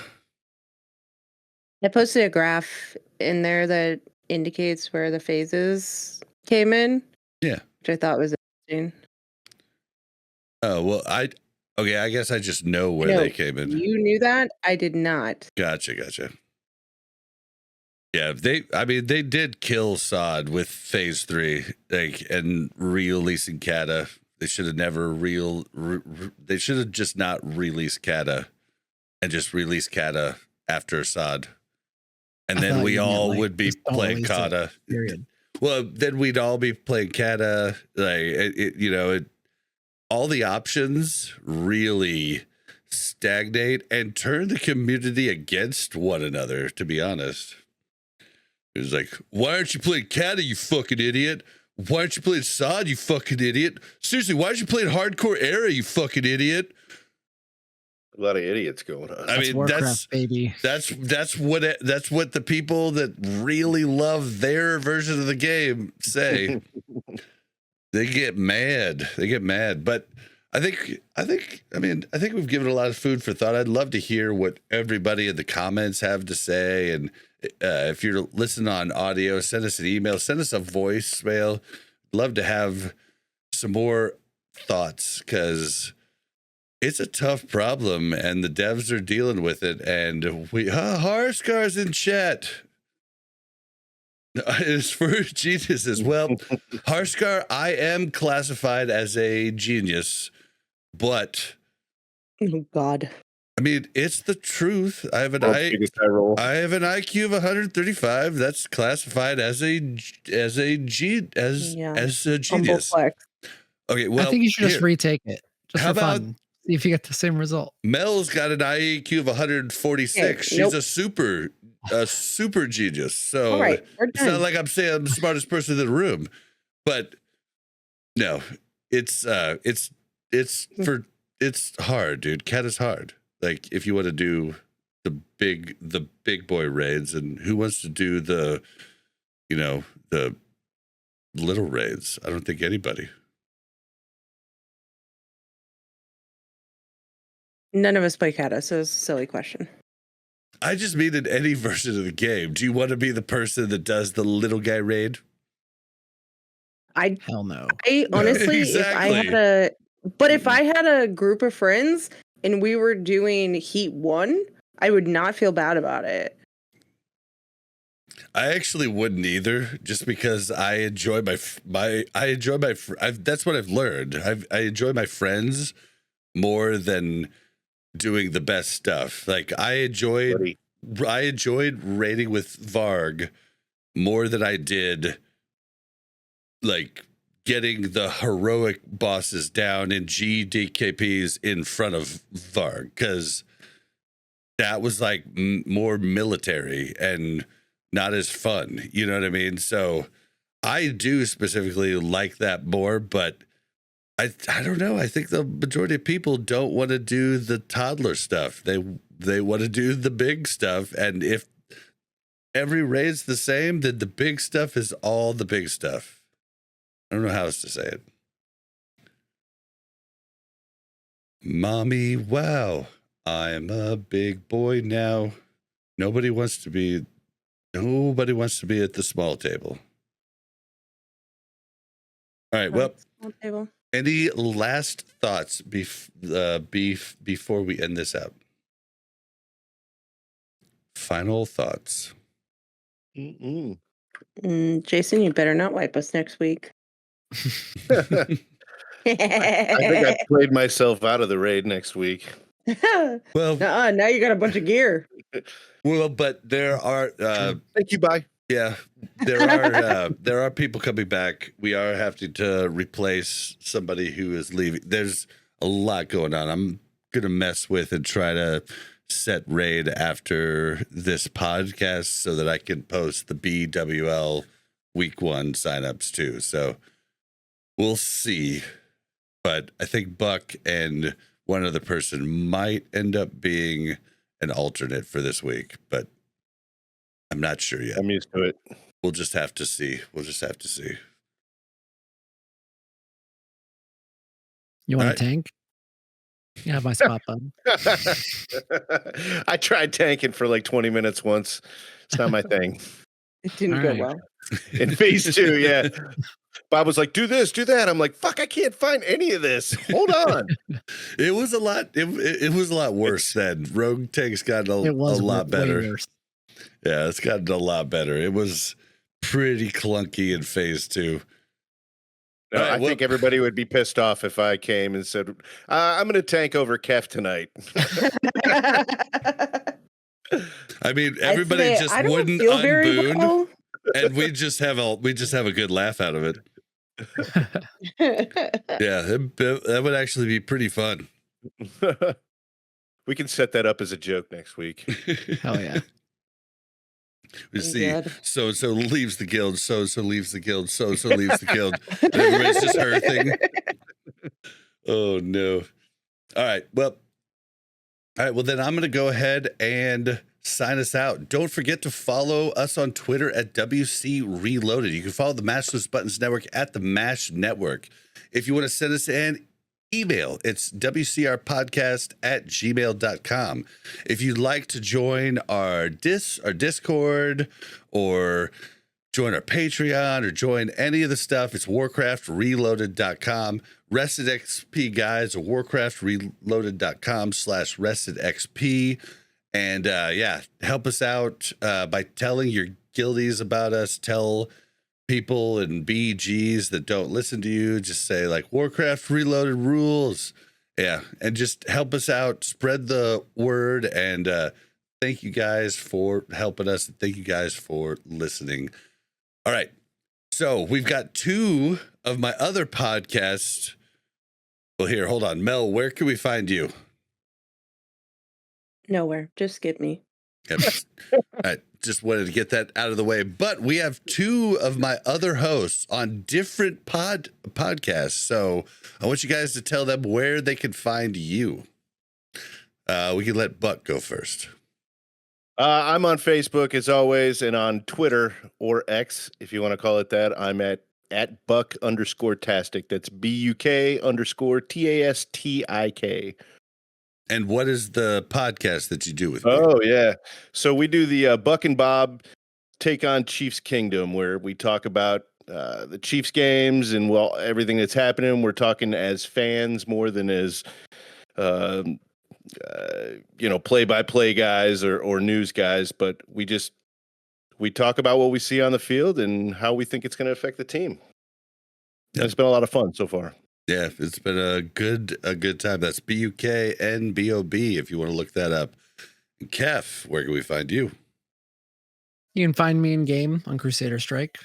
posted a graph in there that indicates where the phases came in. Yeah. Which I thought was interesting. Oh, well, I guess I just know where they came in. You knew that? I did not. Gotcha. Yeah, they did kill Sod with phase 3, like, and releasing Kata. They should have never they should have just not released Kata and just released Kata after Sod. And then we all would be playing Kata. Period. Well, then we'd all be playing Kata. Like, all the options really stagnate and turn the community against one another, to be honest. It was like, why aren't you playing Kata, you fucking idiot? Why aren't you playing Sod, you fucking idiot? Seriously, why aren't you playing Hardcore Era, you fucking idiot? A lot of idiots going on. I mean, Warcraft, baby. That's what the people that really love their version of the game say. They get mad. But I think we've given a lot of food for thought. I'd love to hear what everybody in the comments have to say. And if you're listening on audio, send us an email, send us a voicemail. love to have some more thoughts, because it's a tough problem and the devs are dealing with it. And Harscar's in chat. It's for geniuses. Well, Harskar, I am classified as a genius, but Oh, God. I mean, it's the truth. I have an IQ of 135. That's classified as a genius. Humble flex. Okay, well, I think you should just retake it just How for fun. See if you get the same result. Mel's got an IQ of 146. Okay, nope. She's a super genius. So All right, we're it's not done. like I'm saying I'm the smartest person in the room, but no, it's hard, dude. Cat is hard. Like, if you want to do the big boy raids, and who wants to do the little raids? I don't think anybody. None of us play Kata, so it's a silly question. I just mean in any version of the game. Do you want to be the person that does the little guy raid? Hell no. I honestly, Exactly. if I had a group of friends and we were doing Heat 1, I would not feel bad about it. I actually wouldn't either, just because I enjoy that's what I've learned. I enjoy my friends more than doing the best stuff. Like, I enjoyed raiding with Varg more than I did like getting the heroic bosses down in GDKPs in front of Varg, because that was like more military and not as fun. You know what I mean? So I do specifically like that more, but I don't know. I think the majority of people don't want to do the toddler stuff. They want to do the big stuff. And if every raid's the same, then the big stuff is all the big stuff. I don't know how else to say it. Mommy, wow, I'm a big boy now. Nobody wants to be at the small table. All right, well, Small table. any last thoughts before we end this out? Final thoughts. Mm-mm. Jason, you better not wipe us next week. I think I played myself out of the raid next week. Well, now you got a bunch of gear. but there are Thank you, bye. yeah, there are people coming back. We are having to replace somebody who is leaving. There's a lot going on. I'm gonna mess with and try to set raid after this podcast so that I can post the BWL week 1 signups too. So we'll see. But I think Buck and one other person might end up being an alternate for this week, but I'm not sure yet. I'm used to it. We'll just have to see. You want Alright. a tank? You have my spot, bud. I tried tanking for like 20 minutes once. It's not my thing. It didn't All go right. well. In phase 2, yeah. Bob was like, do this, do that. I'm like, fuck, I can't find any of this. Hold on. It was a lot. It was a lot worse then. Rogue Tank's gotten a It was lot way better. worse. Yeah, it's gotten a lot better. It was pretty clunky in phase 2. No, All right, I think everybody would be pissed off if I came and said, I'm going to tank over Kef tonight. I mean, I'd everybody say just I don't wouldn't feel very unboon, well. and we just have a good laugh out of it. Yeah, that would actually be pretty fun. We can set that up as a joke next week. Hell yeah. We see Good. so leaves the guild, so leaves the guild, so leaves the guild. And everybody's just her thing. Oh no. All right. Well, then I'm gonna go ahead and sign us out. Don't forget to follow us on Twitter at WC Reloaded. You can follow the Mashless Buttons Network at the Mash Network. If you want to send us an email, it's wcrpodcast@gmail.com. If you'd like to join our Discord or join our Patreon or join any of the stuff, it's warcraftreloaded.com. Rested XP guys or warcraftreloaded.com/restedxp. And help us out by telling your guildies about us. Tell people and BGs that don't listen to you, just say like Warcraft Reloaded rules. Yeah, and just help us out, spread the word, and thank you guys for helping us. And thank you guys for listening. All right, so we've got two of my other podcasts. Well, here, hold on. Mel, where can we find you? Nowhere. Just skip me. Yep. I just wanted to get that out of the way. But we have two of my other hosts on different podcasts. So I want you guys to tell them where they can find you. We can let Buck go first. I'm on Facebook as always, and on Twitter or X, if you want to call it that. I'm at Buck_tastic. That's BUK_TASTIK. And what is the podcast that you do with me? Oh, yeah. So we do the Buck and Bob Take on Chiefs Kingdom, where we talk about the Chiefs games and everything that's happening. We're talking as fans more than as play-by-play guys or news guys, but we talk about what we see on the field and how we think it's going to affect the team. Yep. It's been a lot of fun so far. Yeah, it's been a good time. That's BUKNBOB if you want to look that up. And Kef, where can we find you? You can find me in game on Crusader Strike.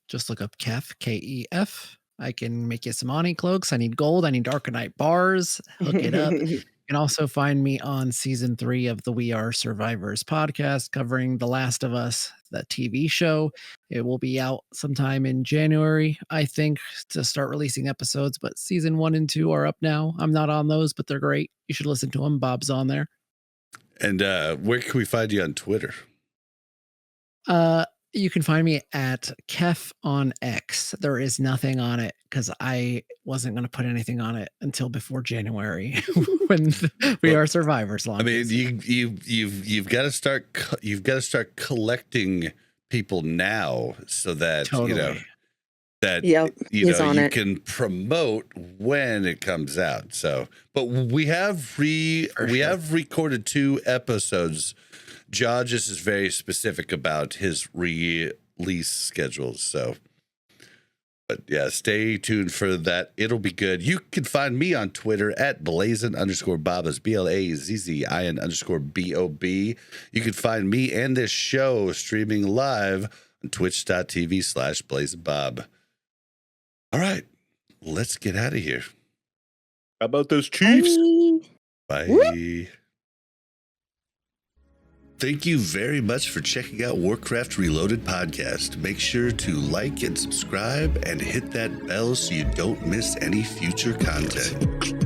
Just look up Kef, Kef. I can make you some Ani cloaks. I need gold. I need Arcanite bars. Hook it up. You can also find me on season 3 of the We Are Survivors podcast, covering The Last of Us, the TV show. It will be out sometime in January, I think, to start releasing episodes, but season 1 and 2 are up now. I'm not on those, but they're great. You should listen to them. Bob's on there. And where can we find you on Twitter? You can find me at Kef on X. There is nothing on it because I wasn't going to put anything on it until before January when We Are Survivors launches. I mean, you've got to start collecting people now so that Yep, you can promote when it comes out. So, but we have recorded 2 episodes. Jodge is very specific about his release schedules. So, but yeah, stay tuned for that. It'll be good. You can find me on Twitter at Blazin_Bob, is BLAZZIN_BOB. You can find me and this show streaming live on twitch.tv/Blazzinbob. All right, let's get out of here. How about those Chiefs? Bye. Whoop. Thank you very much for checking out Warcraft Reloaded Podcast. Make sure to like and subscribe and hit that bell so you don't miss any future content.